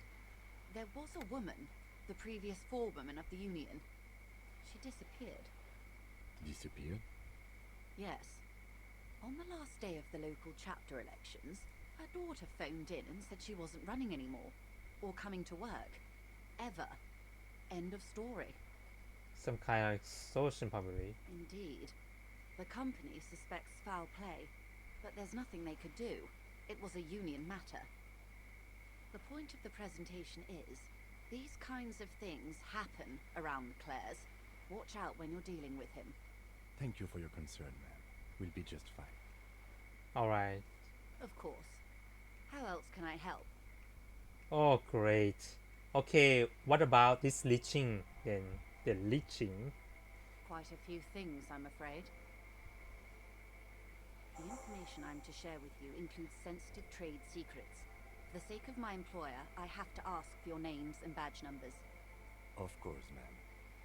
There was a woman, the previous forewoman of the Union. She disappeared. Disappeared? Yes. On the last day of the local chapter elections, her daughter phoned in and said she wasn't running anymore. Or coming to work. Ever. End of story. Some kind of extortion, probably. Indeed. The company suspects foul play, but there's nothing they could do. It was a union matter. The point of the presentation is, these kinds of things happen around the Clares. Watch out when you're dealing with him. Thank you for your concern, ma'am. We'll be just fine. Alright. Of course. How else can I help? Oh, great. Okay, what about this leeching then? The leeching? Quite a few things, I'm afraid. The information I'm to share with you includes sensitive trade secrets. For the sake of my employer, I have to ask for your names and badge numbers. Of course, ma'am.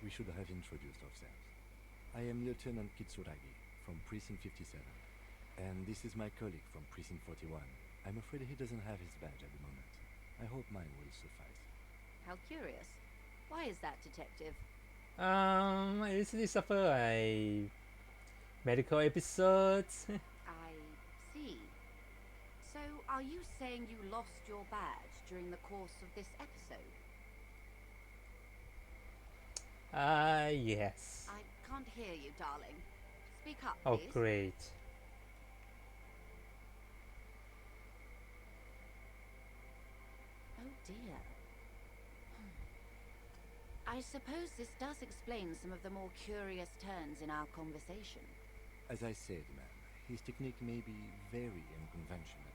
We should have introduced ourselves. I am Lieutenant Kitsuragi from Precinct 57. And this is my colleague from Precinct 41. I'm afraid he doesn't have his badge at the moment. I hope mine will suffice. How curious. Why is that, Detective? I recently suffered a medical episodes. I see. So, are you saying you lost your badge during the course of this episode? Yes. I can't hear you, darling. Speak up, Oh, please. great. Oh dear. I suppose this does explain some of the more curious turns in our conversation. As I said, ma'am, his technique may be very unconventional,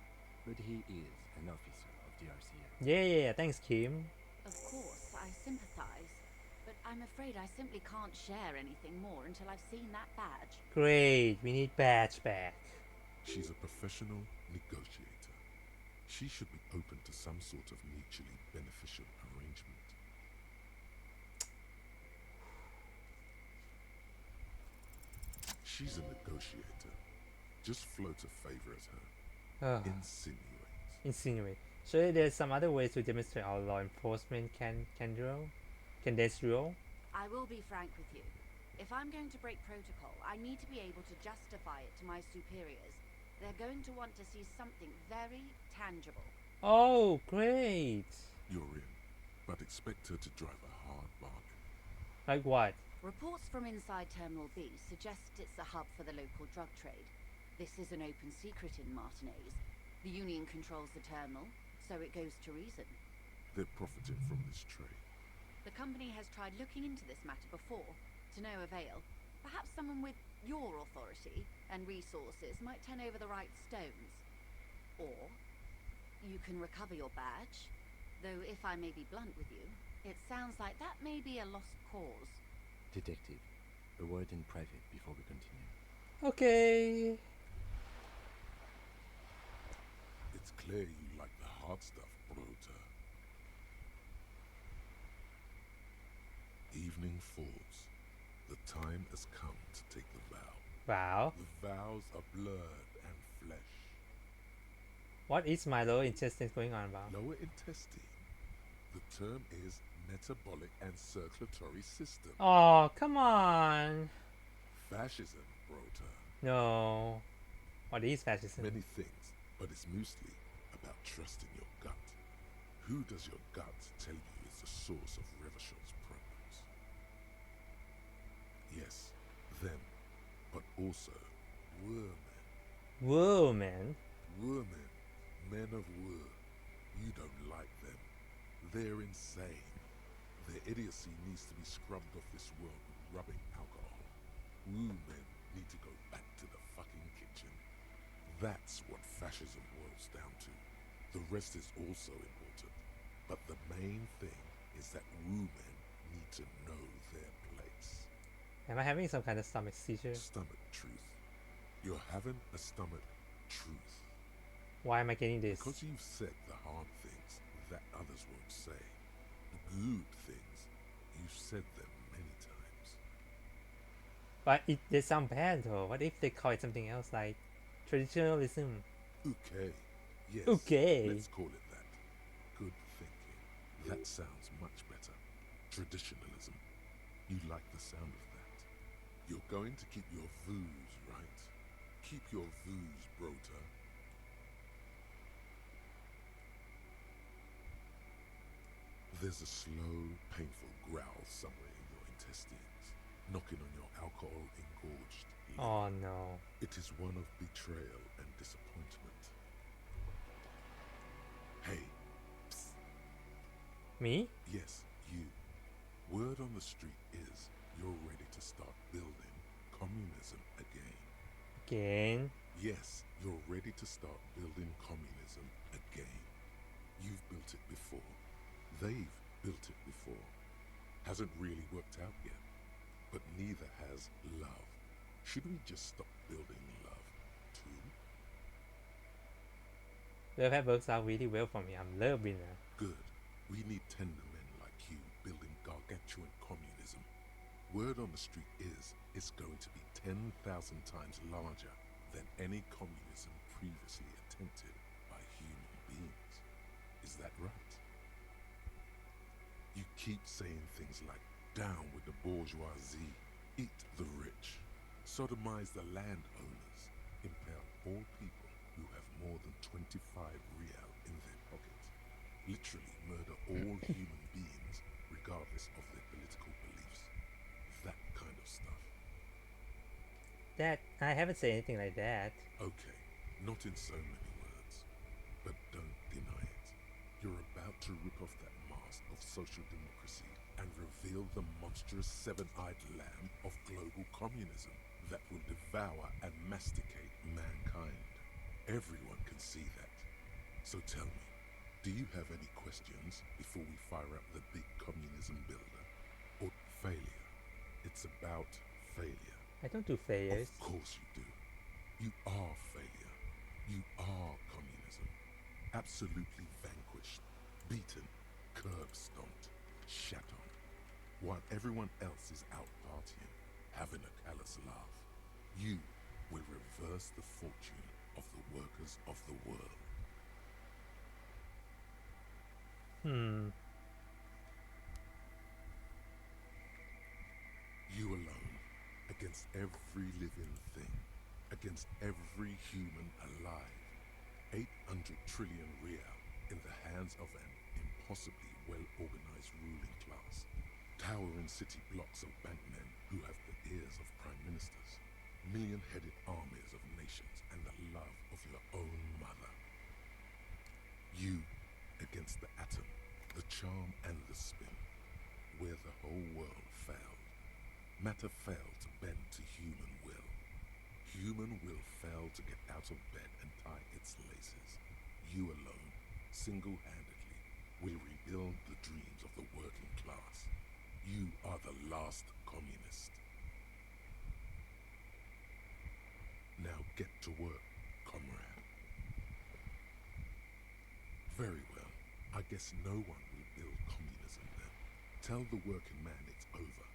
but he is an officer of the RCM. Yeah, thanks, Kim. Of course, I sympathize, but I'm afraid I simply can't share anything more until I've seen that badge. Great, we need badge back. She's a professional negotiator. She should be open to some sort of mutually beneficial arrangement. She's a negotiator. Just float a favor at her. Insinuate. So there's some other ways to demonstrate our law enforcement can this rule? I will be frank with you. If I'm going to break protocol, I need to be able to justify it to my superiors. They're going to want to see something very tangible. Oh, great. You're in, but expect her to drive a hard bargain. Like what? Reports from inside Terminal B suggest it's a hub for the local drug trade. This is an open secret in Martinez. The Union controls the terminal, so it goes to reason. They're profiting from this trade. The company has tried looking into this matter before, to no avail. Perhaps someone with your authority and resources might turn over the right stones. Or you can recover your badge, though if I may be blunt with you, it sounds like that may be a lost cause. Detective, a word in private before we continue. Okay. It's clear you like the hard stuff, Brota. Evening falls. The time has come to take the vow. Vow? The vows are blood and flesh. What is my lower intestine going on about? Lower intestine. The term is metabolic and circulatory system. Oh, come on. Fascism, Brota. No. What is fascism? Many things, but it's mostly about trusting your gut. Who does your gut tell you is the source of Revachol's problems? Yes, them, but also Wermen. Wermen? Wermen, men of Wer. You don't like them. They're insane. Their idiocy needs to be scrubbed off this world with rubbing alcohol. Wu men need to go back to the fucking kitchen. That's what fascism boils down to. The rest is also important. But the main thing is that women need to know their place. Am I having some kind of stomach seizure? Stomach truth. You're having a stomach truth. Why am I getting this? Because you've said the hard things that others won't say. The good things, you've said them many times. But they sound bad though. What if they call it something else like traditionalism? Okay. Yes. Okay. Let's call it that. Good thinking. That sounds much better. Traditionalism. You like the sound of that. You're going to keep your views, right? Keep your views, brota. There's a slow, painful growl somewhere in your intestines, knocking on your alcohol-engorged liver. Oh no. It is one of betrayal and disappointment. Hey. Psst. Me? Yes, you. Word on the street is you're ready to start building communism again. Again? Yes, you're ready to start building communism again. You've built it before. They've built it before. Hasn't really worked out yet. But neither has love. Should we just stop building love, too? Well, that works out really well for me. I'm love winner. Good. We need tender men like you building gargantuan communism. Word on the street is it's going to be 10,000 times larger than any communism previously attempted by human beings. Is that right? You keep saying things like, down with the bourgeoisie, eat the rich, sodomize the landowners, impale all people who have more than 25 real in their pockets, literally murder all human beings regardless of their political beliefs. That kind of stuff. That, I haven't said anything like that. Okay, not in so many words, but don't deny it. You're about to rip off that mask of social democracy and reveal the monstrous seven-eyed lamb of global communism that will devour and masticate mankind. Everyone can see that. So tell me, do you have any questions before we fire up the big communism builder? Or failure? It's about failure. I don't do failures. Of course you do. You are failure. You are communism. Absolutely vanquished, beaten, curb-stomped, shat on, while everyone else is out partying, having a callous laugh. You will reverse the fortune of the workers of the world. You alone, against every living thing, against every human alive. 800 trillion real in the hands of an impossibly well-organized ruling class. Towering city blocks of bankmen who have the ears of prime ministers. Million-headed armies of nations and the love of your own mother. You against the atom, the charm and the spin, where the whole world failed. Matter failed to bend to human will. Human will failed to get out of bed and tie its laces. You alone, single-handedly, will rebuild the dreams of the working class. You are the last communist. Now get to work, comrade. Very well. I guess no one will build communism then. Tell the working man it's over,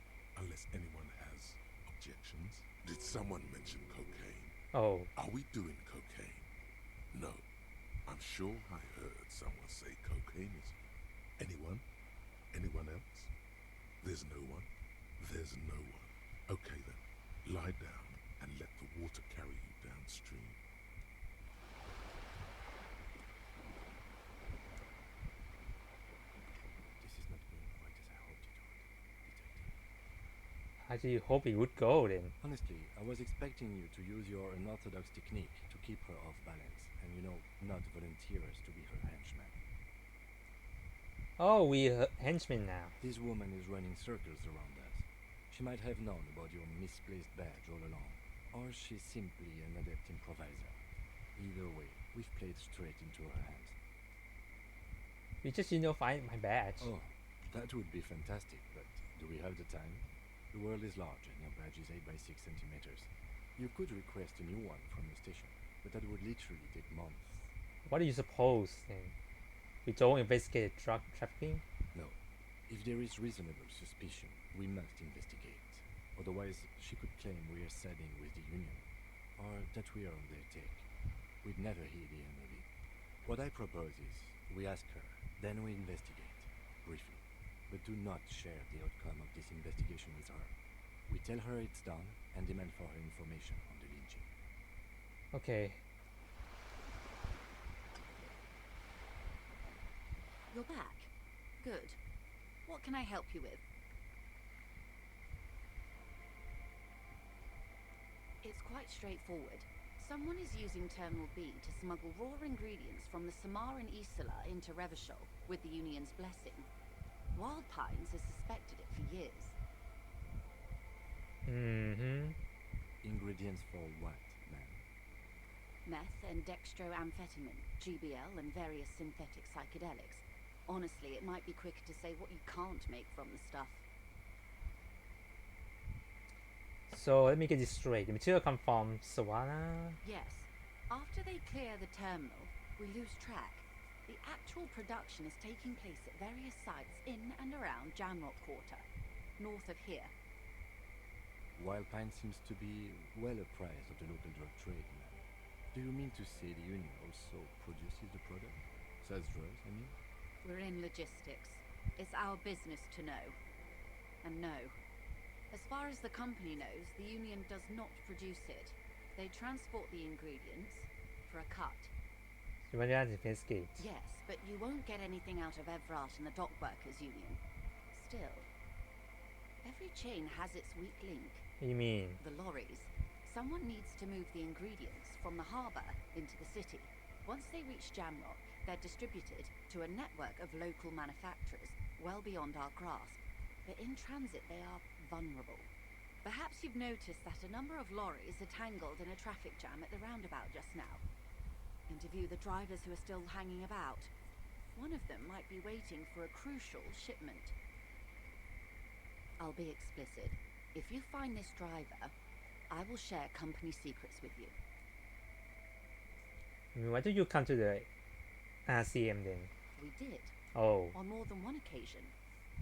unless anyone has objections. Did someone mention cocaine? Oh. Are we doing cocaine? No. I'm sure I heard someone say cocaine is... Anyone? Anyone else? There's no one? There's no one. Okay then. Lie down and let the water carry you downstream. This is not going quite as I hoped it would, Detective. How do you hope it would go then? Honestly, I was expecting you to use your unorthodox technique to keep her off balance and, not volunteer us to be her henchman. Oh, we're henchmen now. This woman is running circles around us. She might have known about your misplaced badge all along, or she's simply an adept improviser. Either way, we've played straight into her hands. You just find my badge. Oh, that would be fantastic, but do we have the time? The world is large and your badge is 8 by 6 centimeters. You could request a new one from the station, but that would literally take months. What do you suppose then? We don't investigate drug trafficking? No. If there is reasonable suspicion, we must investigate. Otherwise, she could claim we are siding with the Union, or that we are on their take. We'd never hear the end of it. What I propose is, we ask her, then we investigate, briefly. But do not share the outcome of this investigation with her. We tell her it's done and demand for her information on the lynching. Okay. You're back. Good. What can I help you with? It's quite straightforward. Someone is using Terminal B to smuggle raw ingredients from the Samar and Isola into Revachol with the Union's blessing. Wild Pines has suspected it for years. Mm-hmm. Ingredients for what, ma'am? Meth and dextroamphetamine, GBL and various synthetic psychedelics. Honestly, it might be quicker to say what you can't make from the stuff. So let me get this straight. The material comes from Savannah? Yes. After they clear the terminal, we lose track. The actual production is taking place at various sites in and around Jamrock Quarter, north of here. Wild Pine seems to be well apprised of the local drug trade, ma'am. Do you mean to say the Union also produces the product? Sells drugs, I mean? We're in logistics. It's our business to know. And no. As far as the company knows, the Union does not produce it. They transport the ingredients for a cut. You want to investigate? Yes, but you won't get anything out of Evrat and the Dock Workers Union. Still, every chain has its weak link. What do you mean? The lorries. Someone needs to move the ingredients from the harbour into the city. Once they reach Jamrock, they're distributed to a network of local manufacturers well beyond our grasp. But in transit, they are vulnerable. Perhaps you've noticed that a number of lorries are tangled in a traffic jam at the roundabout just now. Interview the drivers who are still hanging about. One of them might be waiting for a crucial shipment. I'll be explicit. If you find this driver, I will share company secrets with you. Why do you come to the RCM then? We did. Oh. On more than one occasion.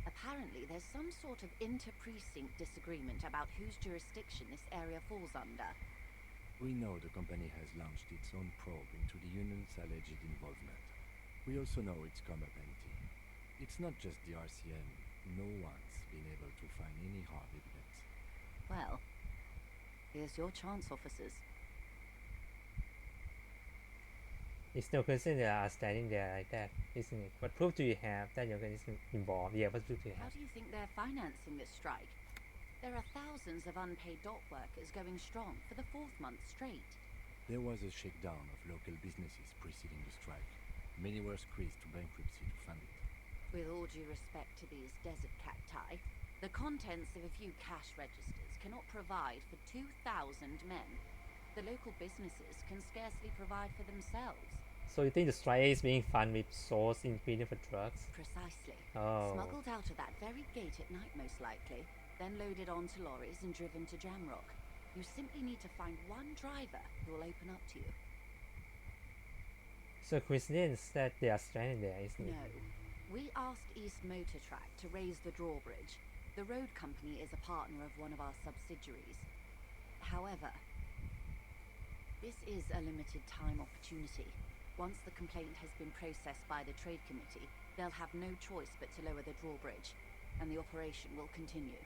Apparently, there's some sort of inter-precinct disagreement about whose jurisdiction this area falls under. We know the company has launched its own probe into the Union's alleged involvement. We also know it's come up empty. It's not just the RCM. No one's been able to find any hard evidence. Well, here's your chance, officers. It's no question they are standing there like that, isn't it? What proof do you have that you're involved? Yeah, what proof do you How have? do you think they're financing this strike? There are thousands of unpaid dock workers going strong for the 4th month straight. There was a shakedown of local businesses preceding the strike. Many were squeezed to bankruptcy to fund it. With all due respect to these desert cacti, the contents of a few cash registers cannot provide for 2,000 men. The local businesses can scarcely provide for themselves. So you think the strike is being funded with source ingredient for drugs? Precisely. Oh. Smuggled out of that very gate at night, most likely, then loaded onto lorries and driven to Jamrock. You simply need to find one driver who will open up to you. So coincidence that they are stranded there, isn't No. it? We asked East Motor Track to raise the drawbridge. The road company is a partner of one of our subsidiaries. However, this is a limited time opportunity. Once the complaint has been processed by the trade committee, they'll have no choice but to lower the drawbridge, and the operation will continue.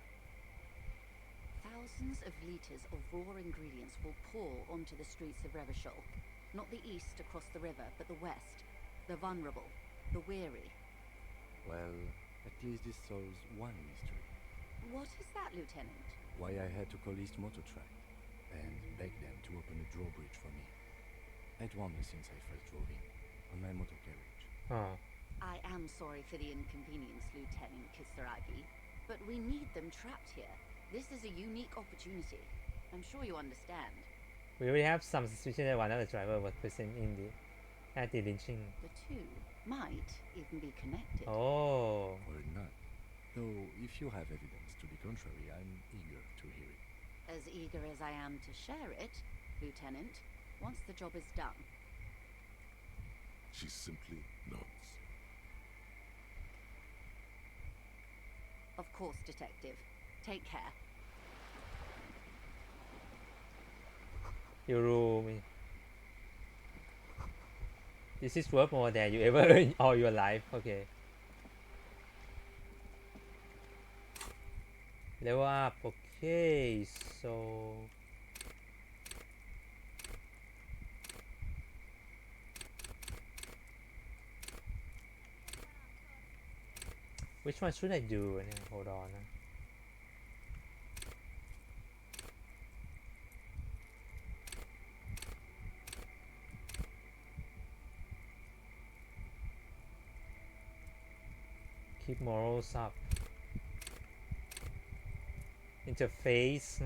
Thousands of litres of raw ingredients will pour onto the streets of Revachol. Not the east across the river, but the west. The vulnerable, the weary. Well, at least this solves one mystery. What is that, Lieutenant? Why I had to call East Motor Track and beg them to open a drawbridge for me. I'd wandered since I first drove in, on my motor carriage. Oh. I am sorry for the inconvenience, Lieutenant Kisaragi, but we need them trapped here. This is a unique opportunity. I'm sure you understand. We already have some suspicion that one other driver was present in the Anti-lynching. The two might even be connected. Oh. Or not. Though, if you have evidence to the contrary, I'm eager to hear it. As eager as I am to share it, Lieutenant, once the job is done. She simply nods. Of course, Detective. Take care. You rule me. This is worth more than you ever in all your life. Okay. Level up. Okay, so which one should I do? Hold on. Keep morals up. Interface.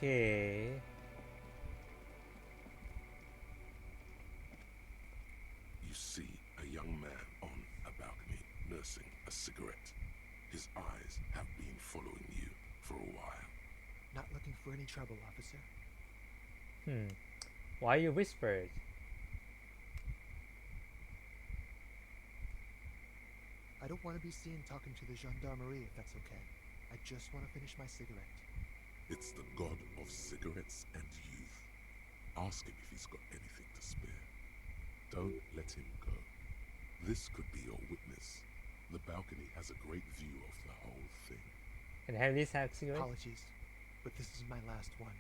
Okay. You see a young man on a balcony nursing a cigarette. His eyes have been following you for a while. Not looking for any trouble, officer. Why you whispered? I don't want to be seen talking to the gendarmerie if that's okay. I just want to finish my cigarette. It's the god of cigarettes and youth. Ask him if he's got anything to spare. Don't let him go. This could be your witness. The balcony has a great view of the whole thing. Can I have this cigarette? Apologies, but this is my last one.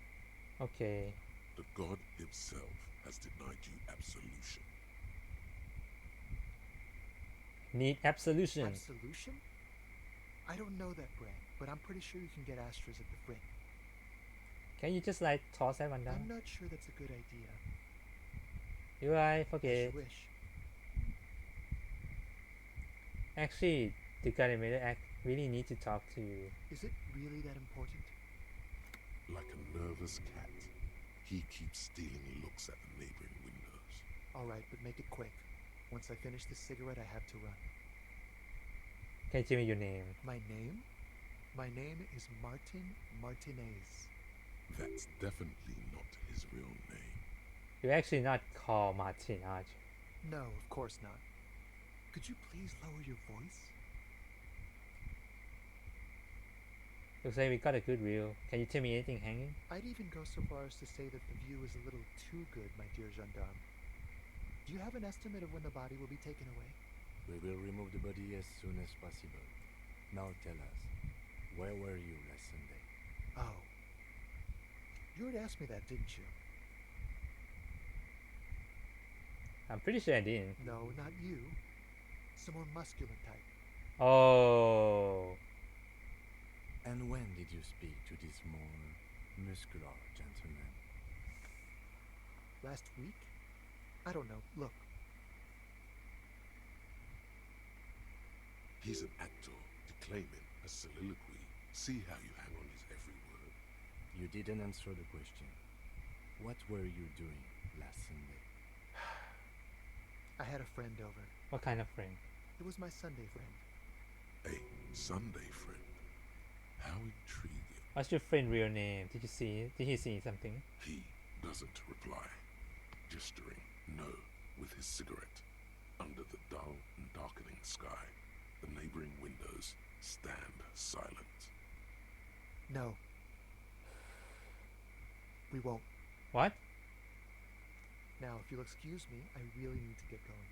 Okay. The god himself has denied you absolution. Need absolution. Absolution? I don't know that brand, but I'm pretty sure you can get Astras at the Frick. Can you just like toss that one down? I'm not sure that's a good idea. You're right, forget. As you wish. Actually, the guy that made it really need to talk to you. Is it really that important? Like a nervous cat, he keeps stealing looks at the neighboring windows. Alright, but make it quick. Once I finish this cigarette, I have to run. Can you tell me your name? My name? My name is Martin Martinez. That's definitely not his real name. You're actually not called Martin, aren't you? No, of course not. Could you please lower your voice? Looks like we got a good reel. Can you tell me anything hanging? I'd even go so far as to say that the view is a little too good, my dear gendarme. Do you have an estimate of when the body will be taken away? We will remove the body as soon as possible. Now tell us, where were you last Sunday? Oh. You already asked me that, didn't you? I'm pretty sure I didn't. No, not you. Some more muscular type. Oh. And when did you speak to this more muscular gentleman? Last week? I don't know. Look. He's an actor, declaiming a soliloquy. See how you hang on his every word. You didn't answer the question. What were you doing last Sunday? I had a friend over. What kind of friend? It was my Sunday friend. A Sunday friend? How intriguing. What's your friend's real name? Did you see it? Did he see something? He doesn't reply, gesturing no with his cigarette. Under the dull and darkening sky, the neighboring windows stand silent. No. We won't. What? Now, if you'll excuse me, I really need to get going.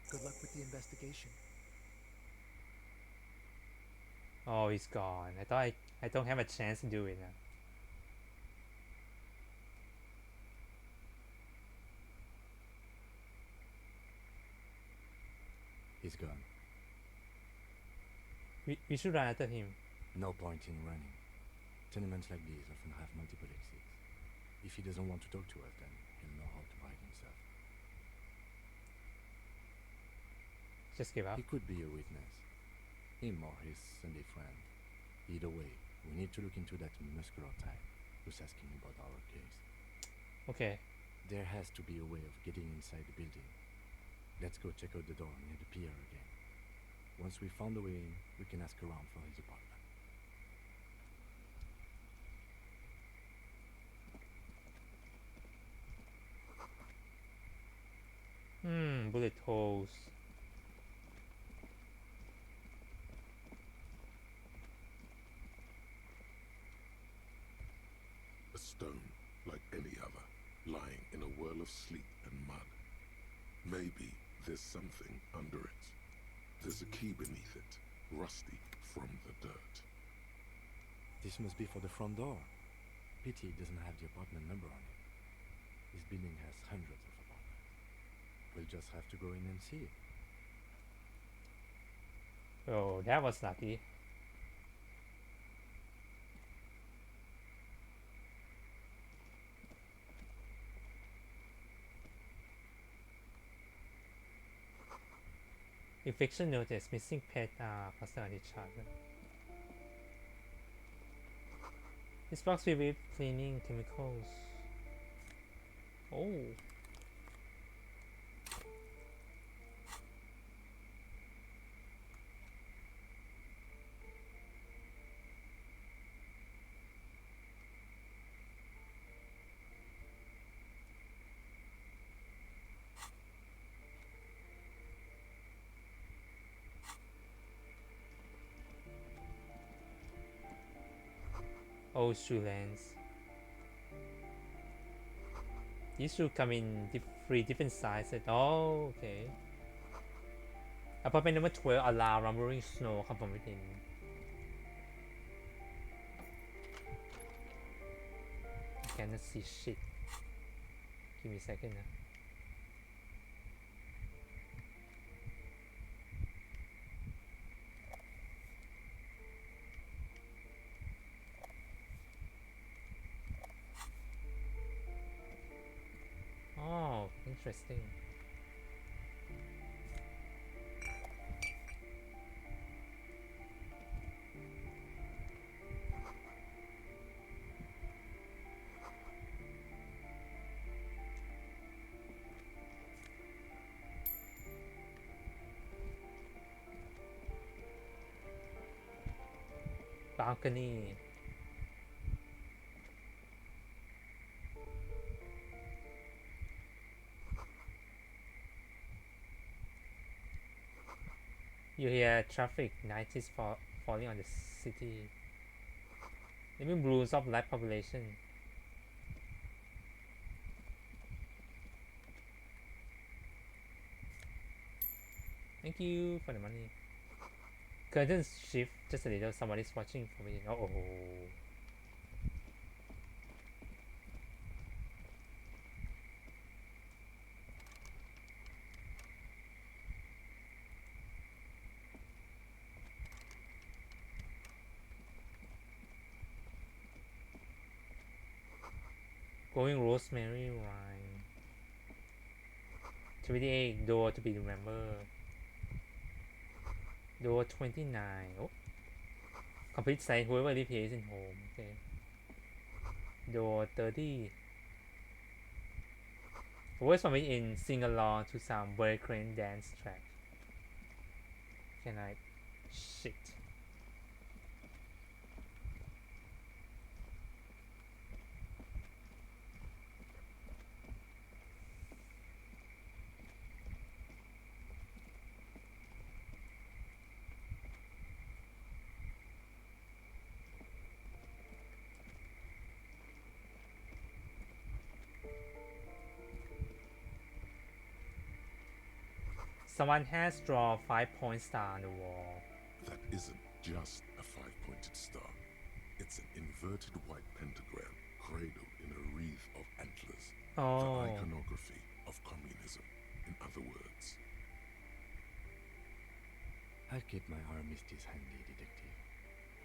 Good luck with the investigation. Oh, he's gone. I thought I don't have a chance to do it now. He's gone. We should run after him. No point in running. Tenements like these often have multiple exits. If he doesn't want to talk to us, then he'll know how to hide himself. Just give up. He could be a witness. Him or his Sunday friend. Either way, we need to look into that muscular type who's asking about our case. Okay. There has to be a way of getting inside the building. Let's go check out the door near the pier again. Once we found a way in, we can ask around for his apartment. Bullet holes. A stone, like any other, lying in a whirl of sleet and mud. Maybe there's something under it. There's a key beneath it, rusty from the dirt. This must be for the front door. Pity it doesn't have the apartment number on it. This building has hundreds of apartments. We'll just have to go in and see it. Oh, that was lucky. Eviction notice, missing pet cluster on each other. This box will be cleaning chemicals. Oh. Oh, shoe lens. These should come in three different sizes. Oh, okay. Apartment number 12, allow rumbling snow come from within. I cannot see shit. Give me a second now. Oh, interesting. Balcony. You hear traffic, night is falling on the city. Living blues of light population. Thank you for the money. Curtains shift just a little, somebody's watching for me. Oh. Going rosemary wine. 28, door to be remembered. Door 29. Oh. Complete site, whoever lives here is in home. Okay. Door 30. Voice from within, sing along to some breakring dance track. Can I? Shit. Someone has drawn 5-point star on the wall. That isn't just a 5-pointed star. It's an inverted white pentagram cradled in a wreath of antlers. Oh. The iconography of communism, in other words. I'll keep my armistice handy, detective.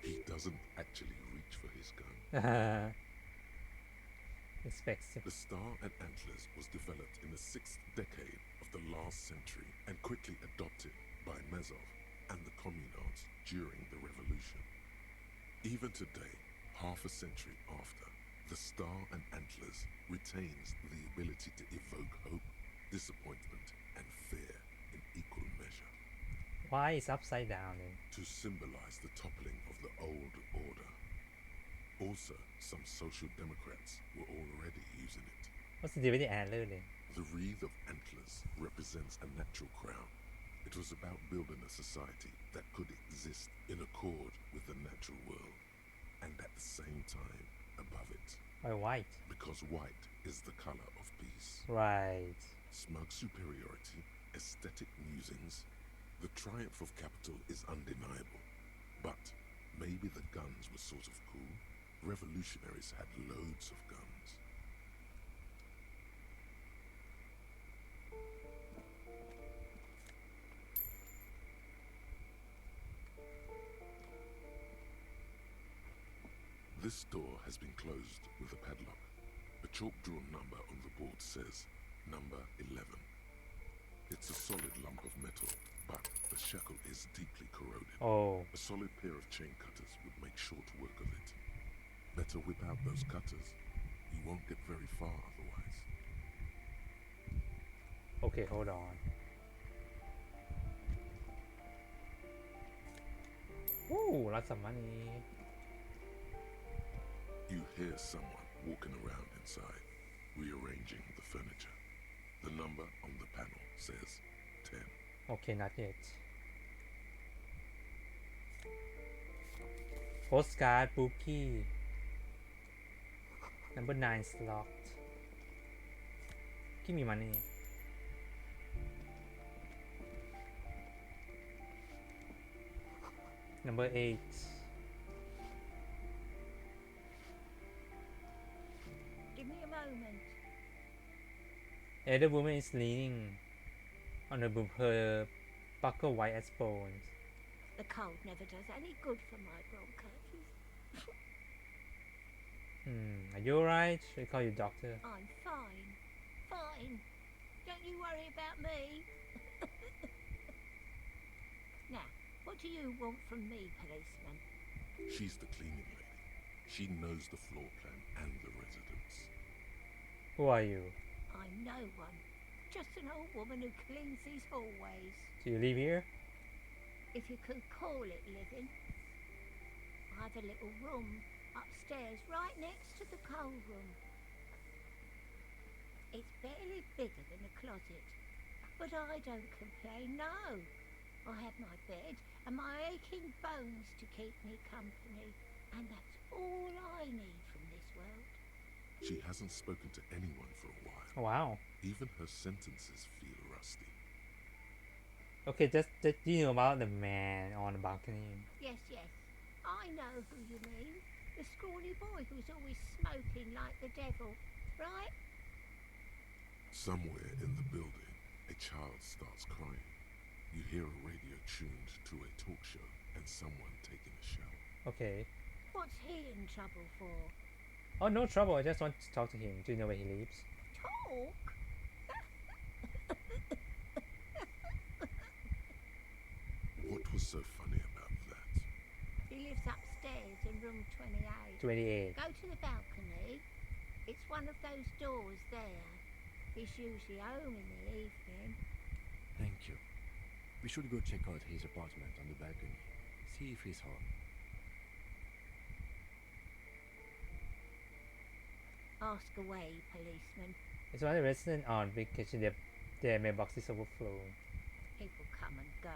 He doesn't actually reach for his gun. Expensive. The star and antlers was developed in the 6th decade of the last century and quickly adopted by Mazov and the communards during the revolution. Even today, half a century after, the star and antlers retains the ability to evoke hope, disappointment, and fear in equal measure. Why is upside down then? To symbolize the toppling of the old order. Also, some social democrats were already using it. What's the deal with the antler then? The wreath of antlers represents a natural crown. It was about building a society that could exist in accord with the natural world, and at the same time above it. Why white? Because white is the color of peace. Right. Smug superiority, aesthetic musings. The triumph of capital is undeniable, but maybe the guns were sort of cool. Revolutionaries had loads of guns. This door has been closed with a padlock. A chalk-drawn number on the board says number 11. It's a solid lump of metal, but the shackle is deeply corroded. Oh. A solid pair of chain cutters would make short work of it. Better whip out those cutters. You won't get very far otherwise. Okay, hold on. Ooh, lots of money. You hear someone walking around inside, rearranging the furniture. The number on the panel says 10. Okay, not yet. Postcard bookie. Number 9 is locked. Give me money. Number 8. Give me a moment. Elder woman is leaning on her buckle white as bones. The cold never does any good for my bronchitis. Are you alright? Should I call you doctor? I'm fine. Fine. Don't you worry about me. Now, what do you want from me, policeman? She's the cleaning lady. She knows the floor plan and the residence. Who are you? I'm no one. Just an old woman who cleans these hallways. Do you live here? If you could call it living. I have a little room upstairs right next to the coal room. It's barely bigger than a closet, but I don't complain, no. I have my bed and my aching bones to keep me company, and that's all I need from this world. She hasn't spoken to anyone for a while. Wow. Even her sentences feel rusty. Okay, just you know about the man on the balcony. Yes, I know who you mean. The scrawny boy who's always smoking like the devil, right? Somewhere in the building, a child starts crying. You hear a radio tuned to a talk show and someone taking a shower. Okay. What's he in trouble for? Oh, no trouble. I just want to talk to him. Do you know where he lives? Talk? What was so funny about that? He lives upstairs in room 28. 28. Go to the balcony. It's one of those doors there. He's usually home in the evening. Thank you. We should go check out his apartment on the balcony. See if he's home. Ask away, policeman. It's one of the residents on vacation. Their mailbox is overflowing. People come and go.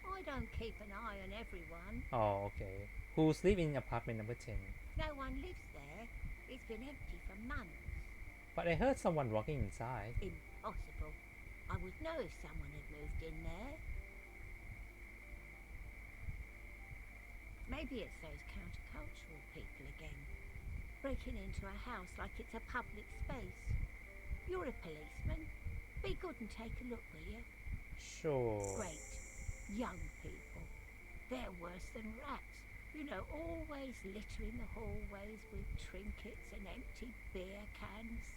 I don't keep an eye on everyone. Oh, okay. Who's living in apartment number 10? No one lives there. It's been empty for months. But I heard someone walking inside. Impossible. I would know if someone had moved in there. Maybe it's those countercultural people again, breaking into a house like it's a public space. You're a policeman. Be good and take a look, will you? Sure. Great. Young people. They're worse than rats. You know, always littering the hallways with trinkets and empty beer cans.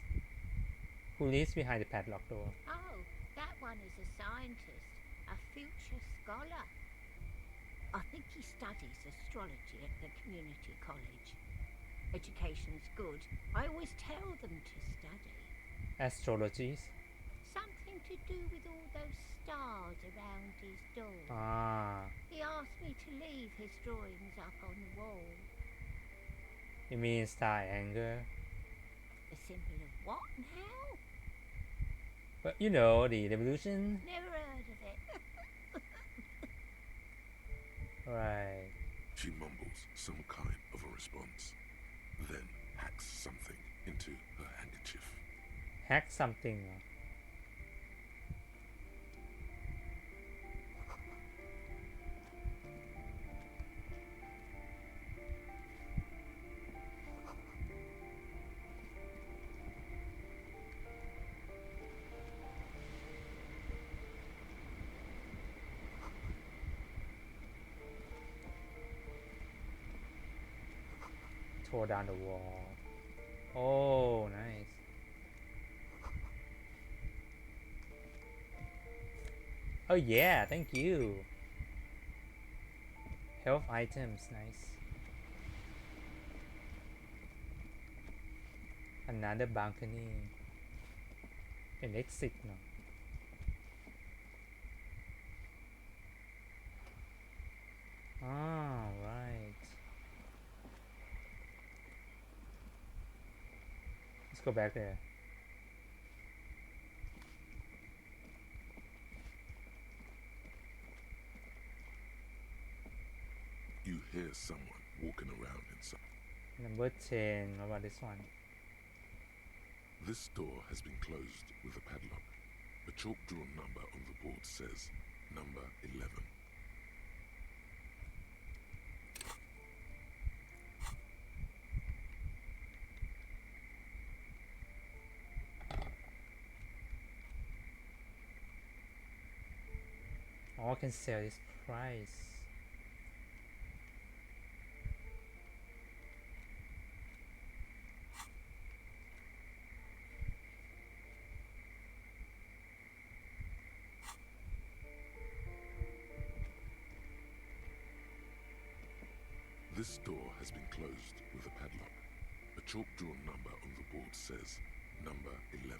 Who lives behind the padlock door? Oh, that one is a scientist, a future scholar. I think he studies astrology at the community college. Education's good. I always tell them to study. Astrologies? Something to do with all those stars around his door. Ah. He asked me to leave his drawings up on the wall. You mean star anger? A symbol of what now? But you know, the revolution? Never heard of it. Right. She mumbles some kind of a response, then hacks something into her handkerchief. Hack something. Tore down the wall. Oh, nice. Oh yeah, thank you. Health items, nice. Another balcony. An exit now. Ah, right. Let's go back there. You hear someone walking around inside. Number 10. What about this one? This door has been closed with a padlock. A chalk-drawn number on the board says number 11. Oh, I can sell this price. This door has been closed with a padlock. A chalk-drawn number on the board says number 11.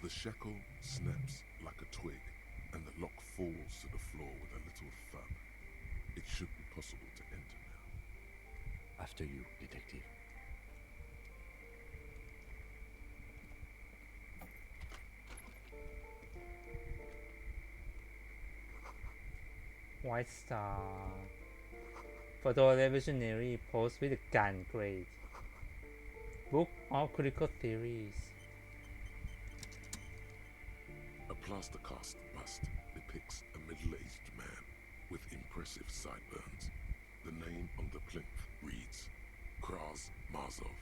The shackle snaps like a twig, and the lock falls to the floor with a little thud. It should be possible to enter now. After you, detective. White Star. Photo revolutionary pose with a gun, great. Book of critical theories. A plaster cast bust depicts a middle-aged man with impressive sideburns. The name on the plinth reads Kraz Mazov.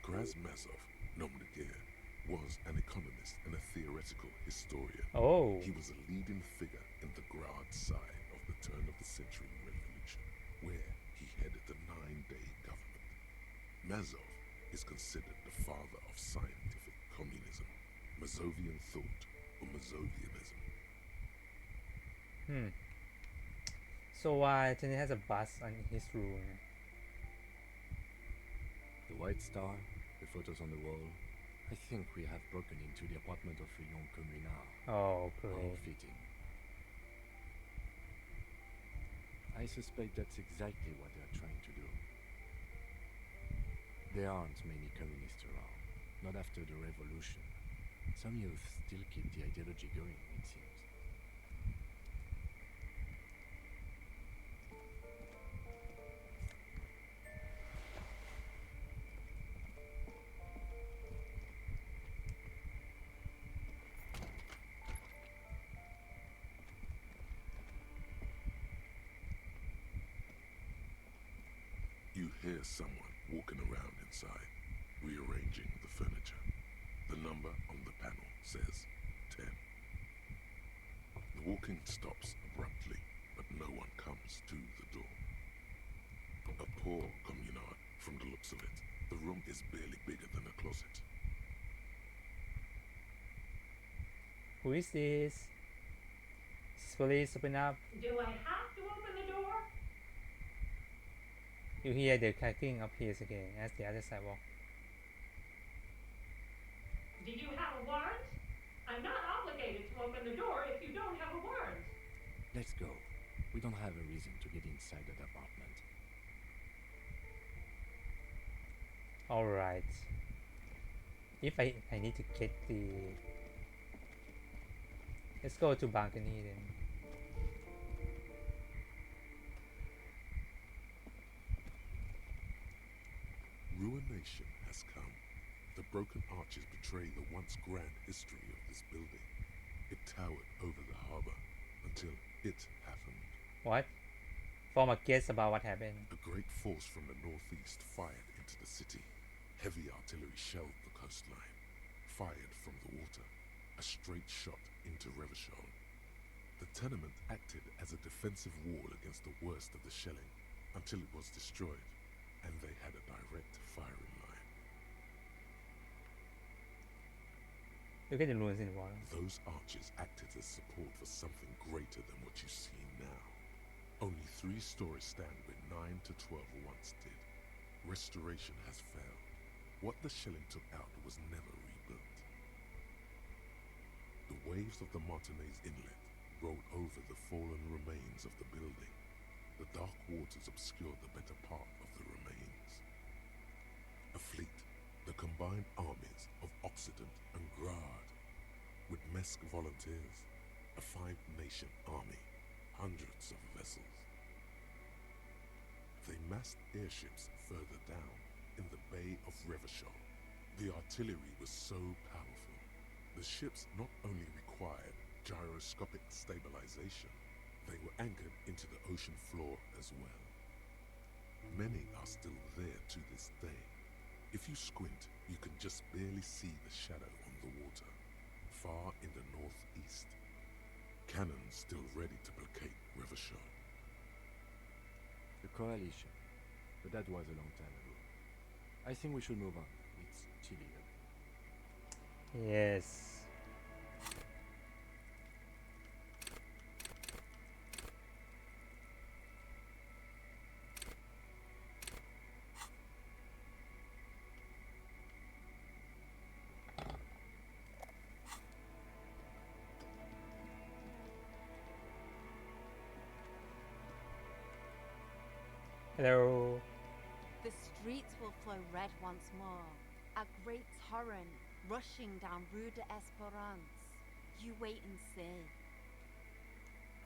Kraz Mazov, nom de guerre, was an economist and a theoretical historian. Oh. He was a leading figure in the Grad side of the turn-of-the-century revolution, where he headed the 9-day government. Mazov is considered the father of scientific communism, Mazovian thought, or Mazovianism. So why Tony has a bus on his room? The White Star, the photos on the wall. I think we have broken into the apartment of a young communard. Oh, great. How fitting. I suspect that's exactly what they're trying to do. There aren't many communists around, not after the revolution. Some youth still keep the ideology going, it seems. hear someone walking around inside, rearranging the furniture. The number on the panel says 10. The walking stops abruptly, but no one comes to the door. A poor communard, from the looks of it. The room is barely bigger than a closet. Who is this? Police, open up. Do I have to open the door? You hear the cracking of heels again as the other side walk. Do you have a warrant? I'm not obligated to open the door if you don't have a warrant. Let's go. We don't have a reason to get inside that apartment. Alright. If I need to get the... Let's go to balcony then. Ruination has come. The broken arches betray the once grand history of this building. It towered over the harbor until it happened. What? Form a guess about what happened. A great force from the northeast fired into the city. Heavy artillery shelled the coastline. Fired from the water. A straight shot into Revachol. The tenement acted as a defensive wall against the worst of the shelling until it was destroyed, and they had a direct firing line. Look at the ruins in the water. Those arches acted as support for something greater than what you see now. Only 3 stories stand where 9 to 12 once did. Restoration has failed. What the shelling took out was never rebuilt. The waves of the Martinez Inlet rolled over the fallen remains of the building. The dark waters obscured the better part of the remains. A fleet, the combined armies of Occident and Grad, with Mesk volunteers, a 5-nation army, hundreds of vessels. They massed airships further down in the Bay of Revachol. The artillery was so powerful. The ships not only required gyroscopic stabilization, they were anchored into the ocean floor as well. Many are still there to this day. If you squint, you can just barely see the shadow on the water, far in the northeast. Cannons still ready to placate Revachol. The coalition. But that was a long time ago. I think we should move on. It's chilly up. Yes. Hello. The streets will flow red once more. A great torrent rushing down Rue d'Esperance. You wait and see.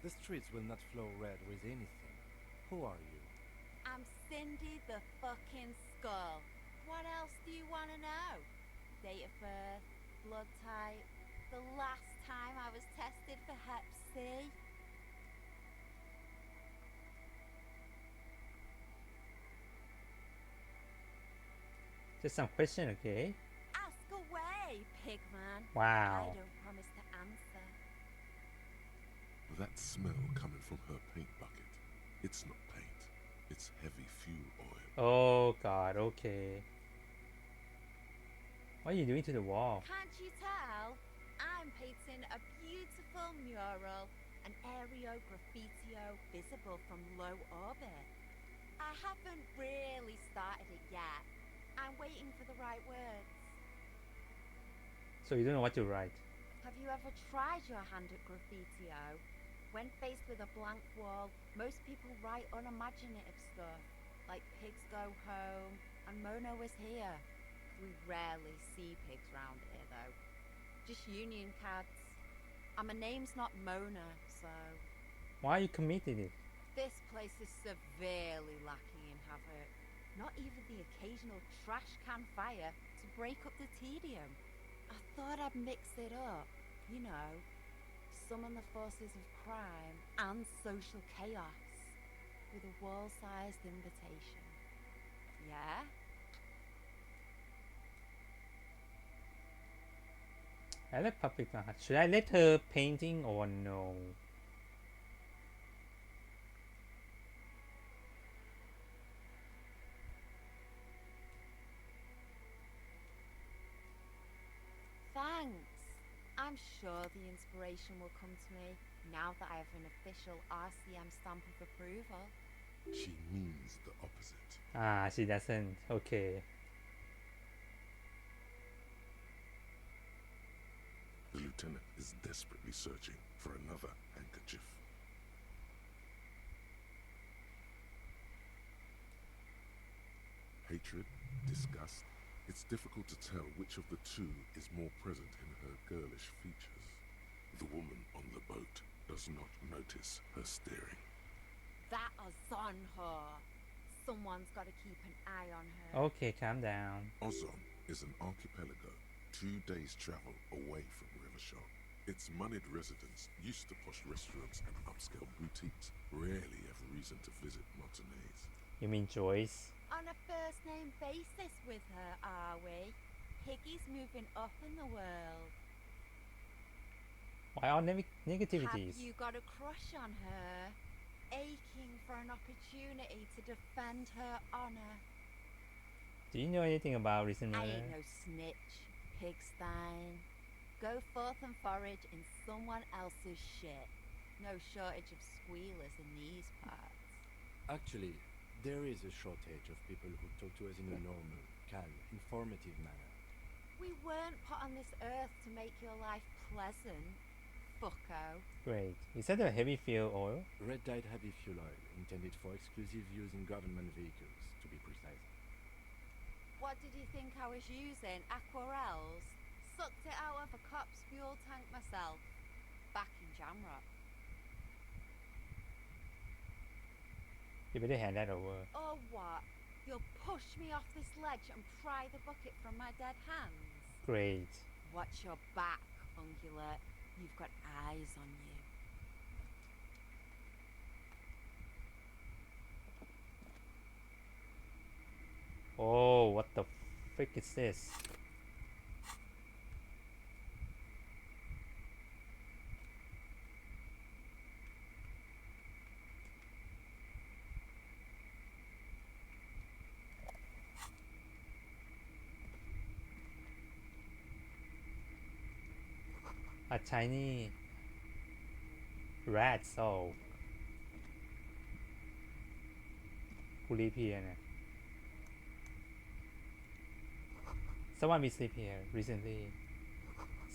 The streets will not flow red with anything. Who are you? I'm Cindy the fucking Skull. What else do you want to know? Date of birth, blood type, the last time I was tested for Hep C. Just some question, okay? Ask away, pigman. Wow. I don't promise to answer. That smell coming from her paint bucket. It's not paint. It's heavy fuel oil. Oh god, okay. What are you doing to the wall? Can't you tell? I'm painting a beautiful mural, an aereo graffitio visible from low orbit. I haven't really started it yet. I'm waiting for the right words. So you don't know what to write. Have you ever tried your hand at graffitio? When faced with a blank wall, most people write unimaginative stuff, like pigs go home and Mono is here. We rarely see pigs round here though. Just union cards. And my name's not Mona, so... Why are you committing it? This place is severely lacking in havoc. Not even the occasional trash can fire to break up the tedium. I thought I'd mix it up, you know, summon the forces of crime and social chaos with a wall-sized invitation. Yeah? I like public art. Should I let her painting or no? Thanks. I'm sure the inspiration will come to me now that I have an official RCM stamp of approval. She means the opposite. Ah, she doesn't. Okay. The lieutenant is desperately searching for another handkerchief. Hatred, disgust. It's difficult to tell which of the two is more present in her girlish features. The woman on the boat does not notice her staring. That is on her. Someone's got to keep an eye on her. Okay, calm down. Ozon is an archipelago 2 days travel away from Rivershaw. Its moneyed residents, used to posh restaurants and upscale boutiques, rarely have reason to visit Martinez. You mean Joyce? On a first name basis with her, are we? Piggy's moving up in the world. Why all negativities? Have you got a crush on her? Aching for an opportunity to defend her honor. Do you know anything about recent I murder? ain't no snitch, pigstein. Go forth and forage in someone else's shit. No shortage of squealers in these parts. Actually, there is a shortage of people who talk to us in a normal, calm, informative manner. We weren't put on this earth to make your life pleasant, fucko. Great. Is that a heavy fuel oil? Red dyed heavy fuel oil, intended for exclusive use in government vehicles, to be precise. What did you think I was using? Aquarels? Sucked it out of a cop's fuel tank myself. Back in Jamrock. You better hand that over. Or what? You'll push me off this ledge and pry the bucket from my dead hands? Great. Watch your back, ungulate. You've got eyes on you. Oh, what the frick is this? A tiny rat. Oh. กูรีบ here นะ Someone we sleep here recently.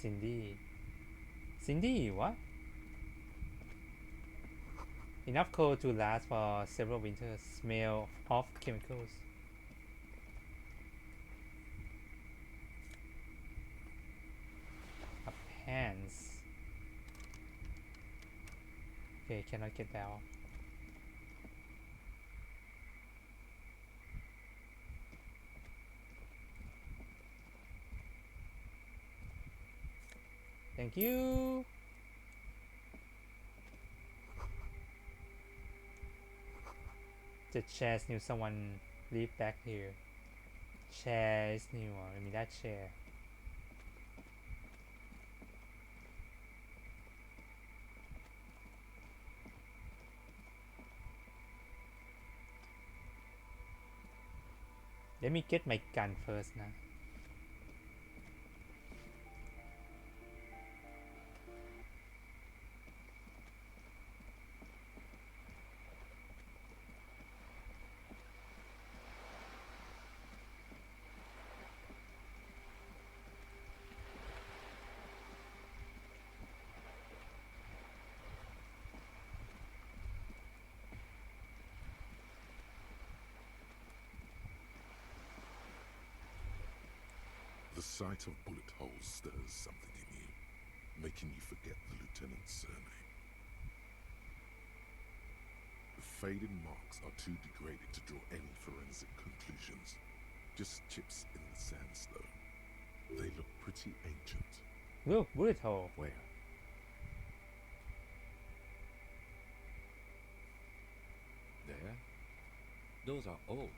Cindy, what? Enough coal to last for several winters. Smell of chemicals. A pants. Okay, cannot get that off. Thank you. The chairs knew someone lived back here. Chairs knew. I mean that chair. Let me get my gun first now. The sight of bullet holes stirs something in you, making you forget the lieutenant's surname. The faded marks are too degraded to draw any forensic conclusions. Just chips in the sandstone. They look pretty ancient. Look, bullet hole. Where? There? Those are old.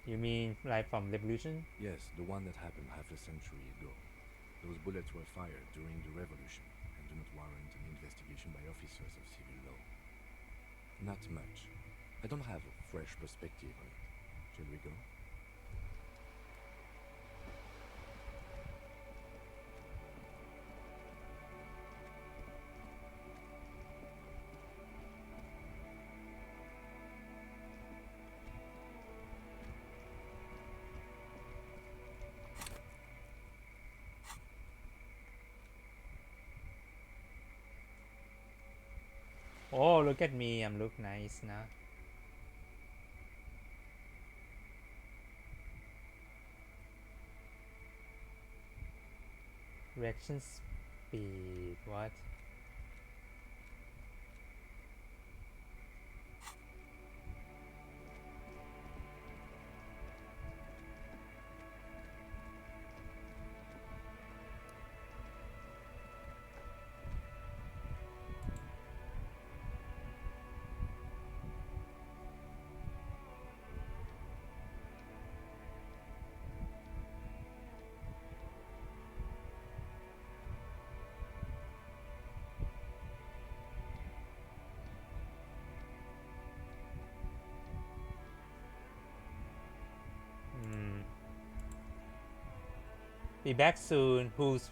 You mean like from Revolution? Yes, the one that happened half a century ago. Those bullets were fired during the revolution and do not warrant an investigation by officers of civil law. Not much. I don't have a fresh perspective on it. Shall we go? Oh, look at me, I'm look nice now. Reaction speed, what? Be back soon. Who's?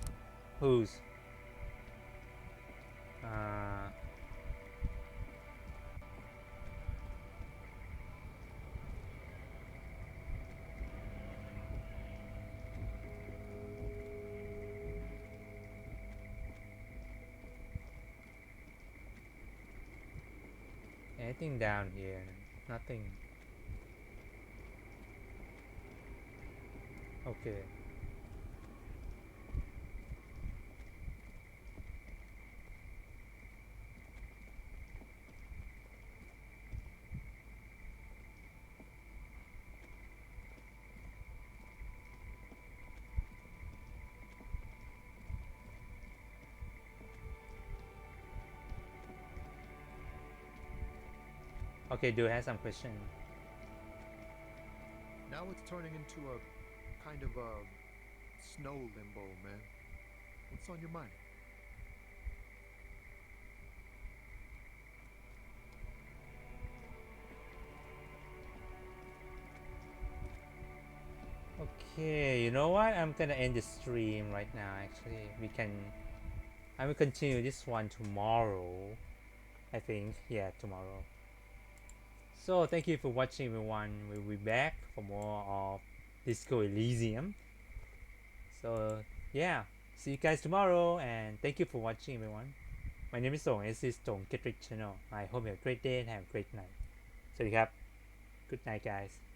Anything down here? Nothing. Okay. Okay, do have some question. Now it's turning into a kind of a snow limbo, man. What's on your mind? Okay, you know what? I'm gonna end the stream right now. Actually, I will continue this one tomorrow. I think, yeah, tomorrow. So thank you for watching, everyone. We'll be back for more of Disco Elysium. So yeah, see you guys tomorrow, and thank you for watching, everyone. My name is Song, and this is Song Ketrick Channel. I hope you have a great day and have a great night. สวัสดีครับ Good night, guys.